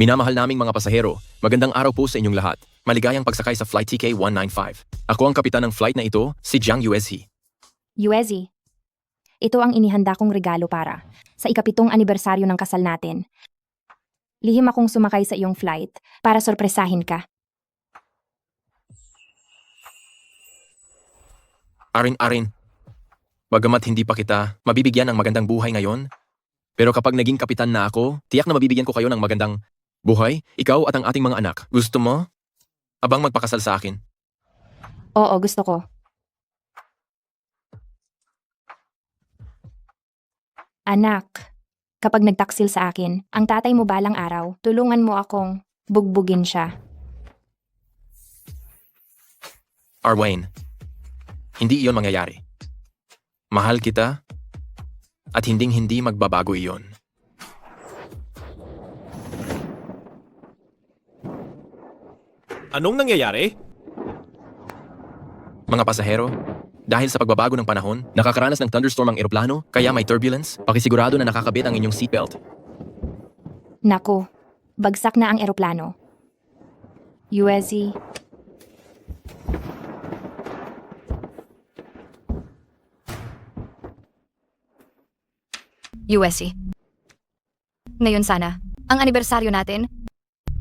Minamahal naming mga pasahero, magandang araw po sa inyong lahat. Maligayang pagsakay sa Flight TK195. Ako ang kapitan ng flight na ito, si Jiang Yuezhi. Yuezhi, ito ang inihanda kong regalo para sa ika-7 anibersaryo ng kasal natin. Lihim akong sumakay sa iyong flight para sorpresahin ka. Arin-arin. Bagamat hindi pa kita mabibigyan ng magandang buhay ngayon, pero kapag naging kapitan na ako, tiyak na mabibigyan ko kayo ng magandang buhay, ikaw at ang ating mga anak. Gusto mo? Abang magpakasal sa akin. Oo, gusto ko. Anak, kapag nagtaksil sa akin, ang tatay mo balang araw, tulungan mo akong bugbugin siya. Arwayne, hindi iyon mangyayari. Mahal kita at hinding-hindi magbabago iyon. Anong nangyayari? Mga pasahero, dahil sa pagbabago ng panahon, nakakaranas ng thunderstorm ang eroplano, kaya may turbulence, pakisigurado na nakakabit ang inyong seatbelt. Naku, bagsak na ang eroplano. Yuezhi, USC. Ngayon sana, ang anibersaryo natin.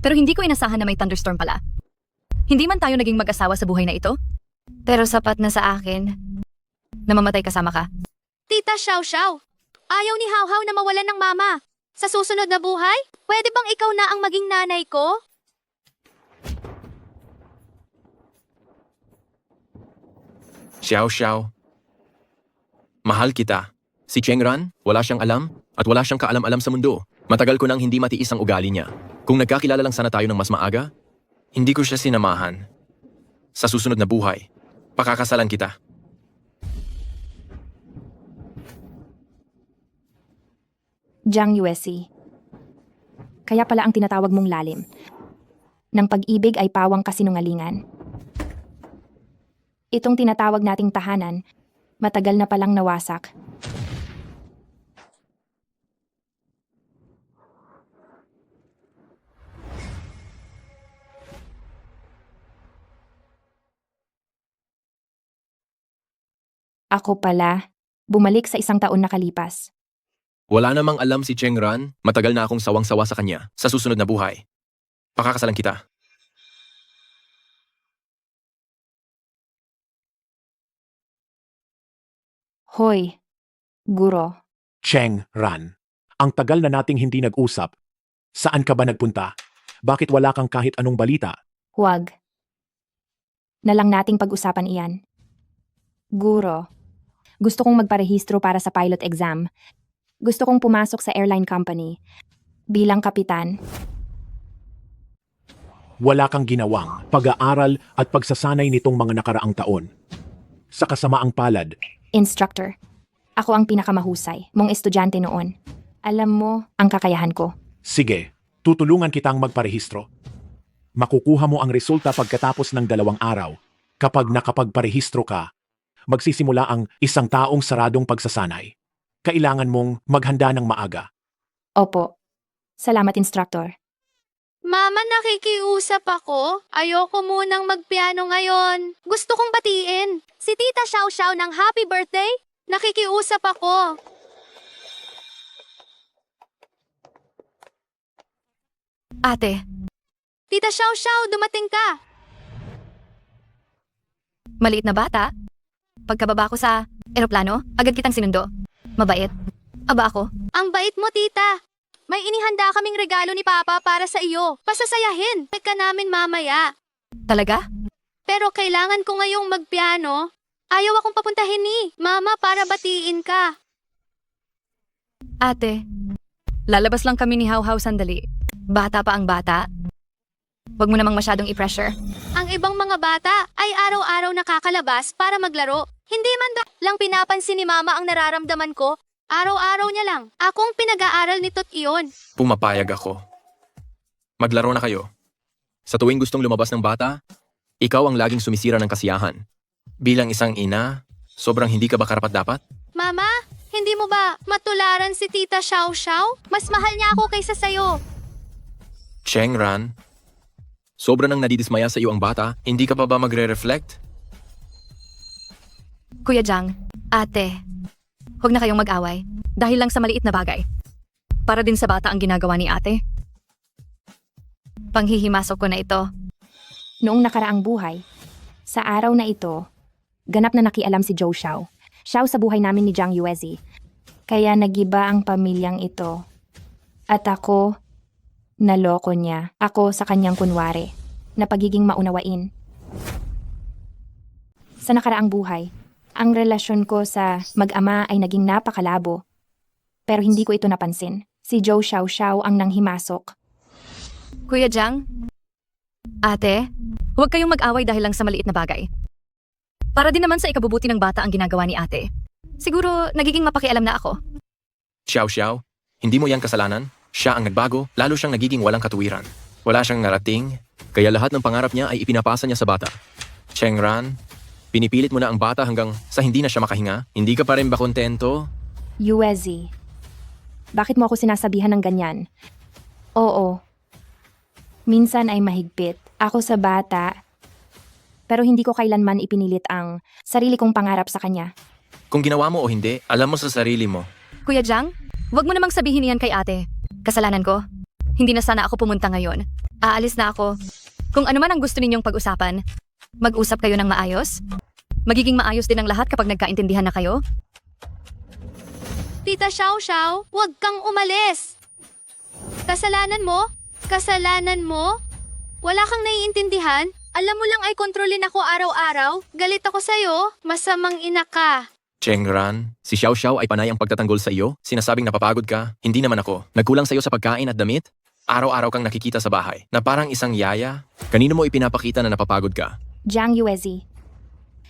Pero hindi ko inasahan na may thunderstorm pala. Hindi man tayo naging mag-asawa sa buhay na ito. Pero sapat na sa akin na mamatay kasama ka. Tita Xiao Xiao, ayaw ni Hao Hao na mawalan ng mama. Sa susunod na buhay, pwede bang ikaw na ang maging nanay ko? Xiao Xiao. Mahal kita. Si Cheng Ran, wala siyang alam at wala siyang kaalam-alam sa mundo. Matagal ko nang hindi matiis ang ugali niya. Kung nagkakilala lang sana tayo ng mas maaga, hindi ko siya sinamahan. Sa susunod na buhay, pakakasalan kita. Jiang Yuezhi. Kaya pala ang tinatawag mong lalim. Nang pag-ibig ay pawang kasinungalingan. Itong tinatawag nating tahanan, matagal na palang nawasak. Ako pala, bumalik sa 1 taon nakalipas. Wala namang alam si Cheng Ran, matagal na akong sawang-sawa sa kanya. Sa susunod na buhay, pakakasalan kita. Hoy, Guro. Cheng Ran, ang tagal na nating hindi nag-usap. Saan ka ba nagpunta? Bakit wala kang kahit anong balita? Huwag. Na lang nating pag-usapan iyan. Guro, gusto kong magparehistro para sa pilot exam. Gusto kong pumasok sa airline company. Bilang kapitan, Wala kang ginawang pag-aaral at pagsasanay nitong mga nakaraang taon. Sa kasamaang palad, instructor. Ako ang pinakamahusay mong estudyante noon. Alam mo ang kakayahan ko. sige, tutulungan kitang magparehistro. Makukuha mo ang resulta pagkatapos ng 2 araw. Kapag nakapagparehistro ka, magsisimula ang 1 taong saradong pagsasanay. Kailangan mong maghanda ng maaga. Opo. Salamat, instructor. Mama, nakikiusap ako. Ayoko munang magpiano ngayon. Gusto kong batiin si Tita Xiao Xiao ng happy birthday. Nakikiusap ako. Ate, Tita Xiao Xiao, dumating ka. maliit na bata. Pagkababa ko sa eroplano, agad kitang sinundo. Mabait. Aba ako. Ang bait mo, tita. May inihanda kaming regalo ni Papa para sa iyo. Pasasayahin. Ka namin mamaya. Talaga? Pero kailangan ko ngayong magpiano. Ayaw akong papuntahin ni Mama para batiin ka. Ate, lalabas lang kami ni Hao Hao sandali. Bata pa ang bata. Huwag mo namang masyadong i-pressure. Ang ibang mga bata ay araw-araw nakakalabas para maglaro. Hindi man lang pinapansin ni Mama ang nararamdaman ko. Araw-araw niya lang. Akong pinag-aaral nito't iyon. Pumapayag ako. Maglaro na kayo. Sa tuwing gustong lumabas ng bata, ikaw ang laging sumisira ng kasiyahan. Bilang isang ina, sobrang hindi ka ba karapat-dapat? Mama, hindi mo ba matularan si Tita Xiao Xiao? Mas mahal niya ako kaysa sayo. Chengran, sobra nang nadidismaya sa iyo ang bata, hindi ka pa ba magre-reflect? Kuya Jang, ate, huwag na kayong mag-away dahil lang sa maliit na bagay. Para din sa bata ang ginagawa ni ate. Panghihimasok ko na ito. Noong nakaraang buhay, sa araw na ito, ganap na nakialam si Zhou Xiao. Xiao sa buhay namin ni Jiang Yuezi. Kaya nagiba ang pamilyang ito. At ako, naloko niya. Ako sa kanyang kunwari, na pagiging maunawain. Sa nakaraang buhay, ang relasyon ko sa mag-ama ay naging napakalabo. Pero hindi ko ito napansin. Si Zhou Xiao ang nanghimasok. Kuya Jang, ate, huwag kayong mag-away dahil lang sa maliit na bagay. Para din naman sa ikabubuti ng bata ang ginagawa ni ate. Siguro nagiging mapakialam na ako. Xiao, hindi mo yan kasalanan. Siya ang nagbago, lalo siyang nagiging walang katuwiran. Wala siyang narating, kaya lahat ng pangarap niya ay ipinapasa niya sa bata. Chengran, pinipilit mo na ang bata hanggang sa hindi na siya makahinga. Hindi ka pa rin ba kontento? Yuezi, bakit mo ako sinasabihan ng ganyan? Oo. Minsan ay mahigpit. Ako sa bata. Pero hindi ko kailanman ipinilit ang sarili kong pangarap sa kanya. Kung ginawa mo o hindi, alam mo sa sarili mo. Kuya Jang, huwag mo namang sabihin yan kay ate. Kasalanan ko. Hindi na sana ako pumunta ngayon. Aalis na ako. Kung ano man ang gusto ninyong pag-usapan, mag-usap kayo ng maayos. Magiging maayos din ang lahat kapag nagkaintindihan na kayo. Tita Xiao Xiao, huwag kang umalis. Kasalanan mo? Kasalanan mo? Wala kang naiintindihan? Alam mo lang ay kontrolin ako araw-araw. Galit ako sa'yo. Masamang ina ka. Chengran, si Xiao ay panay ang pagtatanggol sa iyo. Sinasabing napapagod ka. Hindi naman ako. Nagkulang sa iyo sa pagkain at damit? Araw-araw kang nakikita sa bahay na parang isang yaya. Kanino mo ipinapakita na napapagod ka? Jiang Yuezi,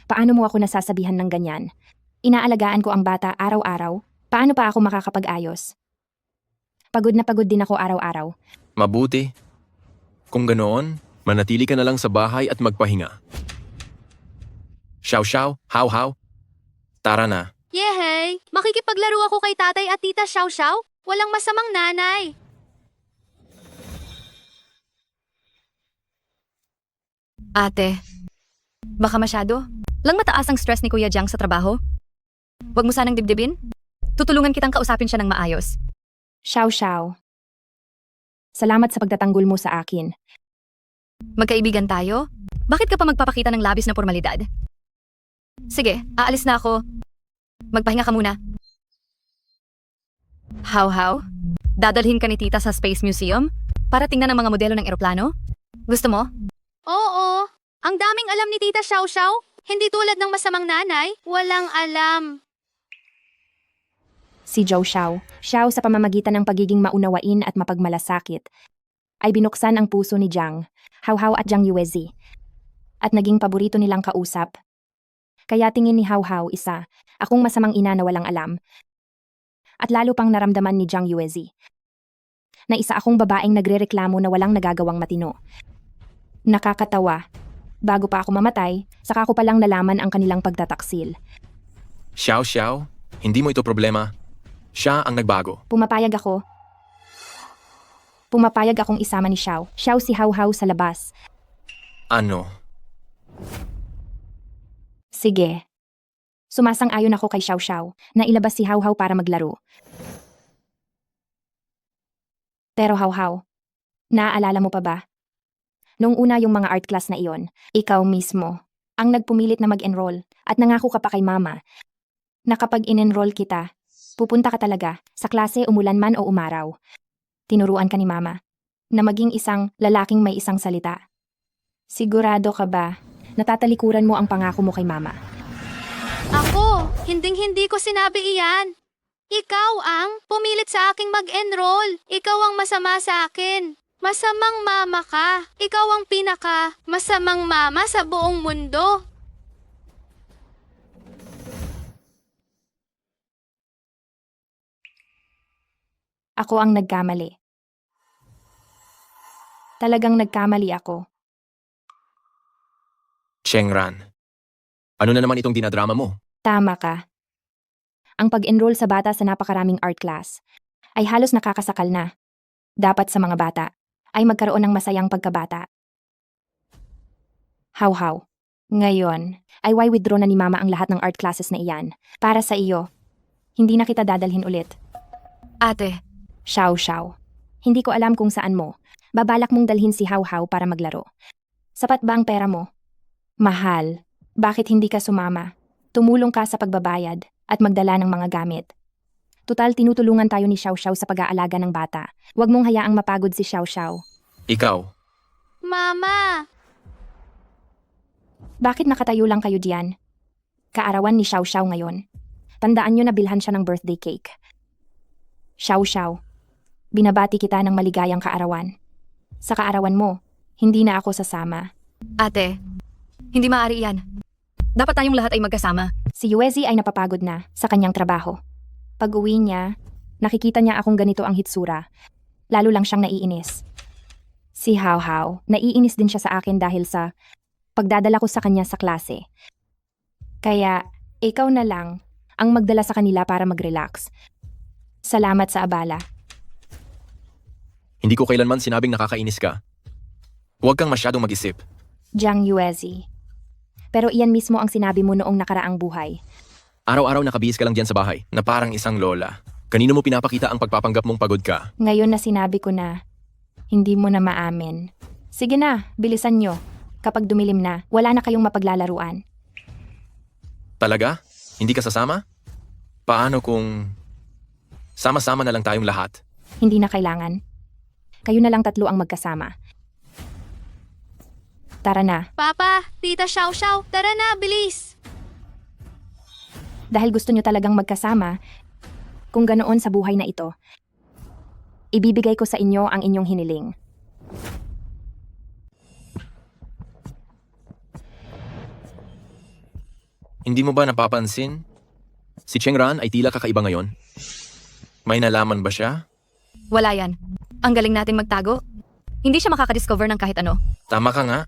paano mo ako nasasabihan ng ganyan? Inaalagaan ko ang bata araw-araw. Paano pa ako makakapag-ayos? Pagod na pagod din ako araw-araw. Mabuti. Kung ganoon, manatili ka na lang sa bahay at magpahinga. Xiao, how. Tara na. Yehey! Makikipaglaro ako kay tatay at tita Xiao Xiao. Walang masamang nanay. Ate, baka masyado. Lang mataas ang stress ni Kuya Jang sa trabaho. Huwag mo sanang dibdibin. Tutulungan kitang kausapin siya ng maayos. Xiao. Salamat sa pagtatanggol mo sa akin. Magkaibigan tayo? Bakit ka pa magpapakita ng labis na formalidad? Sige, aalis na ako. Magpahinga ka muna. How? Dadalhin ka ni tita sa Space Museum para tingnan ang mga modelo ng eroplano? Gusto mo? Oo. Ang daming alam ni tita Xiao Xiao. Hindi tulad ng masamang nanay. Walang alam. Si Zhou Xiao sa pamamagitan ng pagiging maunawain at mapagmalasakit, ay binuksan ang puso ni Jiang, Hao at Jiang Yuezi, at naging paborito nilang kausap. Kaya tingin ni Hao isa, akong masamang ina na walang alam. At lalo pang naramdaman ni Jiang Yuezi, na isa akong babaeng nagrereklamo na walang nagagawang matino. Nakakatawa. Bago pa ako mamatay, saka ko palang nalaman ang kanilang pagtataksil. Xiao, hindi mo ito problema. Siya ang nagbago. Pumapayag akong isama ni Xiao. Xiao si Hao sa labas. Ano? Sige. Sumasang-ayon ako kay Xiao na ilabas si Hao para maglaro. Pero Hao, naaalala mo pa ba? Noong una yung mga art class na iyon, ikaw mismo ang nagpumilit na mag-enroll at nangako ka pa kay mama na kapag in-enroll kita, pupunta ka talaga sa klase umulan man o umaraw. Tinuruan ka ni mama na maging isang lalaking may isang salita. Sigurado ka ba na tatalikuran mo ang pangako mo kay mama? Ako, hinding-hindi ko sinabi iyan. Ikaw ang pumilit sa aking mag-enroll. Ikaw ang masama sa akin. Masamang mama ka. Ikaw ang masamang mama sa buong mundo. Ako ang nagkamali. Talagang nagkamali ako. Chengran, ano na naman itong dinadrama mo? Tama ka. Ang pag-enroll sa bata sa napakaraming art class ay halos nakakasakal na. Dapat sa mga bata ay magkaroon ng masayang pagkabata. How. Ngayon, ay withdraw na ni Mama ang lahat ng art classes na iyan. Para sa iyo. Hindi na kita dadalhin ulit. Ate, Xiao. Hindi ko alam kung saan mo. Babalak mong dalhin si How para maglaro. Sapat ba ang pera mo? Mahal. Bakit hindi ka sumama? Tumulong ka sa pagbabayad at magdala ng mga gamit. Tutal tinutulungan tayo ni Xiao sa pag-aalaga ng bata. Huwag mong hayaang mapagod si Xiao. Ikaw, Mama! Bakit nakatayo lang kayo diyan? Kaarawan ni Xiao ngayon. Tandaan nyo na bilhan siya ng birthday cake. Xiao, binabati kita ng maligayang kaarawan. Sa kaarawan mo, hindi na ako sasama. ate, hindi maaari yan. Dapat tayong lahat ay magkasama. Si Yuezi ay napapagod na sa kanyang trabaho. Pag-uwi niya, nakikita niya akong ganito ang hitsura. Lalo lang siyang naiinis. Si How, naiinis din siya sa akin dahil sa pagdadala ko sa kanya sa klase. Kaya, ikaw na lang ang magdala sa kanila para mag-relax. Salamat sa abala. hindi ko kailanman sinabing nakakainis ka. Huwag kang masyadong mag-isip. Jiang Yuezi. Pero iyan mismo ang sinabi mo noong nakaraang buhay. Araw-araw nakabihis ka lang diyan sa bahay, na parang isang lola. Kanino mo pinapakita ang pagpapanggap mong pagod ka? Ngayon na sinabi ko na, hindi mo na maamin. Sige na, bilisan nyo. Kapag dumilim na, wala na kayong mapaglalaruan. Talaga? Hindi ka sasama? Paano kung sama-sama na lang tayong lahat? Hindi na kailangan. Kayo na lang tatlo ang magkasama. Tara na, Papa, Tita Xiao, tara na, bilis! dahil gusto nyo talagang magkasama, kung ganoon sa buhay na ito, ibibigay ko sa inyo ang inyong hiniling. Hindi mo ba napapansin? Si Chengran ay tila kakaiba ngayon. May nalaman ba siya? Wala yan. Ang galing nating magtago. Hindi siya makakadiscover ng kahit ano. Tama ka nga.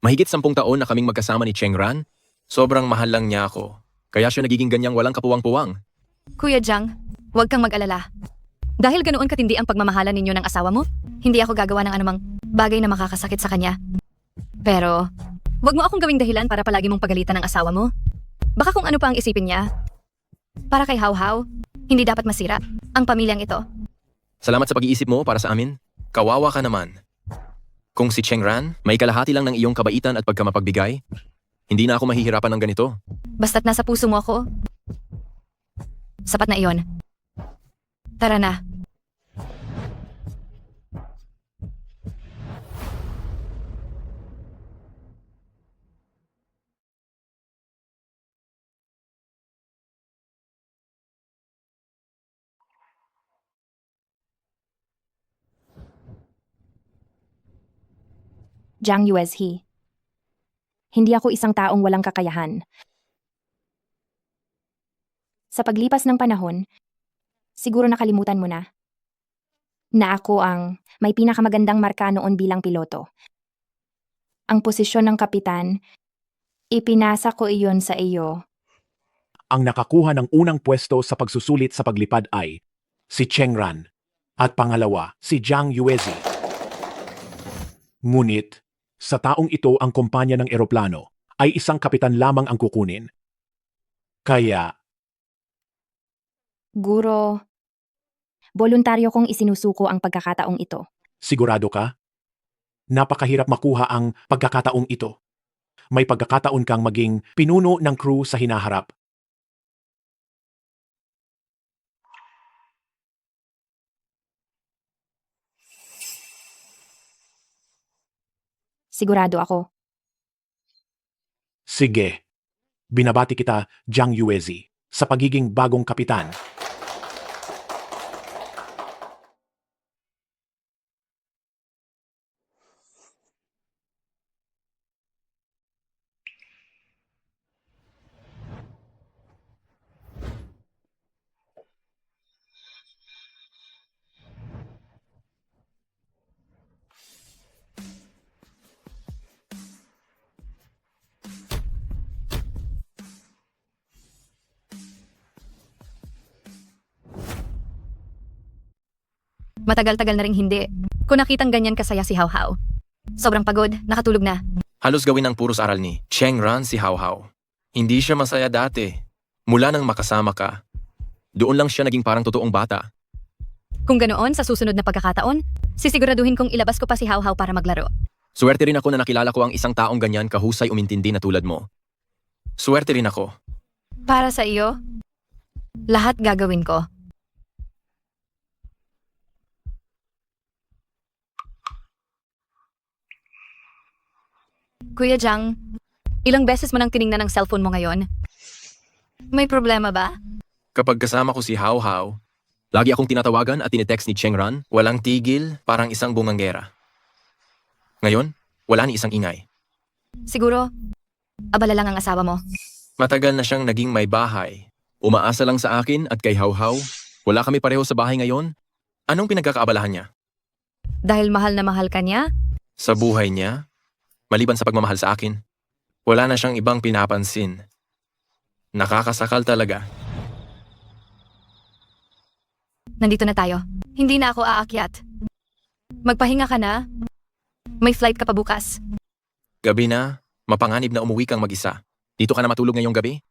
Mahigit 10 taon na kaming magkasama ni Chengran. Sobrang mahal lang niya ako. Kaya siya nagiging ganyang walang kapuwang-puwang. Kuya Jiang, huwag kang mag-alala. Dahil ganoon katindi ang pagmamahala ninyo ng asawa mo, hindi ako gagawa ng anumang bagay na makakasakit sa kanya. Pero, huwag mo akong gawing dahilan para palagi mong pagalitan ng asawa mo. Baka kung ano pa ang isipin niya. Para kay How, hindi dapat masira ang pamilyang ito. Salamat sa pag-iisip mo para sa amin. Kawawa ka naman. Kung si Chengran, may kalahati lang ng iyong kabaitan at pagkamapagbigay, hindi na ako mahihirapan ng ganito. Basta't nasa puso mo ako, sapat na iyon. Tara na. Jiang Yuezi. Hindi ako isang taong walang kakayahan. Sa paglipas ng panahon, siguro nakalimutan mo na ako ang may pinakamagandang marka noon bilang piloto. Ang posisyon ng kapitan, ipinasa ko iyon sa iyo. Ang nakakuha ng unang pwesto sa pagsusulit sa paglipad ay si Chengran at pangalawa si Jiang Yuezi. Ngunit, sa taong ito ang kumpanya ng eroplano ay isang kapitan lamang ang kukunin. Kaya, Guro, voluntaryo kong isinusuko ang pagkakataong ito. sigurado ka? Napakahirap makuha ang pagkakataong ito. May pagkakataon kang maging pinuno ng crew sa hinaharap. Sigurado ako. Sige, binabati kita, Jiang Yuezi, sa pagiging bagong kapitan. Matagal-tagal na ring hindi. Kung nakitang ganyan kasaya si How How. Sobrang pagod, nakatulog na. Halos gawin ng puros aral ni Cheng Ran si How How. Hindi siya masaya dati. Mula nang makasama ka, doon lang siya naging parang totoong bata. Kung ganoon, sa susunod na pagkakataon, sisiguraduhin kong ilabas ko pa si How How para maglaro. Swerte rin ako na nakilala ko ang isang taong ganyan kahusay umintindi na tulad mo. Swerte rin ako. Para sa iyo, lahat gagawin ko. Kuya Jang, ilang beses mo nang tiningnan ang cellphone mo ngayon? May problema ba? Kapag kasama ko si How How, lagi akong tinatawagan at tinetext ni Cheng Ran, walang tigil, parang isang bunganggera. Ngayon, wala ni isang ingay. Siguro, abala lang ang asawa mo. Matagal na siyang naging may bahay. Umaasa lang sa akin at kay How How. Wala kami pareho sa bahay ngayon. Anong pinagkakaabalahan niya? Dahil mahal na mahal ka niya, Sa buhay niya? Maliban sa pagmamahal sa akin? Wala na siyang ibang pinapansin. Nakakasakal talaga. nandito na tayo. Hindi na ako aakyat. Magpahinga ka na. May flight ka pa bukas. Gabi na, mapanganib na umuwi kang mag-isa. Dito ka na matulog ngayong gabi?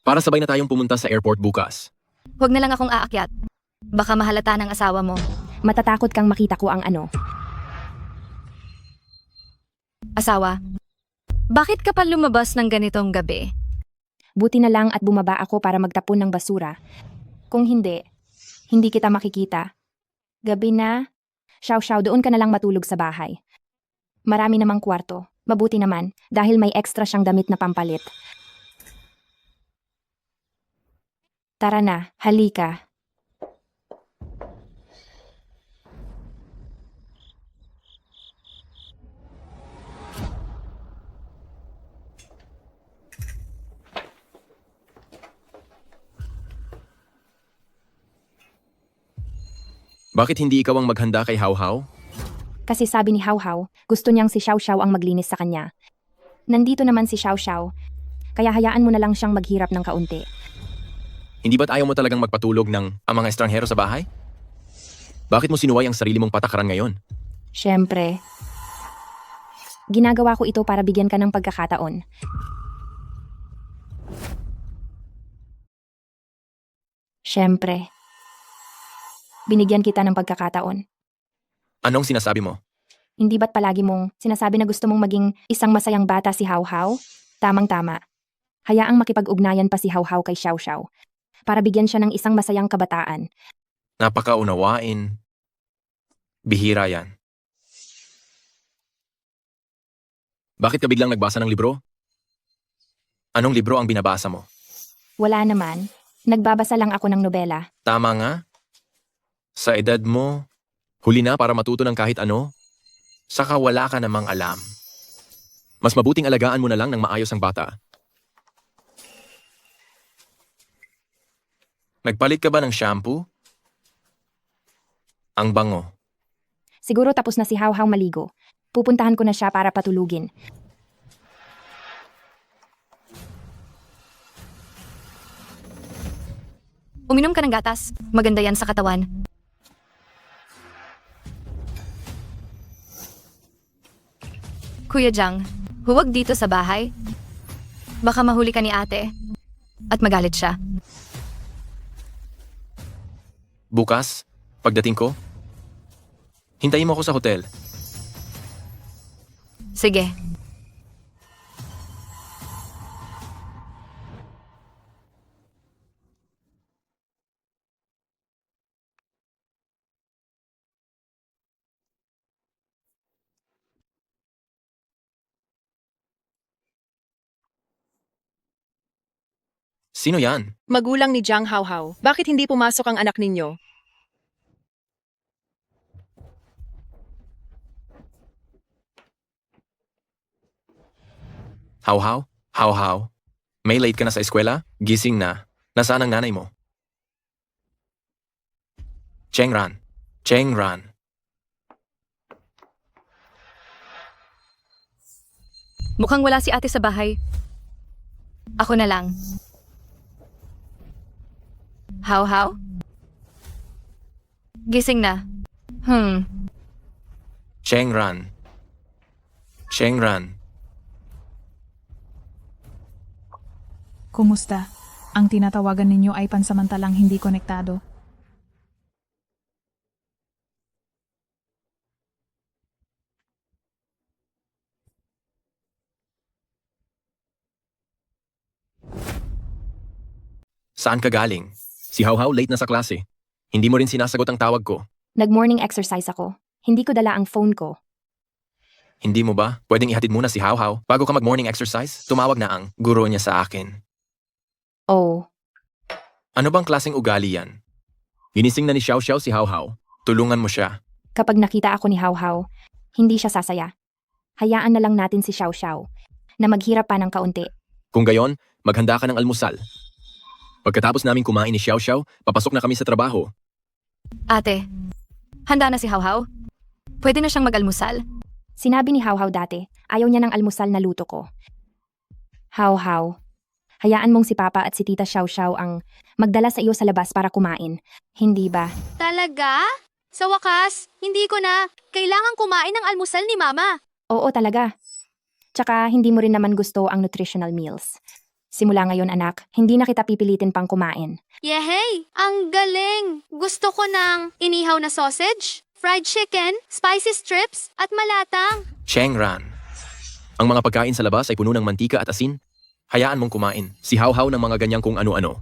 Para sabay na tayong pumunta sa airport bukas. Huwag na lang akong aakyat. Baka mahalata ng asawa mo. Matatakot kang makita ko ang ano. Asawa, bakit ka pa lumabas ng ganitong gabi? Buti na lang at bumaba ako para magtapon ng basura. Kung hindi, hindi kita makikita. Gabi na, Xiao, doon ka na lang matulog sa bahay. Marami namang kwarto. Mabuti naman, dahil may extra siyang damit na pampalit. Tara na, halika. Bakit hindi ikaw ang maghanda kay How How? Kasi sabi ni How How, gusto niyang si Xiao ang maglinis sa kanya. Nandito naman si Xiao, kaya hayaan mo na lang siyang maghirap ng kaunti. Hindi ba't ayaw mo talagang magpatulog ng ang mga estranghero sa bahay? Bakit mo sinuway ang sarili mong patakaran ngayon? Siyempre. Ginagawa ko ito para bigyan ka ng pagkakataon. Siyempre. Binigyan kita ng pagkakataon. Anong sinasabi mo? Hindi ba't palagi mong sinasabi na gusto mong maging isang masayang bata si How How? Tamang-tama. Hayaang makipag-ugnayan pa si How How kay Xiao para bigyan siya ng isang masayang kabataan. Napakaunawain. Bihira yan. Bakit ka biglang nagbasa ng libro? Anong libro ang binabasa mo? Wala naman. Nagbabasa lang ako ng nobela. Tama nga. Sa edad mo, huli na para matuto ng kahit ano, saka wala ka namang alam. Mas mabuting alagaan mo na lang ng maayos ang bata. Nagpalit ka ba ng shampoo? Ang bango. Siguro tapos na si How How maligo. Pupuntahan ko na siya para patulugin. Uminom ka ng gatas. Maganda yan sa katawan. Kuya Jang, huwag dito sa bahay. Baka mahuli ka ni ate. At magalit siya. Bukas, pagdating ko, hintayin mo ako sa hotel. Sige. Sino yan? Magulang ni Jiang Haohao, bakit hindi pumasok ang anak ninyo? How how? How how? May late ka na sa eskwela? Gising na. Nasaan ang nanay mo? Cheng Ran. Cheng Ran. Mukhang wala si ate sa bahay. Ako na lang. How? Gising na. Chengran. Chengran. Kumusta? Ang tinatawagan ninyo ay pansamantalang hindi konektado. Saan ka galing? Si Hauhau late na sa klase. Hindi mo rin sinasagot ang tawag ko. Nag-morning exercise ako. Hindi ko dala ang phone ko. Hindi mo ba? Pwedeng ihatid muna si Hauhau bago ka mag-morning exercise? Tumawag na ang guro niya sa akin. Oh, Ano bang klaseng ugali yan? Ginising na ni Xiao Xiao si Hauhau. Tulungan mo siya. kapag nakita ako ni Hao Hao, hindi siya sasaya. Hayaan na lang natin si Xiao Xiao na maghirap pa ng kaunti. Kung gayon, maghanda ka ng almusal. Pagkatapos naming kumain ni Xiao Xiao, papasok na kami sa trabaho. Ate, handa na si Hauhau? Pwede na siyang mag-almusal? Sinabi ni Hao Hao dati, ayaw niya ng almusal na luto ko. Hao Hao, hayaan mong si Papa at si Tita Xiao Xiao ang magdala sa iyo sa labas para kumain. Hindi ba? Talaga? Sa wakas, hindi ko na. Kailangan kumain ng almusal ni Mama. Oo talaga. Tsaka hindi mo rin naman gusto ang nutritional meals. Simula ngayon anak, hindi na kita pipilitin pang kumain. Yehey! Ang galing! Gusto ko ng inihaw na sausage, fried chicken, spicy strips, at malatang. Chengran. Ang mga pagkain sa labas ay puno ng mantika at asin. Hayaan mong kumain. Si Hauhau ng mga ganyang kung ano-ano.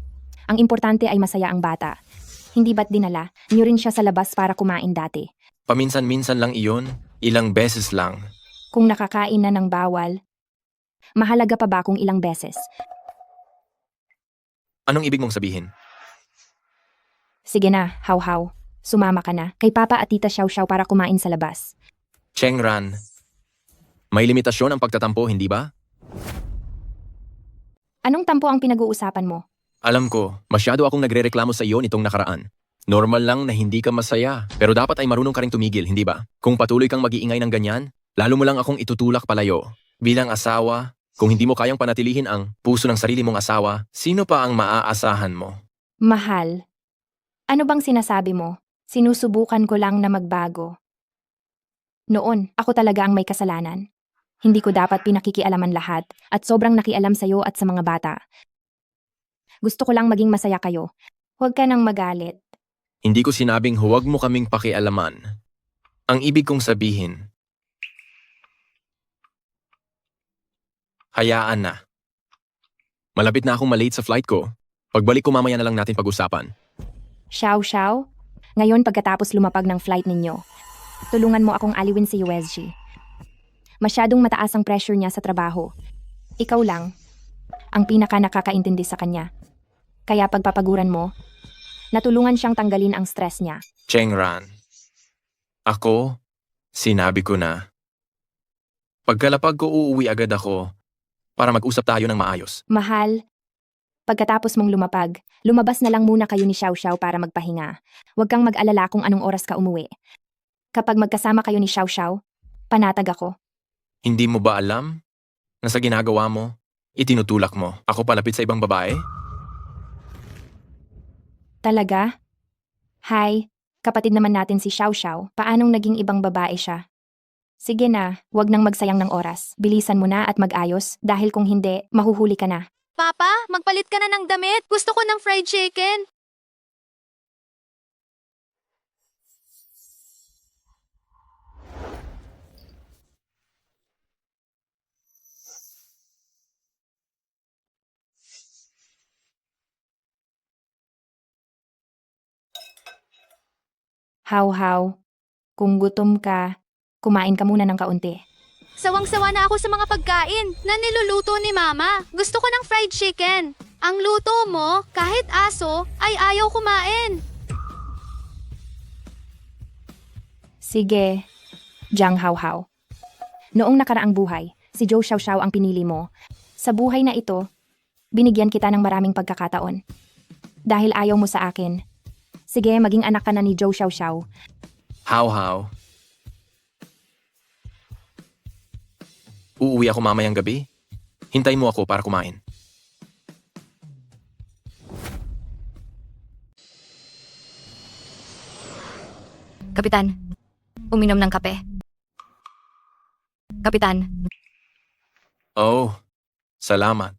Ang importante ay masaya ang bata. Hindi ba't dinala? Niyo rin siya sa labas para kumain dati. Paminsan-minsan lang iyon. Ilang beses lang. Kung nakakain na ng bawal, mahalaga pa ba kung ilang beses? Anong ibig mong sabihin? Sige na, Hao Hao. Sumama ka na kay Papa at Tita Xiao Xiao para kumain sa labas. Chengran. May limitasyon ang pagtatampo, hindi ba? Anong tampo ang pinag-uusapan mo? Alam ko, masyado akong nagrereklamo sa iyo nitong nakaraan. Normal lang na hindi ka masaya, pero dapat ay marunong ka ring tumigil, hindi ba? Kung patuloy kang mag-iingay ng ganyan, lalo mo lang akong itutulak palayo. Bilang asawa, kung hindi mo kayang panatilihin ang puso ng sarili mong asawa, sino pa ang maaasahan mo? Mahal, ano bang sinasabi mo? Sinusubukan ko lang na magbago. Noon, ako talaga ang may kasalanan. Hindi ko dapat pinakikialaman lahat at sobrang nakialam sa'yo at sa mga bata. Gusto ko lang maging masaya kayo. Huwag ka nang magalit. Hindi ko sinabing huwag mo kaming pakialaman. Ang ibig kong sabihin, hayaan na. Malapit na akong malate sa flight ko. Pagbalik ko mamaya na lang natin pag-usapan. Xiao Xiao, ngayon pagkatapos lumapag ng flight ninyo, tulungan mo akong aliwin si USG. Masyadong mataas ang pressure niya sa trabaho. Ikaw lang ang pinaka nakakaintindi sa kanya. Kaya pagpapaguran mo, natulungan siyang tanggalin ang stress niya. Chengran. Ako, sinabi ko na. Pagkalapag ko uuwi agad ako para mag-usap tayo ng maayos. Mahal, pagkatapos mong lumapag, lumabas na lang muna kayo ni Xiao Xiao para magpahinga. Huwag kang mag-alala kung anong oras ka umuwi. Kapag magkasama kayo ni Xiao Xiao, panatag ako. Hindi mo ba alam na sa ginagawa mo, itinutulak mo ako palapit sa ibang babae? Talaga? Hi, kapatid naman natin si Xiao Xiao. Paanong naging ibang babae siya? Sige na, huwag nang magsayang ng oras. Bilisan mo na at mag-ayos dahil kung hindi, mahuhuli ka na. Papa, magpalit ka na ng damit. Gusto ko ng fried chicken. How, kung gutom ka, kumain ka muna ng kaunti. Sawang-sawa na ako sa mga pagkain na niluluto ni Mama. Gusto ko ng fried chicken. Ang luto mo, kahit aso, ay ayaw kumain. Sige, Jiang Hao. Noong nakaraang buhay, si Zhou Xiaoxiao ang pinili mo. Sa buhay na ito, binigyan kita ng maraming pagkakataon. Dahil ayaw mo sa akin. Sige, maging anak ka na ni Zhou Xiaoxiao. How? Uuwi ako mamayang gabi. Hintay mo ako para kumain. Kapitan, uminom ng kape. Kapitan, Oh, salamat.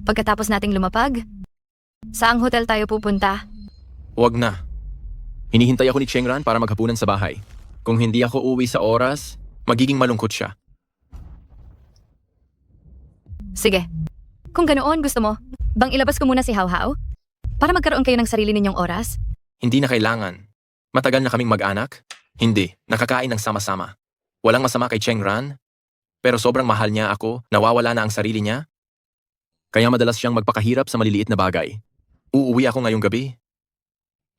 pagkatapos nating lumapag, saang hotel tayo pupunta? Huwag na. Hinihintay ako ni Chengran para maghapunan sa bahay. Kung hindi ako uwi sa oras, magiging malungkot siya. Sige. Kung ganoon gusto mo, bang ilabas ko muna si Hao Hao? Para magkaroon kayo ng sarili ninyong oras? Hindi na kailangan. Matagal na kaming mag-anak? Hindi. Nakakain ng sama-sama. Walang masama kay Chengran, pero sobrang mahal niya ako, nawawala na ang sarili niya. Kaya madalas siyang magpakahirap sa maliliit na bagay. Uuwi ako ngayong gabi.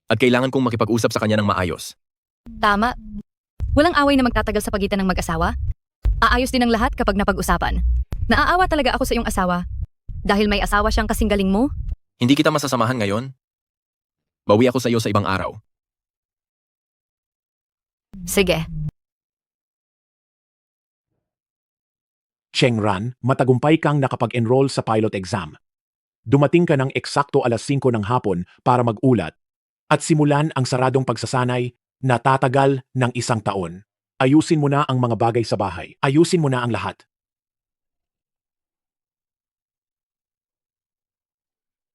At kailangan kong makipag-usap sa kanya ng maayos. Tama. Walang away na magtatagal sa pagitan ng mag-asawa. Aayos din ang lahat kapag napag-usapan. Naaawa talaga ako sa iyong asawa. Dahil may asawa siyang kasing galing mo? Hindi kita masasamahan ngayon. Bawi ako sa iyo sa ibang araw. Sige. Chengran, matagumpay kang nakapag-enroll sa pilot exam. Dumating ka ng eksakto alas 5 ng hapon para mag-ulat at simulan ang saradong pagsasanay na tatagal ng 1 taon. Ayusin mo na ang mga bagay sa bahay. Ayusin mo na ang lahat.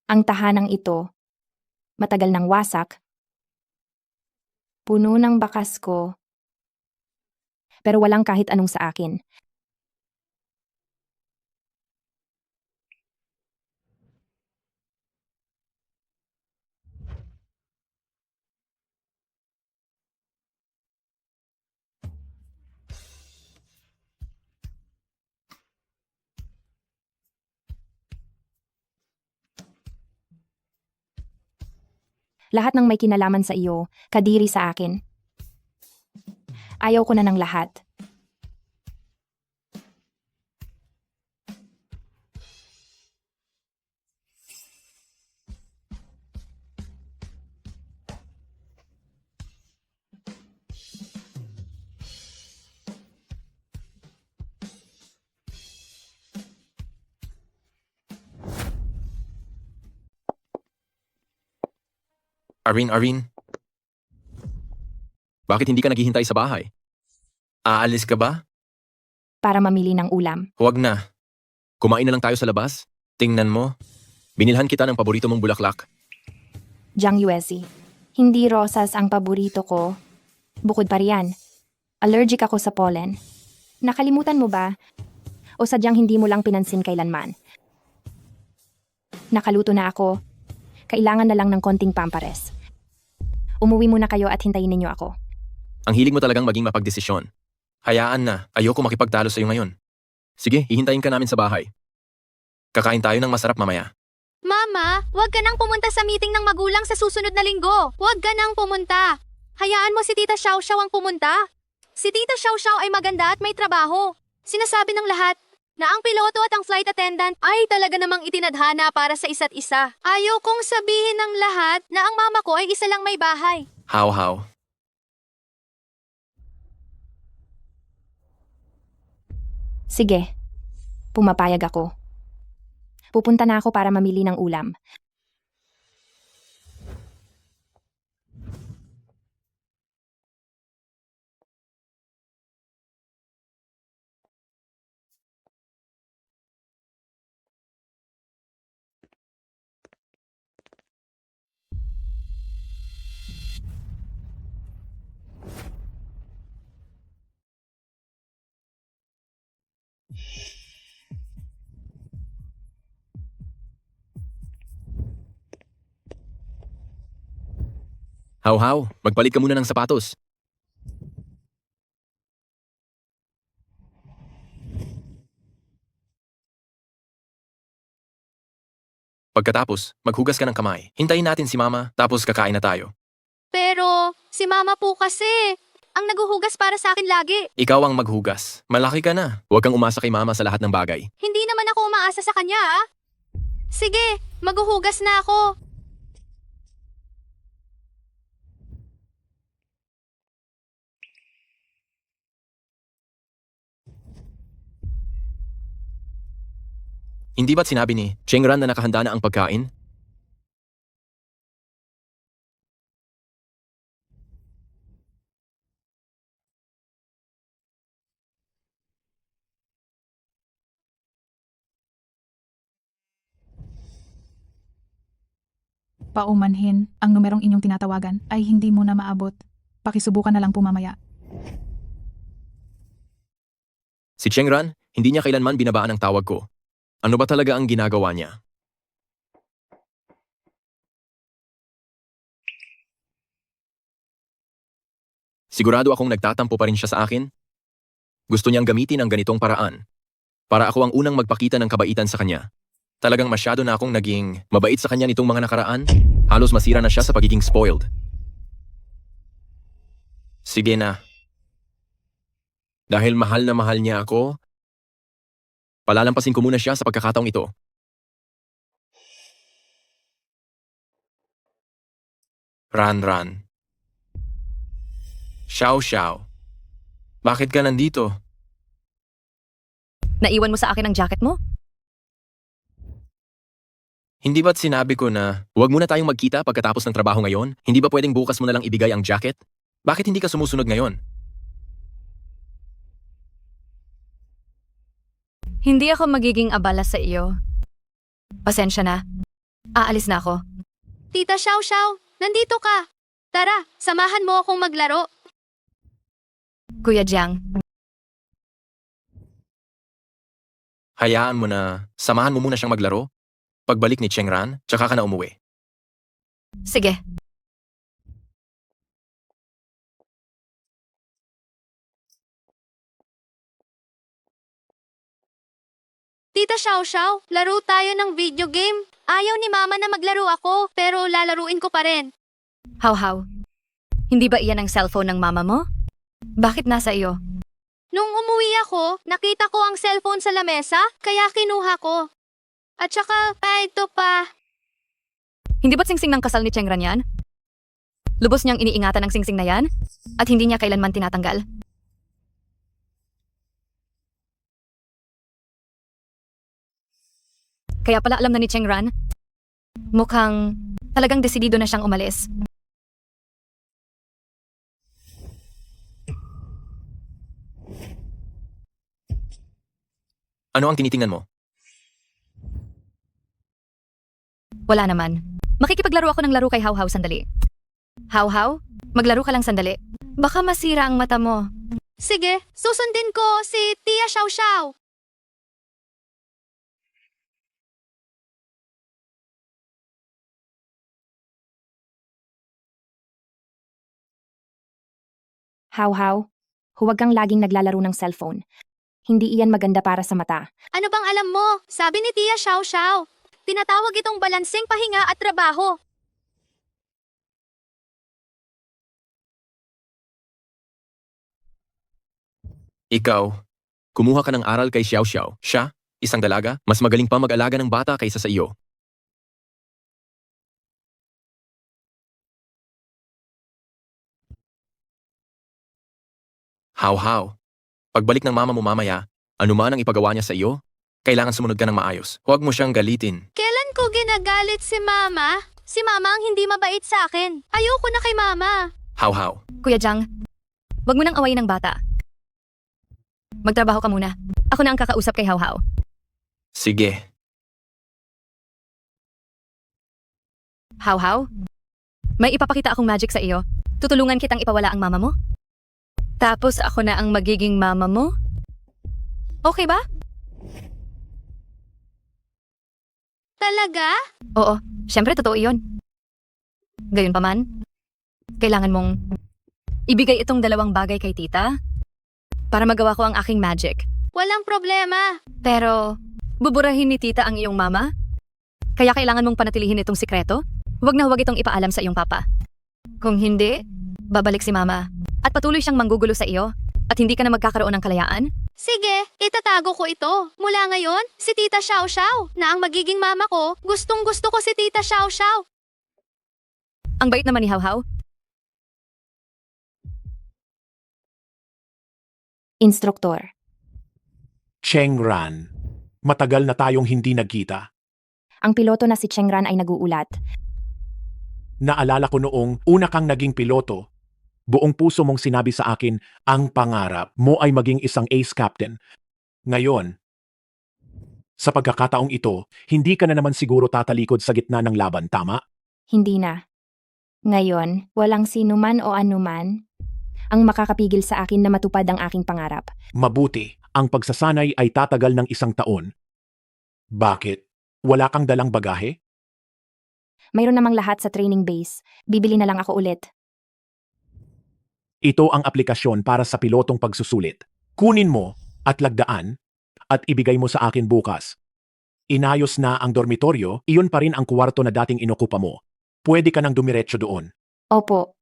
Ang tahanang ito, matagal ng wasak, puno ng bakas ko, pero walang kahit anong sa akin. Lahat ng may kinalaman sa iyo, kadiri sa akin. Ayaw ko na ng lahat. Arin. Bakit hindi ka naghihintay sa bahay? Aalis ka ba? Para mamili ng ulam. Huwag na. Kumain na lang tayo sa labas. Tingnan mo. Binilhan kita ng paborito mong bulaklak. Jiang Yuezi. Hindi rosas ang paborito ko. Bukod pa riyan, allergic ako sa pollen. Nakalimutan mo ba? O sadyang hindi mo lang pinansin kailanman? Nakaluto na ako. Kailangan na lang ng konting pampares. Umuwi muna kayo at hintayin ninyo ako. Ang hilig mo talagang maging mapagdesisyon. Hayaan na, ayoko makipagtalo sa iyo ngayon. Sige, hihintayin ka namin sa bahay. Kakain tayo ng masarap mamaya. Mama, huwag ka nang pumunta sa meeting ng magulang sa susunod na linggo. Huwag ka nang pumunta. Hayaan mo si Tita Xiao Xiao ang pumunta. Si Tita Xiao Xiao ay maganda at may trabaho. Sinasabi ng lahat na ang piloto at ang flight attendant ay talaga namang itinadhana para sa isa't isa. Ayaw kong sabihin ng lahat na ang mama ko ay isa lang may bahay. How. Sige, pumapayag ako. Pupunta na ako para mamili ng ulam. How, magpalit ka muna ng sapatos. Pagkatapos, maghugas ka ng kamay. Hintayin natin si Mama, tapos kakain na tayo. Pero si mama po kasi ang naguhugas para sa akin lagi. Ikaw ang maghugas. Malaki ka na. Huwag kang umasa kay Mama sa lahat ng bagay. Hindi naman ako umaasa sa kanya ah. Sige, maghuhugas na ako. Hindi ba't sinabi ni Chengran na nakahanda na ang pagkain? paumanhin, ang numerong inyong tinatawagan ay hindi mo na maabot. Pakisubukan na lang po mamaya. Si Chengran, hindi niya kailanman binabaan ang tawag ko. Ano ba talaga ang ginagawa niya? Sigurado akong nagtatampo pa rin siya sa akin. Gusto niyang gamitin ang ganitong paraan. Para ako ang unang magpakita ng kabaitan sa kanya. Talagang masyado na akong naging mabait sa kanya nitong mga nakaraan. Halos masira na siya sa pagiging spoiled. Sige na. Dahil mahal na mahal niya ako, palalampasin ko muna siya sa pagkakataong ito. Ran. Xiao. Bakit ka nandito? Naiwan mo sa akin ang jacket mo? Hindi ba't sinabi ko na huwag muna tayong magkita pagkatapos ng trabaho ngayon? Hindi ba pwedeng bukas mo na lang ibigay ang jacket? Bakit hindi ka sumusunod ngayon? Hindi ako magiging abala sa iyo. Pasensya na. Aalis na ako. Tita Xiao, nandito ka. Tara, samahan mo akong maglaro. Kuya Jiang, Hayaan mo na samahan mo muna siyang maglaro. Pagbalik ni Chengran, tsaka ka na umuwi. sige. Tita Xiao, laro tayo ng video game. Ayaw ni Mama na maglaro ako, pero lalaruin ko pa rin. How? Hindi ba iyan ang cellphone ng mama mo? Bakit nasa iyo? Nung umuwi ako, nakita ko ang cellphone sa lamesa, kaya kinuha ko. At saka, ito pa. Hindi ba't singsing ng kasal ni Chengran yan? Lubos niyang iniingatan ang singsing na yan? At hindi niya kailanman tinatanggal? Kaya pala alam na ni Chengran, mukhang talagang desidido na siyang umalis. Ano ang tinitingnan mo? Wala naman. Makikipaglaro ako ng laro kay How sandali. How, maglaro ka lang sandali. Baka masira ang mata mo. Sige, susundin ko si Tia Xiao. How, huwag kang laging naglalaro ng cellphone. Hindi iyan maganda para sa mata. Ano bang alam mo? Sabi ni Tia Xiao. Tinatawag itong balanseng pahinga at trabaho. Ikaw, kumuha ka ng aral kay Xiao. Siya, isang dalaga, mas magaling pa mag-alaga ng bata kaysa sa iyo. How. Pagbalik ng mama mo mamaya, anuman ang ipagawa niya sa iyo, kailangan sumunod ka ng maayos. Huwag mo siyang galitin. Kailan ko ginagalit si Mama? Si Mama ang hindi mabait sa akin. Ayoko na kay Mama. How. Kuya Jiang, wag mo nang awayin ng bata. Magtrabaho ka muna. Ako na ang kakausap kay How. Sige. How, may ipapakita akong magic sa iyo. Tutulungan kitang ipawala ang mama mo. Tapos ako na ang magiging mama mo? Okay ba? Talaga? Oo, syempre totoo iyon. Gayunpaman, kailangan mong ibigay itong dalawang bagay kay tita para magawa ko ang aking magic. Walang problema. Pero, buburahin ni tita ang iyong mama? Kaya kailangan mong panatilihin itong sikreto? Huwag na huwag itong ipaalam sa iyong papa. Kung hindi, babalik si mama at patuloy siyang manggugulo sa iyo at hindi ka na magkakaroon ng kalayaan? Sige, itatago ko ito. Mula ngayon, si Tita Xiao na ang magiging mama ko. Gustong gusto ko si Tita Xiao. Ang bait naman ni How. Instruktor. Chengran, matagal na tayong hindi nagkita. Ang piloto na si Chengran ay naguulat. Naalala ko noong una kang naging piloto, buong puso mong sinabi sa akin, ang pangarap mo ay maging isang ace captain. Ngayon, sa pagkakataong ito, hindi ka na naman siguro tatalikod sa gitna ng laban, tama? Hindi na. Ngayon, walang sinuman o anuman ang makakapigil sa akin na matupad ang aking pangarap. Mabuti, ang pagsasanay ay tatagal ng 1 taon. Bakit? Wala kang dalang bagahe? Mayroon namang lahat sa training base. Bibili na lang ako ulit. Ito ang aplikasyon para sa pilotong pagsusulit. Kunin mo at lagdaan at ibigay mo sa akin bukas. Inayos na ang dormitoryo, iyon pa rin ang kwarto na dating inokupa mo. Pwede ka nang dumiretso doon. Opo,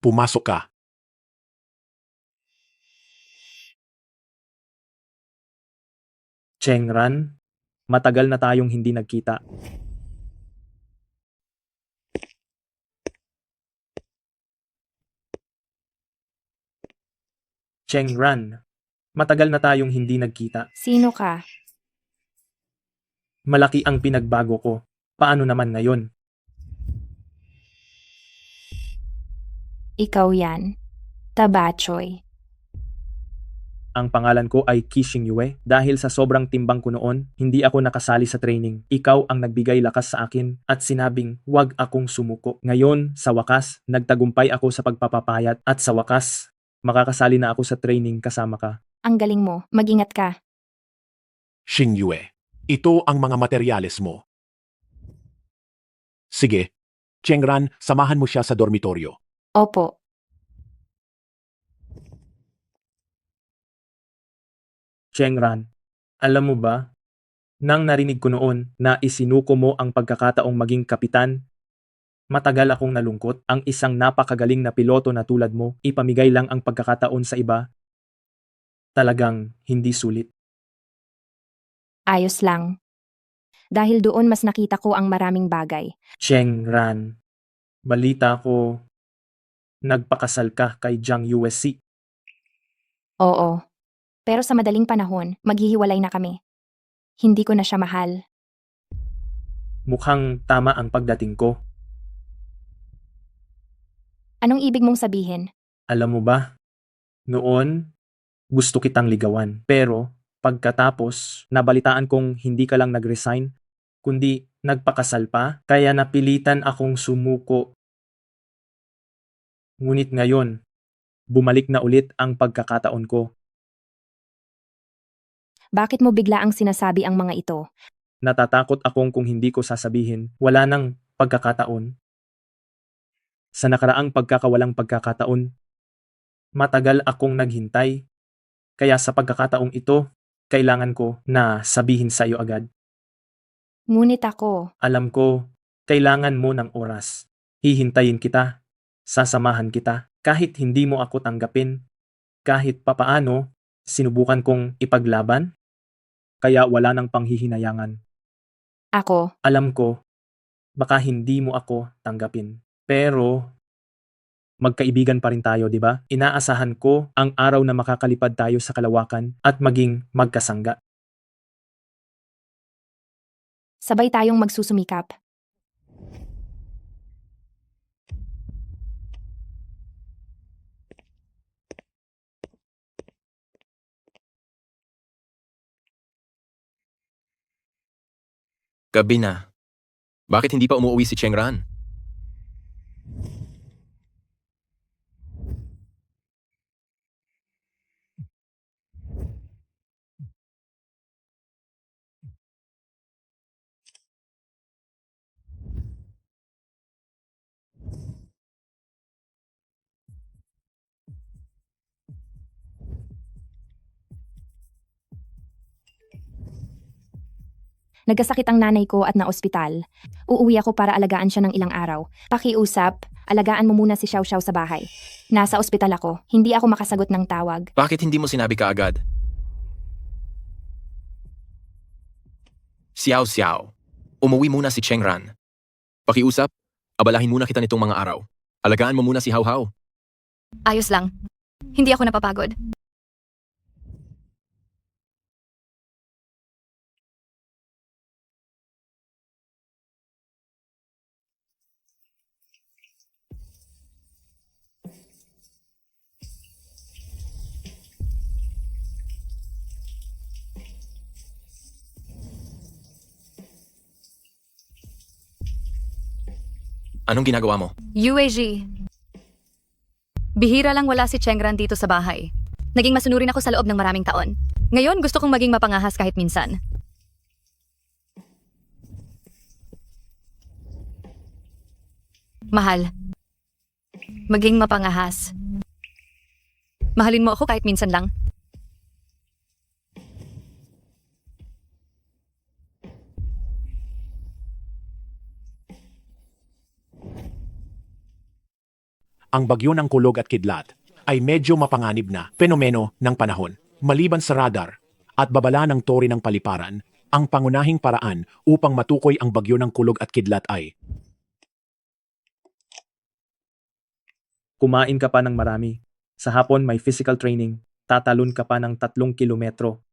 Pumasok ka. Chengran, matagal na tayong hindi nagkita. Chengran, matagal na tayong hindi nagkita. sino ka? Malaki ang pinagbago ko. Paano naman ngayon? Ikaw yan. Tabachoy. Ang pangalan ko ay Kishing Yue. Dahil sa sobrang timbang ko noon, hindi ako nakasali sa training. Ikaw ang nagbigay lakas sa akin at sinabing huwag akong sumuko. Ngayon, sa wakas, nagtagumpay ako sa pagpapapayat at sa wakas, makakasali na ako sa training kasama ka. Ang galing mo. Mag-ingat ka. Xingyue, ito ang mga materyales mo. Sige, Chengran, samahan mo siya sa dormitoryo. Opo. Chengran, alam mo ba, nang narinig ko noon na isinuko mo ang pagkakataong maging kapitan, matagal akong nalungkot. Ang isang napakagaling na piloto na tulad mo, ipamigay lang ang pagkakataon sa iba. Talagang hindi sulit. Ayos lang. Dahil doon mas nakita ko ang maraming bagay. Chengran, balita ko, nagpakasal ka kay Jiang USC. Oo. Pero sa madaling panahon, maghihiwalay na kami. Hindi ko na siya mahal. Mukhang tama ang pagdating ko. Anong ibig mong sabihin? Alam mo ba, noon, gusto kitang ligawan. Pero, pagkatapos, nabalitaan kong hindi ka lang nag-resign, kundi nagpakasal pa, kaya napilitan akong sumuko. Ngunit ngayon, bumalik na ulit ang pagkakataon ko. Bakit mo bigla ang sinasabi ang mga ito? Natatakot akong kung hindi ko sasabihin, wala nang pagkakataon. Sa nakaraang pagkakawalang pagkakataon, matagal akong naghintay. Kaya sa pagkakataong ito, kailangan ko na sabihin sa iyo agad. Ngunit ako, Alam ko, kailangan mo ng oras. Hihintayin kita. Sasamahan kita. Kahit hindi mo ako tanggapin. Kahit papaano, sinubukan kong ipaglaban. Kaya wala nang panghihinayangan. ako, Alam ko, baka hindi mo ako tanggapin. Pero, magkaibigan pa rin tayo, di ba? Inaasahan ko ang araw na makakalipad tayo sa kalawakan at maging magkasangga. sabay tayong magsusumikap. Gabi na. Bakit hindi pa umuwi si Chengran? Nagkasakit ang nanay ko at na-ospital. Uuwi ako para alagaan siya ng ilang araw. Pakiusap, alagaan mo muna si Xiao Xiao sa bahay. Nasa ospital ako, hindi ako makasagot ng tawag. Bakit hindi mo sinabi kaagad? Xiao Xiao, umuwi muna si Chengran. Pakiusap, abalahin muna kita nitong mga araw. Alagaan mo muna si Hao Hao. Ayos lang. Hindi ako napapagod. Anong ginagawa mo? UAG. Bihira lang wala si Chengran dito sa bahay. Naging masunurin ako sa loob ng maraming taon. Ngayon gusto kong maging mapangahas kahit minsan. Mahal. Maging mapangahas. Mahalin mo ako kahit minsan lang. Ang bagyo ng kulog at kidlat ay medyo mapanganib na fenomeno ng panahon. Maliban sa radar at babala ng tori ng paliparan, ang pangunahing paraan upang matukoy ang bagyo ng kulog at kidlat ay Kumain ka pa ng marami. Sa hapon may physical training. Tatalon ka pa ng 3 kilometro.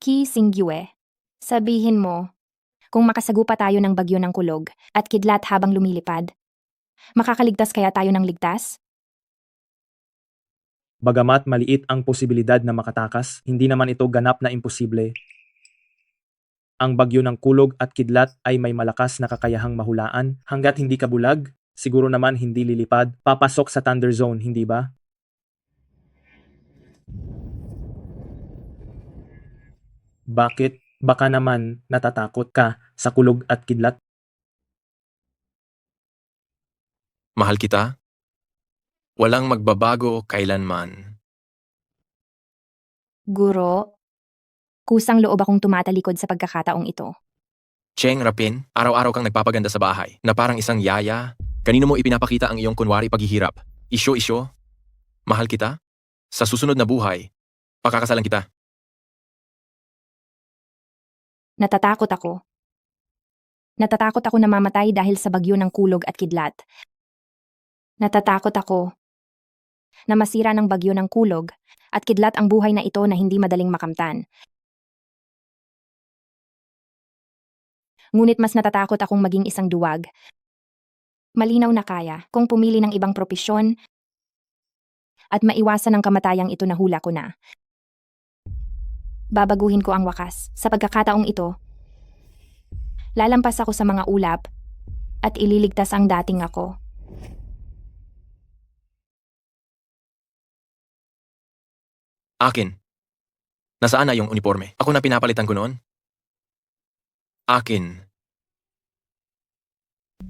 Ki Singyue. Sabihin mo, kung makasagupa tayo ng bagyo ng kulog at kidlat habang lumilipad, makakaligtas kaya tayo ng ligtas? Bagamat maliit ang posibilidad na makatakas, hindi naman ito ganap na imposible. Ang bagyo ng kulog at kidlat ay may malakas na kakayahang mahulaan. Hanggat hindi ka bulag, siguro naman hindi lilipad, papasok sa thunder zone, hindi ba? Bakit? Baka naman natatakot ka sa kulog at kidlat? Mahal kita? Walang magbabago kailanman. Guro, kusang loob akong tumatalikod sa pagkakataong ito. Cheng Rapin, araw-araw kang nagpapaganda sa bahay na parang isang yaya. Kanino mo ipinapakita ang iyong kunwari paghihirap? Isyo-isyo? Mahal kita? Sa susunod na buhay, pakakasalan kita. Natatakot ako. Natatakot ako na mamatay dahil sa bagyo ng kulog at kidlat. Natatakot ako na masira ng bagyo ng kulog at kidlat ang buhay na ito na hindi madaling makamtan. Ngunit mas natatakot akong maging isang duwag. Malinaw na kaya kung pumili ng ibang propesyon at maiwasan ang kamatayang ito na hula ko na. Babaguhin ko ang wakas. Sa pagkakataong ito, lalampas ako sa mga ulap at ililigtas ang dating ako. Akin. Nasaan na yung uniforme? Ako na pinapalitan ko noon? Akin.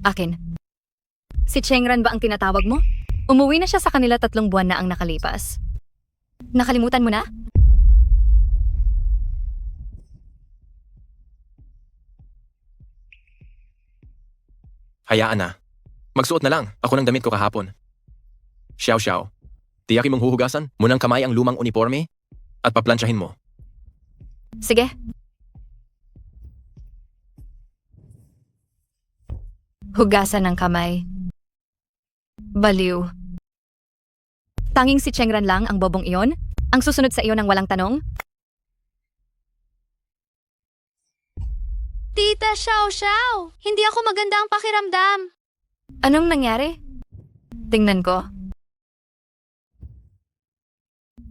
Akin. Si Chengran ba ang tinatawag mo? Umuwi na siya sa kanila 3 buwan na ang nakalipas. Nakalimutan mo na? Hayaan na. Magsuot na lang. Ako ng damit ko kahapon. Xiao. Tiyakin mong huhugasan mo ng kamay ang lumang uniforme at paplansyahin mo. Sige. Hugasan ng kamay. Baliw. Tanging si Chengran lang ang bobong iyon? Ang susunod sa iyo ng walang tanong? Tita Xiao, hindi ako maganda ang pakiramdam. Anong nangyari? Tingnan ko.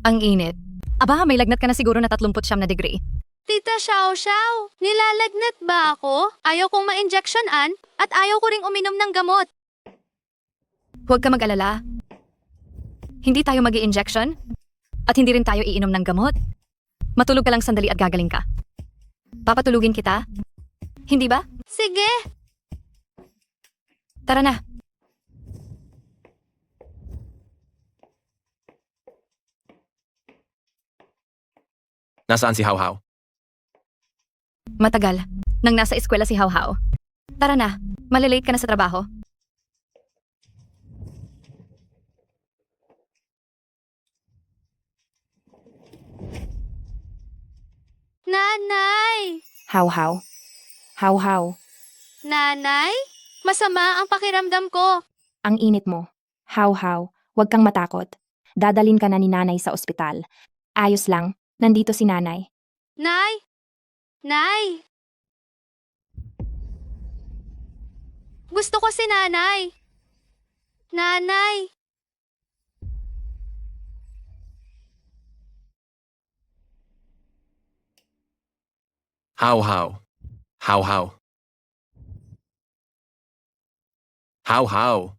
Ang init. Aba, may lagnat ka na siguro na 39 na degree. Tita Xiao, nilalagnat ba ako? Ayaw kong ma-injectionan at ayaw ko ring uminom ng gamot. Huwag ka mag-alala. Hindi tayo mag-i-injection at hindi rin tayo iinom ng gamot. Matulog ka lang sandali at gagaling ka. Papatulugin kita? Hindi ba? Sige, Tara na. Nasaan si Hao? Matagal. Nang nasa eskwela si Hao. Tara na. Malilate ka na sa trabaho. Nanay! How. Nanay? Masama ang pakiramdam ko. Ang init mo. How, huwag kang matakot. Dadalin ka na ni nanay sa ospital. Ayos lang, nandito si nanay. Nay! Nay! Gusto ko si nanay. Nanay! Hao. How?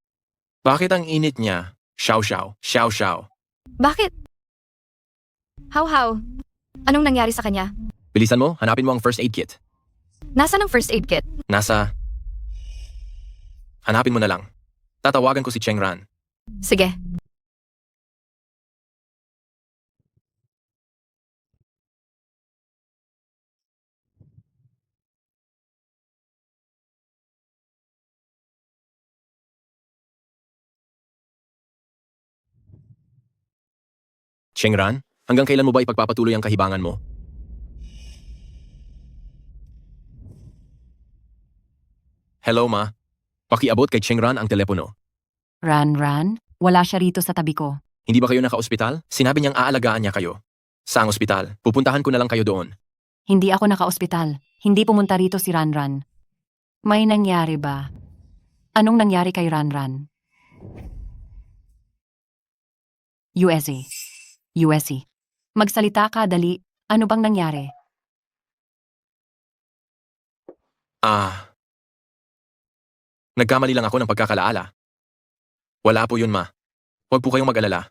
Bakit ang init niya? Xiao. Bakit? How? Anong nangyari sa kanya? Bilisan mo, hanapin mo ang first aid kit. Nasaan ang first aid kit? Nasa... Hanapin mo na lang. Tatawagan ko si Cheng Ran. Sige. Cheng Ran, hanggang kailan mo ba ipagpapatuloy ang kahibangan mo? Hello, ma. Pakiabot kay Cheng Ran ang telepono. Ran, wala siya rito sa tabi ko. Hindi ba kayo naka-ospital? Sinabi niyang aalagaan niya kayo. Saang ospital? Pupuntahan ko na lang kayo doon. Hindi ako naka-ospital. Hindi pumunta rito si Ran. May nangyari ba? Anong nangyari kay Ran? USE. Magsalita ka, dali. Ano bang nangyari? Nagkamali lang ako ng pagkakalaala. Wala po yun, ma. Huwag po kayong mag-alala.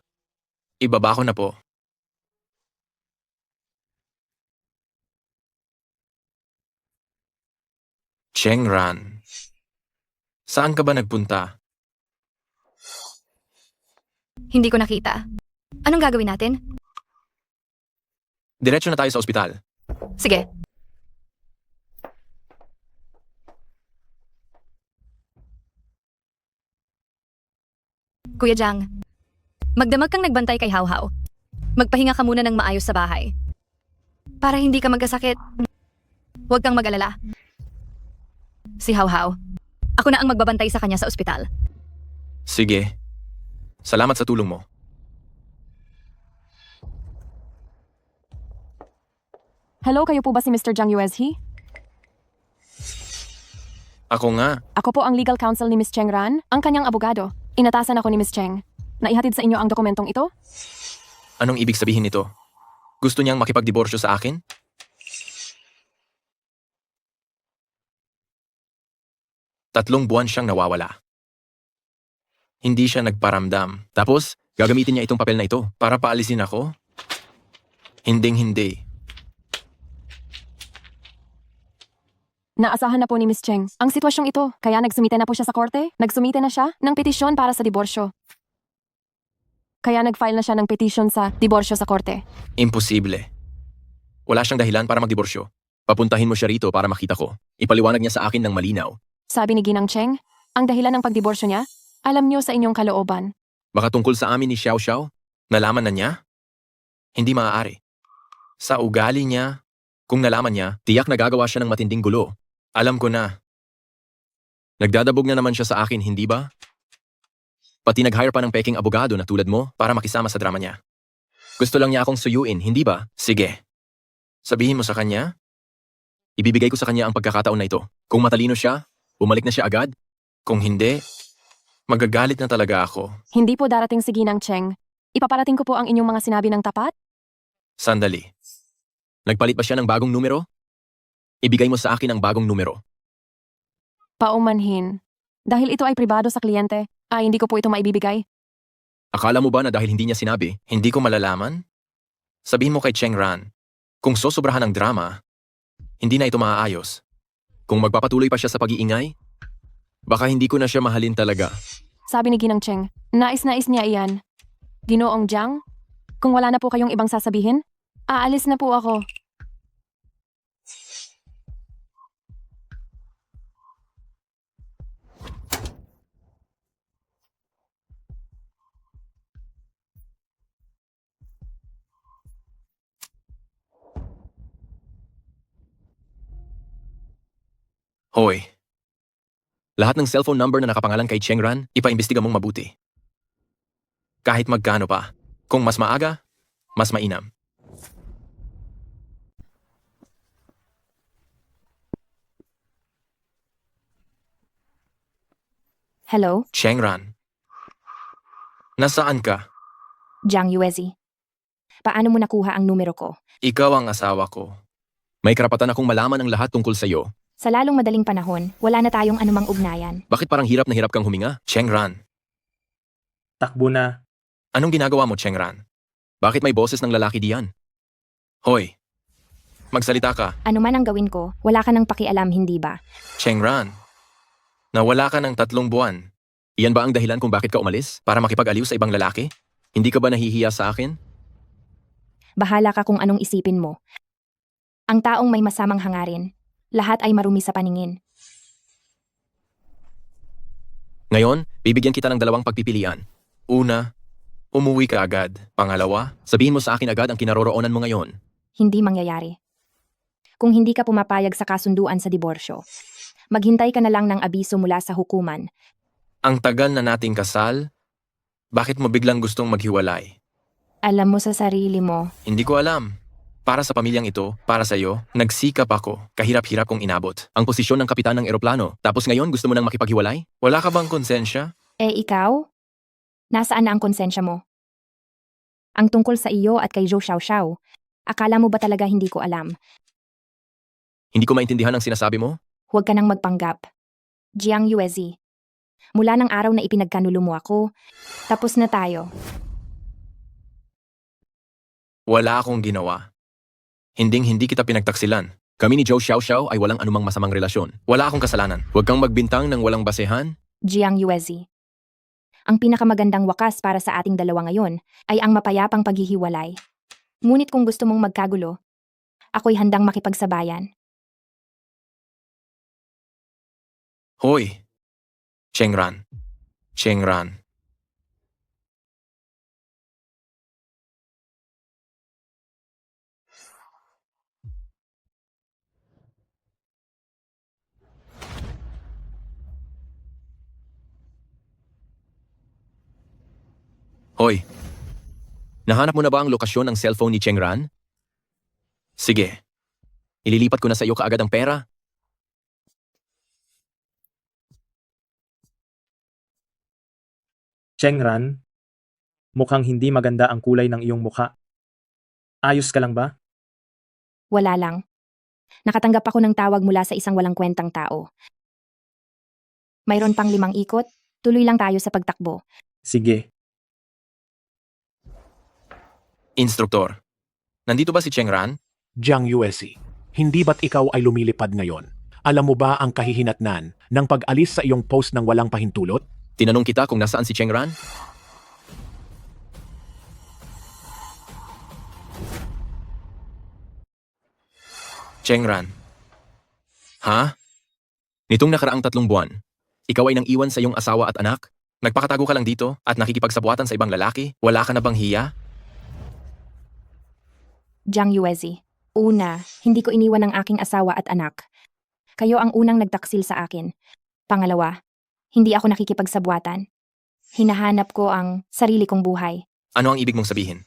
Ibaba ko na po. Cheng Ran. Saan ka ba nagpunta? Hindi ko nakita. Anong gagawin natin? Diretso na tayo sa ospital. Sige. Kuya Jang, magdamag kang nagbantay kay Hawhaw. Magpahinga ka muna ng maayos sa bahay. Para hindi ka magkasakit. Huwag kang mag-alala. Si Hawhaw, ako na ang magbabantay sa kanya sa ospital. Sige. Salamat sa tulong mo. Hello, kayo po ba si Mr. Zhang Yuezhi? Ako nga. Ako po ang legal counsel ni Miss Cheng Ran, ang kanyang abogado. Inatasan ako ni Miss Cheng. Naihatid sa inyo ang dokumentong ito? Anong ibig sabihin nito? Gusto niyang makipagdiborsyo sa akin? Tatlong buwan siyang nawawala. Hindi siya nagparamdam. Tapos, gagamitin niya itong papel na ito para paalisin ako? Hinding-hindi. Naasahan na po ni Miss Cheng ang sitwasyong ito, kaya nagsumite na po siya sa korte. Nagsumite na siya ng petisyon para sa diborsyo. Kaya nag-file na siya ng petisyon sa diborsyo sa korte. Imposible. Wala siyang dahilan para magdiborsyo. Papuntahin mo siya rito para makita ko. Ipaliwanag niya sa akin ng malinaw. Sabi ni Ginang Cheng, ang dahilan ng pagdiborsyo niya, alam niyo sa inyong kalooban. Baka tungkol sa amin ni Xiao, nalaman na niya? Hindi maaari. Sa ugali niya, kung nalaman niya, tiyak nagagawa siya ng matinding gulo. Alam ko na. Nagdadabog na naman siya sa akin, hindi ba? Pati nag-hire pa ng peking abogado na tulad mo para makisama sa drama niya. Gusto lang niya akong suyuin, hindi ba? Sige. Sabihin mo sa kanya. Ibibigay ko sa kanya ang pagkakataon na ito. Kung matalino siya, bumalik na siya agad. Kung hindi, magagalit na talaga ako. Hindi po darating si Ginang Cheng. Ipaparating ko po ang inyong mga sinabi ng tapat? Sandali. Nagpalit ba siya ng bagong numero? Ibigay mo sa akin ang bagong numero. Paumanhin. Dahil ito ay pribado sa kliyente, hindi ko po ito maibibigay. Akala mo ba na dahil hindi niya sinabi, hindi ko malalaman? Sabihin mo kay Cheng Ran, kung sosobrahan ang drama, hindi na ito maaayos. Kung magpapatuloy pa siya sa pag-iingay, baka hindi ko na siya mahalin talaga. Sabi ni Ginang Cheng, nais-nais niya iyan. Ginoong Jiang, kung wala na po kayong ibang sasabihin, aalis na po ako. Hoy. Lahat ng cellphone number na nakapangalan kay Cheng Ran, ipaimbestiga mong mabuti. Kahit magkano pa. Kung mas maaga, mas mainam. Hello, Cheng Ran. Nasaan ka? Zhang Yuezhi. Paano mo nakuha ang numero ko? Ikaw ang asawa ko. May karapatan akong malaman ang lahat tungkol sa'yo. Sa lalong madaling panahon, wala na tayong anumang ugnayan. Bakit parang hirap na hirap kang huminga? Chengran, Takbo na. anong ginagawa mo, Chengran? Bakit may boses ng lalaki diyan? Hoy, magsalita ka, Ano man ang gawin ko, wala ka nang pakialam, hindi ba? Chengran. Nawala ka ng 3 buwan. Iyan ba ang dahilan kung bakit ka umalis? Para makipag-aliw sa ibang lalaki? Hindi ka ba nahihiya sa akin? Bahala ka kung anong isipin mo. Ang taong may masamang hangarin, lahat ay marumi sa paningin. Ngayon, bibigyan kita ng 2 pagpipilian. Una, umuwi ka agad. Pangalawa, sabihin mo sa akin agad ang kinaroroonan mo ngayon. Hindi mangyayari. Kung hindi ka pumapayag sa kasunduan sa diborsyo, maghintay ka na lang ng abiso mula sa hukuman. Ang tagal na nating kasal, bakit mo biglang gustong maghiwalay? Alam mo sa sarili mo, Hindi ko alam. Para sa pamilyang ito, para sa iyo, nagsikap ako. Kahirap-hirap kong inabot. Ang posisyon ng kapitan ng eroplano. Tapos ngayon gusto mo nang makipaghiwalay? Wala ka bang konsensya? ikaw? Nasaan na ang konsensya mo? Ang tungkol sa iyo at kay Zhou Xiaoxiao, akala mo ba talaga hindi ko alam? Hindi ko maintindihan ang sinasabi mo? Huwag ka nang magpanggap. Jiang Yuezi, mula ng araw na ipinagkanulo mo ako, tapos na tayo. Wala akong ginawa. Hinding-hindi kita pinagtaksilan. Kami ni Zhou Xiaoxiao ay walang anumang masamang relasyon. Wala akong kasalanan. Huwag kang magbintang ng walang basehan. Jiang Yuezi, ang pinakamagandang wakas para sa ating dalawa ngayon ay ang mapayapang paghihiwalay. Ngunit kung gusto mong magkagulo, ako'y handang makipagsabayan. Hoy! Chengran. Chengran. Hoy! Nahanap mo na ba ang lokasyon ng cellphone ni Chengran? Sige. Ililipat ko na sa iyo kaagad ang pera. Chengran, mukhang hindi maganda ang kulay ng iyong mukha. Ayos ka lang ba? Wala lang. Nakatanggap ako ng tawag mula sa isang walang kwentang tao. Mayroon pang 5 ikot, tuloy lang tayo sa pagtakbo. Sige. Instruktor. Nandito ba si Chengran? Jiang Yuezi, hindi ba't ikaw ay lumilipad ngayon? Alam mo ba ang kahihinatnan ng pag-alis sa iyong post ng walang pahintulot? Tinanong kita kung nasaan si Chengran? Chengran. Ha? Nitong nakaraang 3 buwan, ikaw ay nang iwan sa iyong asawa at anak? Nagpakatago ka lang dito at nakikipagsabwatan sa ibang lalaki? Wala ka na bang hiya? Jiang Yuezi, una, hindi ko iniwan ang aking asawa at anak. Kayo ang unang nagtaksil sa akin. Pangalawa, hindi ako nakikipagsabwatan. Hinahanap ko ang sarili kong buhay. Ano ang ibig mong sabihin?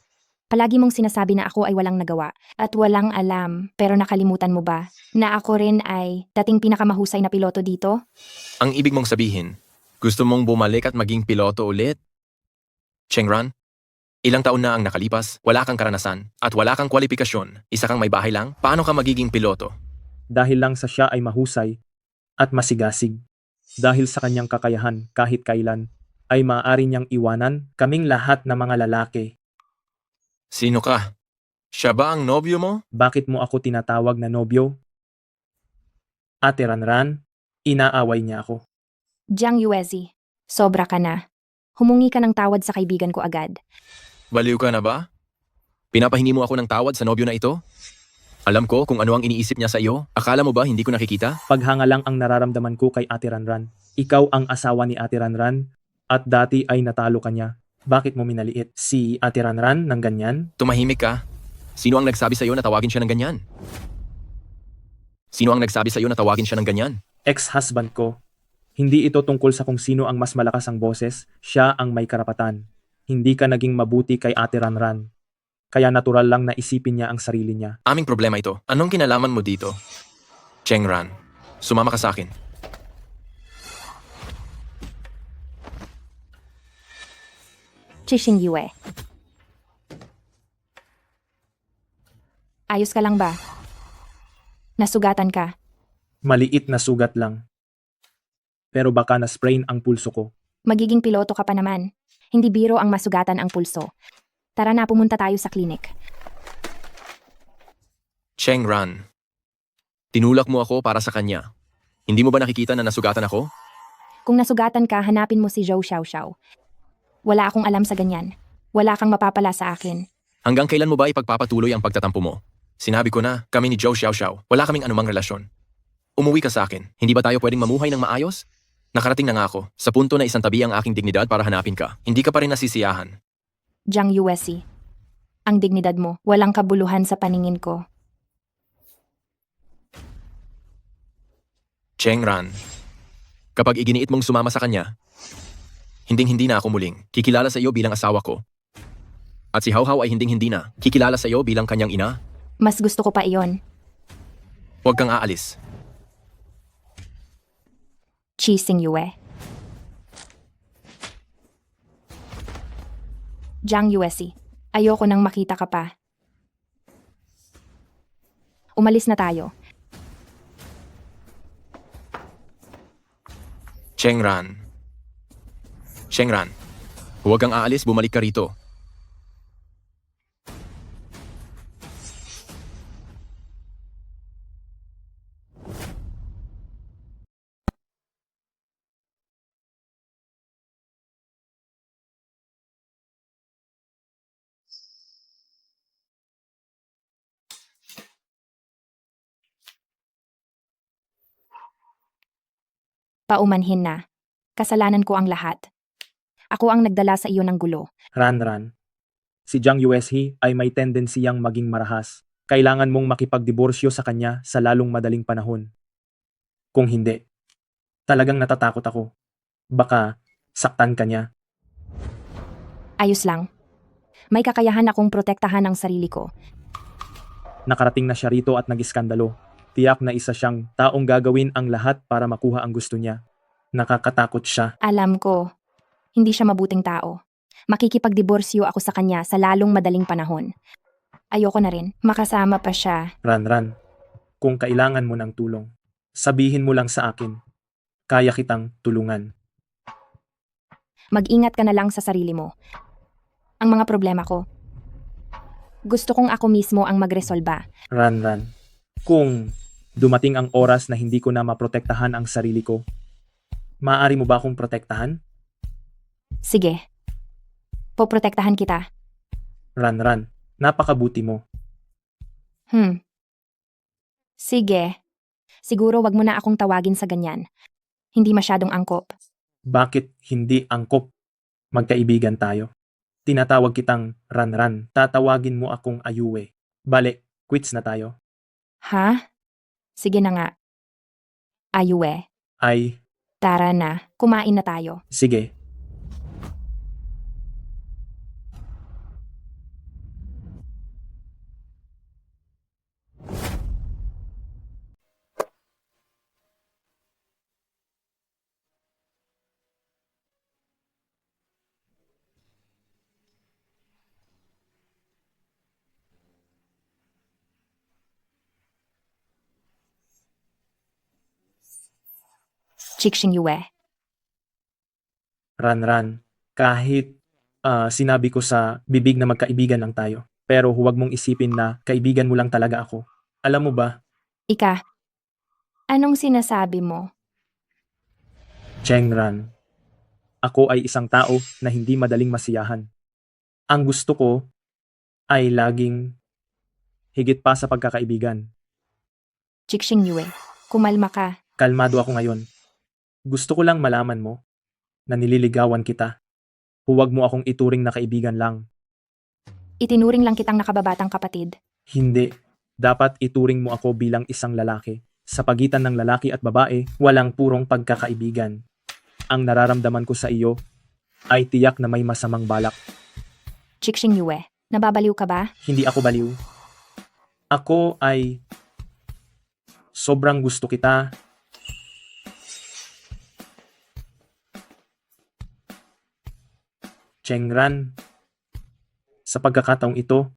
Palagi mong sinasabi na ako ay walang nagawa at walang alam, pero nakalimutan mo ba na ako rin ay dating pinakamahusay na piloto dito? Ang ibig mong sabihin, gusto mong bumalik at maging piloto ulit? Chengran, ilang taon na ang nakalipas, wala kang karanasan, at wala kang kwalifikasyon, isa kang may bahay lang, paano ka magiging piloto? Dahil lang sa siya ay mahusay at masigasig. Dahil sa kanyang kakayahan kahit kailan, ay maaari niyang iwanan kaming lahat na mga lalaki. Sino ka? Siya ba ang nobyo mo? Bakit mo ako tinatawag na nobyo? Ate Ranran, inaaway niya ako. Jiang Yuezi, sobra ka na. Humungi ka ng tawad sa kaibigan ko agad. Baliw ka na ba? Pinapahingi mo ako ng tawad sa nobyo na ito? Alam ko kung ano ang iniisip niya sa iyo. Akala mo ba hindi ko nakikita? Paghanga lang ang nararamdaman ko kay Ate Ranran. Ikaw ang asawa ni Ate Ranran at dati ay natalo ka niya. Bakit mo minaliit si Ate Ranran ng ganyan? Tumahimik ka. Sino ang nagsabi sa iyo na tawagin siya ng ganyan? Sino ang nagsabi sa iyo na tawagin siya ng ganyan? Ex-husband ko. Hindi ito tungkol sa kung sino ang mas malakas ang boses, siya ang may karapatan. Hindi ka naging mabuti kay Ate Ranran. Kaya natural lang na isipin niya ang sarili niya. Aming problema ito. Anong kinalaman mo dito? Chengran, sumama ka sa akin. Chixing Yue. Ayos ka lang ba? Nasugatan ka. Maliit na sugat lang. Pero baka na-sprain ang pulso ko. Magiging piloto ka pa naman. Hindi biro ang masugatan ang pulso. Tara na, pumunta tayo sa klinik. Cheng Ran. Tinulak mo ako para sa kanya. Hindi mo ba nakikita na nasugatan ako? Kung nasugatan ka, hanapin mo si Zhou Xiaoxiao. Wala akong alam sa ganyan. Wala kang mapapala sa akin. Hanggang kailan mo ba ipagpapatuloy ang pagtatampo mo? Sinabi ko na, kami ni Zhou Xiaoxiao, wala kaming anumang relasyon. Umuwi ka sa akin. Hindi ba tayo pwedeng mamuhay ng maayos? Nakarating na nga ako, sa punto na isang tabi ang aking dignidad para hanapin ka. Hindi ka pa rin nasisiyahan. Jiang Yuesi. Ang dignidad mo, walang kabuluhan sa paningin ko. Cheng Ran. Kapag iginiit mong sumama sa kanya, hinding-hindi na ako muling kikilala sa iyo bilang asawa ko. At si Hao Hao ay hinding-hindi na kikilala sa iyo bilang kanyang ina. Mas gusto ko pa iyon. Huwag kang aalis. Chi Sing Yue. Jiang Yuesi. Ayoko nang makita ka pa. Umalis na tayo. Cheng Ran. Cheng Ran. Huwag kang aalis, bumalik ka rito. Paumanhin na. Kasalanan ko ang lahat. Ako ang nagdala sa iyo ng gulo. Ran. Si Jiang Yueshi ay may tendensiyang maging marahas. Kailangan mong makipagdiborsyo sa kanya sa lalong madaling panahon. Kung hindi, talagang natatakot ako. Baka saktan ka niya. Ayos lang. May kakayahan akong protektahan ang sarili ko. Nakarating na siya rito at nag-iskandalo. Tiyak na isa siyang taong gagawin ang lahat para makuha ang gusto niya. Nakakatakot siya. Alam ko, hindi siya mabuting tao. Makikipagdiborsyo ako sa kanya sa lalong madaling panahon. Ayoko na rin, makasama pa siya. Ran. Kung kailangan mo ng tulong, sabihin mo lang sa akin. Kaya kitang tulungan. Mag-ingat ka na lang sa sarili mo. Ang mga problema ko, gusto kong ako mismo ang magresolba. Ran. Kung dumating ang oras na hindi ko na maprotektahan ang sarili ko, maaari mo ba akong protektahan? Sige. Poprotektahan kita. Ran. Napakabuti mo. Sige. Siguro wag mo na akong tawagin sa ganyan. Hindi masyadong angkop. Bakit hindi angkop? Magkaibigan tayo. Tinatawag kitang Ran. Tatawagin mo akong Ayue. Bale, quits na tayo. Ha? Sige na nga. Ayue. Ay, Tara na. Kumain na tayo. sige. Chixing Yue. Ran. Kahit sinabi ko sa bibig na magkaibigan lang tayo, pero huwag mong isipin na kaibigan mo lang talaga ako. Alam mo ba, Ika. Anong sinasabi mo? Cheng Ran, ako ay isang tao na hindi madaling masiyahan. Ang gusto ko ay laging higit pa sa pagkakaibigan. Chixing Yue. Kumalma ka. Kalmado ako ngayon. Gusto ko lang malaman mo na nililigawan kita. Huwag mo akong ituring na kaibigan lang. Itinuring lang kitang nakababatang kapatid. Hindi. Dapat ituring mo ako bilang isang lalaki. Sa pagitan ng lalaki at babae, walang purong pagkakaibigan. Ang nararamdaman ko sa iyo ay tiyak na may masamang balak. Chixing Yue. Nababaliw ka ba? Hindi ako baliw. Ako ay sobrang gusto kita. Cheng Ran, sa pagkakataong ito,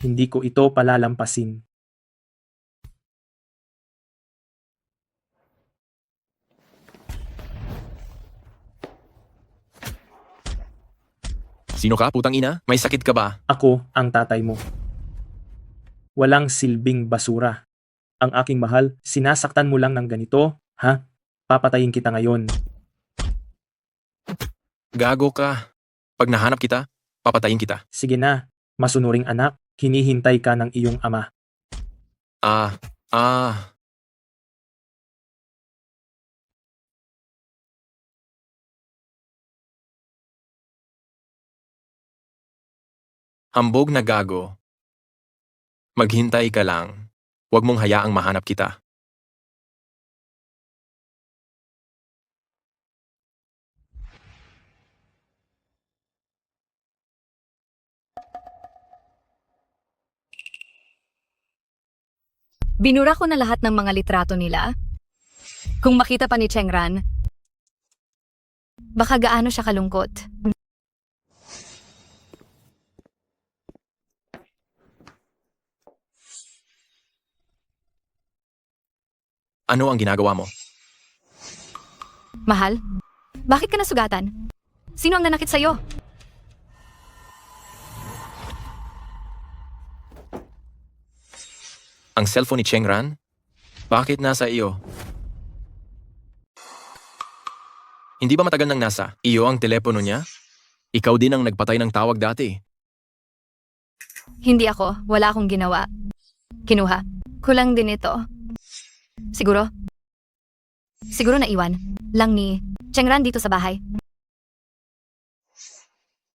hindi ko ito palalampasin. Sino ka, putang ina? May sakit ka ba? Ako ang tatay mo. Walang silbing basura. Ang aking mahal, sinasaktan mo lang ng ganito, ha? Papatayin kita ngayon. Gago ka. Pag nahanap kita, papatayin kita. Sige na, masunuring anak, hinihintay ka ng iyong ama. Ah. Hambog na gago. Maghintay ka lang. Huwag mong hayaang mahanap kita. Binura ko na lahat ng mga litrato nila. Kung makita pa ni Chengran, baka gaano siya kalungkot. Ano ang ginagawa mo? Mahal, bakit ka nasugatan? Sino ang nanakit sa'yo? Ang cellphone ni Chengran? Bakit nasa iyo? Hindi ba matagal nang nasa iyo ang telepono niya? Ikaw din ang nagpatay ng tawag dati. Hindi ako, wala akong ginawa. Kinuha. Kulang din ito. Siguro naiwan lang ni Chengran dito sa bahay.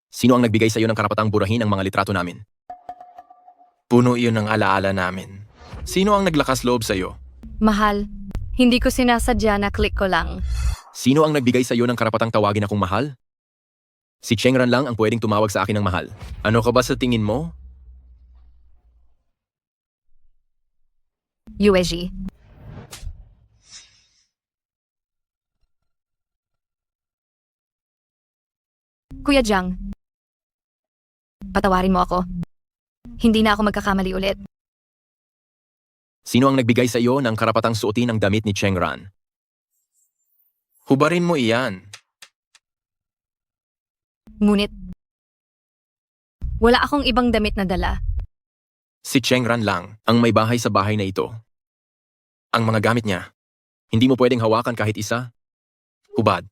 Sino ang nagbigay sa iyo ng karapatang burahin ang mga litrato namin? Puno iyon ng alaala namin. Sino ang naglakas loob sa iyo? Mahal, hindi ko sinasadya na click ko lang. Sino ang nagbigay sa iyo ng karapatang tawagin akong mahal? Si Chengran lang ang pwedeng tumawag sa akin ng mahal. Ano ka ba sa tingin mo? USG. Kuya Jiang, patawarin mo ako. Hindi na ako magkakamali ulit. Sino ang nagbigay sa iyo ng karapatang suotin ang damit ni Chengran? Hubarin mo iyan. Ngunit, wala akong ibang damit na dala. Si Chengran lang ang may bahay sa bahay na ito. Ang mga gamit niya, hindi mo pwedeng hawakan kahit isa. Hubad.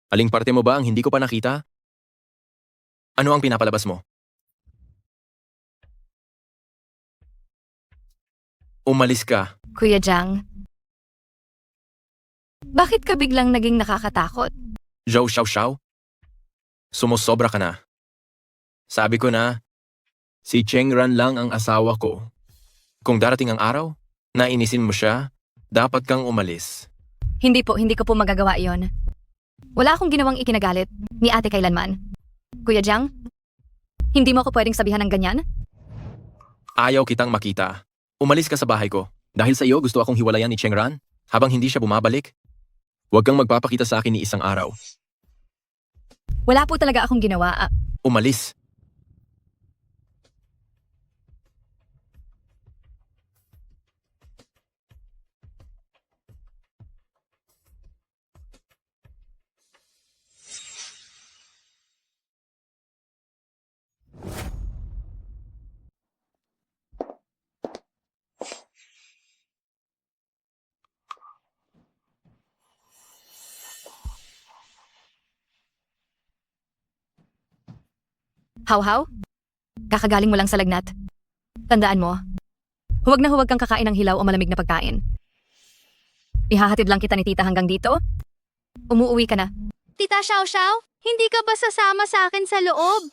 Aling parte mo ba ang hindi ko pa nakita? Ano ang pinapalabas mo? Umalis ka. Kuya Jiang, bakit ka biglang naging nakakatakot? Zhou Xiao Xiao? Sumusobra ka na. Sabi ko na, si Chengran lang ang asawa ko. Kung darating ang araw, nainisin mo siya, dapat kang umalis. Hindi ko po magagawa iyon. Wala akong ginawang ikinagalit ni ate kailanman. Kuya Jiang, hindi mo ako pwedeng sabihan ng ganyan? Ayaw kitang makita. Umalis ka sa bahay ko. Dahil sa iyo gusto akong hiwalayan ni Chengran habang hindi siya bumabalik. Huwag kang magpapakita sa akin ni isang araw. Wala po talaga akong ginawa. Umalis. How? Kakagaling mo lang sa lagnat. Tandaan mo, huwag na huwag kang kakain ng hilaw o malamig na pagkain. Ihahatid lang kita ni tita hanggang dito. Umuuwi ka na. Tita Xiao Xiao, hindi ka ba sasama sa akin sa loob?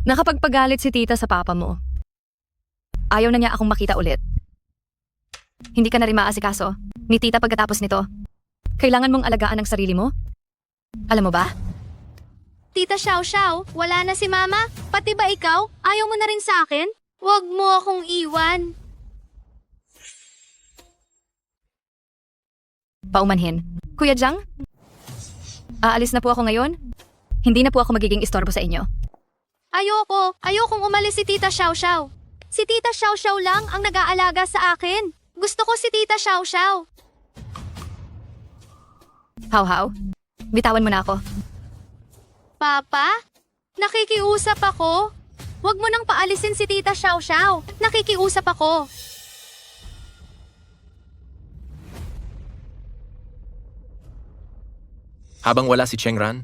Nakapagpagalit si tita sa papa mo. Ayaw na niya akong makita ulit. Hindi ka na rin maasikaso ni tita pagkatapos nito. Kailangan mong alagaan ang sarili mo. Alam mo ba? Tita Xiao Xiao, wala na si Mama? Pati ba ikaw? Ayaw mo na rin sa akin? Huwag mo akong iwan. Paumanhin. Kuya Jiang? Aalis na po ako ngayon. Hindi na po ako magiging istorbo sa inyo. Ayokong umalis si Tita Xiao Xiao. Si Tita Xiao Xiao lang ang nag-aalaga sa akin. Gusto ko si Tita Xiao Xiao. How? Bitawan mo na ako. Papa? Nakikiusap ako. Huwag mo nang paalisin si Tita Xiao Xiao. Nakikiusap ako. Habang wala si Chengran,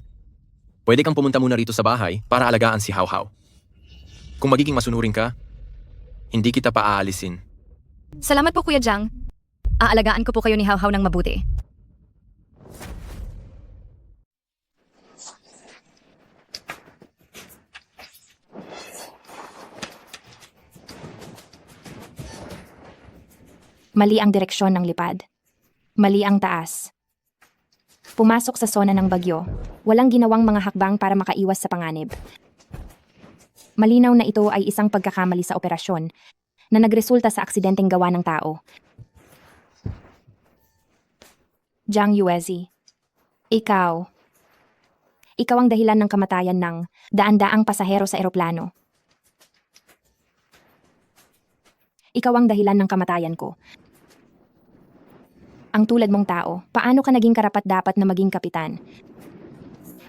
pwede kang pumunta muna rito sa bahay para alagaan si Hao Hao. Kung magiging masunurin ka, hindi kita paaalisin. Salamat po Kuya Jiang. Aalagaan ko po kayo ni How ng mabuti. Mali ang direksyon ng lipad. Mali ang taas. Pumasok sa zona ng bagyo. Walang ginawang mga hakbang para makaiwas sa panganib. Malinaw na ito ay isang pagkakamali sa operasyon na nagresulta sa aksidenteng gawa ng tao. Jiang Yuezi, ikaw ang dahilan ng kamatayan ng daan-daang pasahero sa eroplano. Ikaw ang dahilan ng kamatayan ko. Ang tulad mong tao, paano ka naging karapat-dapat na maging kapitan?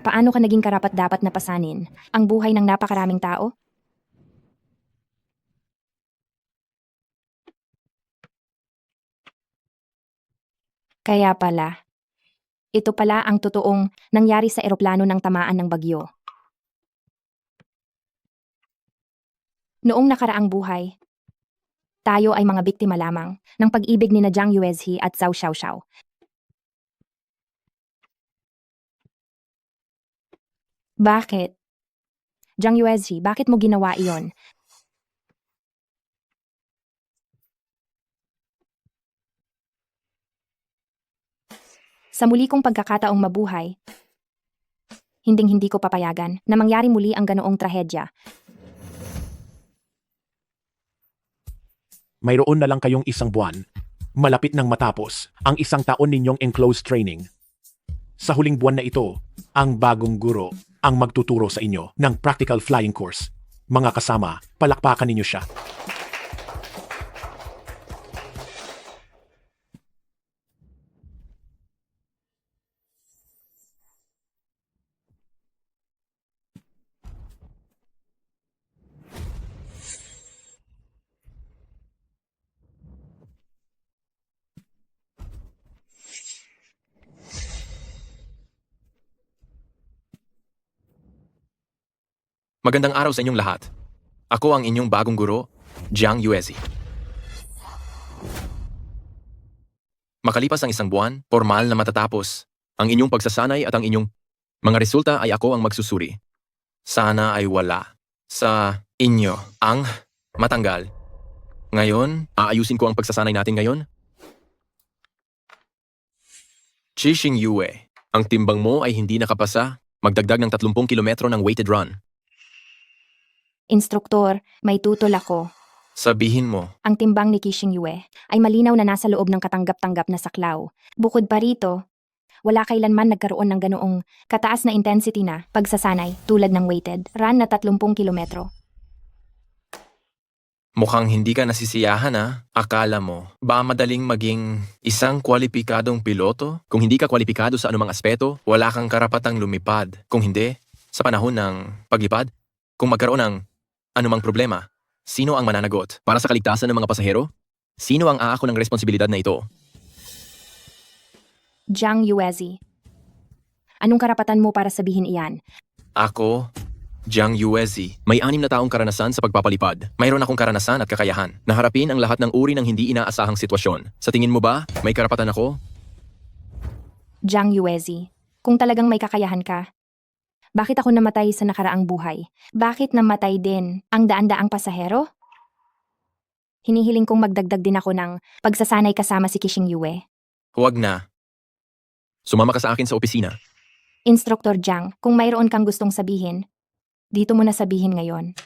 Paano ka naging karapat-dapat na pasanin ang buhay ng napakaraming tao? Kaya pala, ito pala ang totoong nangyari sa eroplano ng tamaan ng bagyo. Noong nakaraang buhay, tayo ay mga biktima lamang ng pag-ibig ni na Jiang Yuezhi at Zhao Xiaoxiao. Bakit? Jiang Yuezhi, bakit mo ginawa iyon? Sa muli kong pagkakataong mabuhay, hinding-hindi ko papayagan na mangyari muli ang ganoong trahedya. Mayroon na lang kayong isang buwan. Malapit nang matapos ang isang taon ninyong enclosed training. Sa huling buwan na ito, ang bagong guro ang magtuturo sa inyo ng practical flying course. Mga kasama, palakpakan ninyo siya. Magandang araw sa inyong lahat. Ako ang inyong bagong guro, Jiang Yuezi. Makalipas ang isang buwan, formal na matatapos ang inyong pagsasanay at ang inyong mga resulta ay ako ang magsusuri. Sana ay wala sa inyo ang matanggal. Ngayon, aayusin ko ang pagsasanay natin ngayon. Chixing Yue, ang timbang mo ay hindi nakapasa. Magdagdag ng 30 kilometro ng weighted run. Instruktor, may tutol ako. Sabihin mo, Ang timbang ni Qixing Yue ay malinaw na nasa loob ng katanggap-tanggap na saklaw. Bukod pa rito, wala kailanman nagkaroon ng ganoong kataas na intensity na pagsasanay tulad ng weighted run na 30 kilometro. mukhang hindi ka nasisiyahan ha. Akala mo, ba madaling maging isang kwalipikadong piloto? Kung hindi ka kwalipikado sa anumang aspeto, wala kang karapatang lumipad. Kung hindi, sa panahon ng paglipad, kung magkaroon ng anumang problema, sino ang mananagot? Para sa kaligtasan ng mga pasahero? Sino ang aako ng responsibilidad na ito? Jiang Yuezi, anong karapatan mo para sabihin iyan? Ako, Jiang Yuezi, may 6 na taong karanasan sa pagpapalipad. Mayroon akong karanasan at kakayahan na harapin ang lahat ng uri ng hindi inaasahang sitwasyon. Sa tingin mo ba, may karapatan ako? Jiang Yuezi, kung talagang may kakayahan ka, bakit ako namatay sa nakaraang buhay? Bakit namatay din ang daan-daang pasahero? Hinihiling kong magdagdag din ako ng pagsasanay kasama si Qixing Yue. Huwag na. Sumama ka sa akin sa opisina. Instruktor Jiang, kung mayroon kang gustong sabihin, dito mo na sabihin ngayon.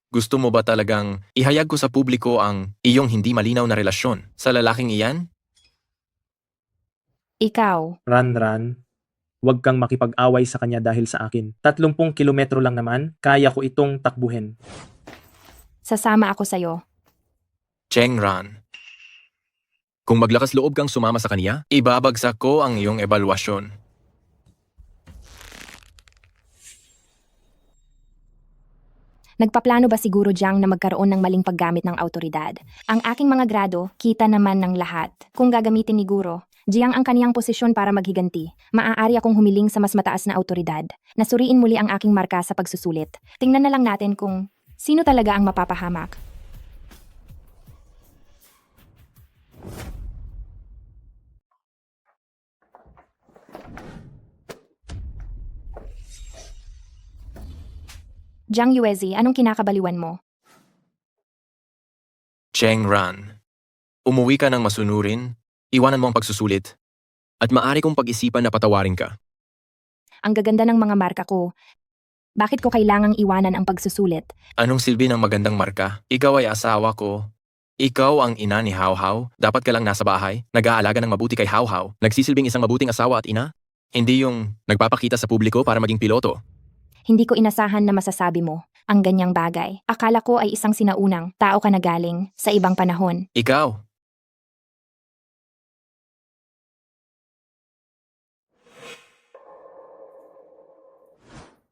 Gusto mo ba talagang ihayag ko sa publiko ang iyong hindi malinaw na relasyon sa lalaking iyan? Ikaw, Ran, Huwag kang makipag-away sa kanya dahil sa akin. 30 kilometro lang naman, kaya ko itong takbuhin. Sasama ako sa'yo. Chengran. Kung maglakas loob kang sumama sa kanya, ibabagsak ko ang iyong ebalwasyon. Nagpaplano ba siguro Jiang na magkaroon ng maling paggamit ng autoridad? Ang aking mga grado, kita naman ng lahat. Kung gagamitin ni Guro, Jiang ang kaniyang posisyon para maghiganti. Maaari akong humiling sa mas mataas na autoridad. Nasuriin muli ang aking marka sa pagsusulit. Tingnan na lang natin kung sino talaga ang mapapahamak. Jiang Yuezi, anong kinakabaliwan mo? Chengran. Umuwi ka ng masunurin, iwanan mo ang pagsusulit, at maaari kong pag-isipan na patawarin ka. Ang gaganda ng mga marka ko. Bakit ko kailangang iwanan ang pagsusulit? Anong silbi ng magandang marka? Ikaw ay asawa ko. Ikaw ang ina ni Hao Hao. Dapat ka lang nasa bahay, nag-aalaga ng mabuti kay Hao Hao. Nagsisilbing isang mabuting asawa at ina? Hindi yung nagpapakita sa publiko para maging piloto. Hindi ko inasahan na masasabi mo ang ganyang bagay. Akala ko ay isang sinaunang tao ka na galing sa ibang panahon. Ikaw.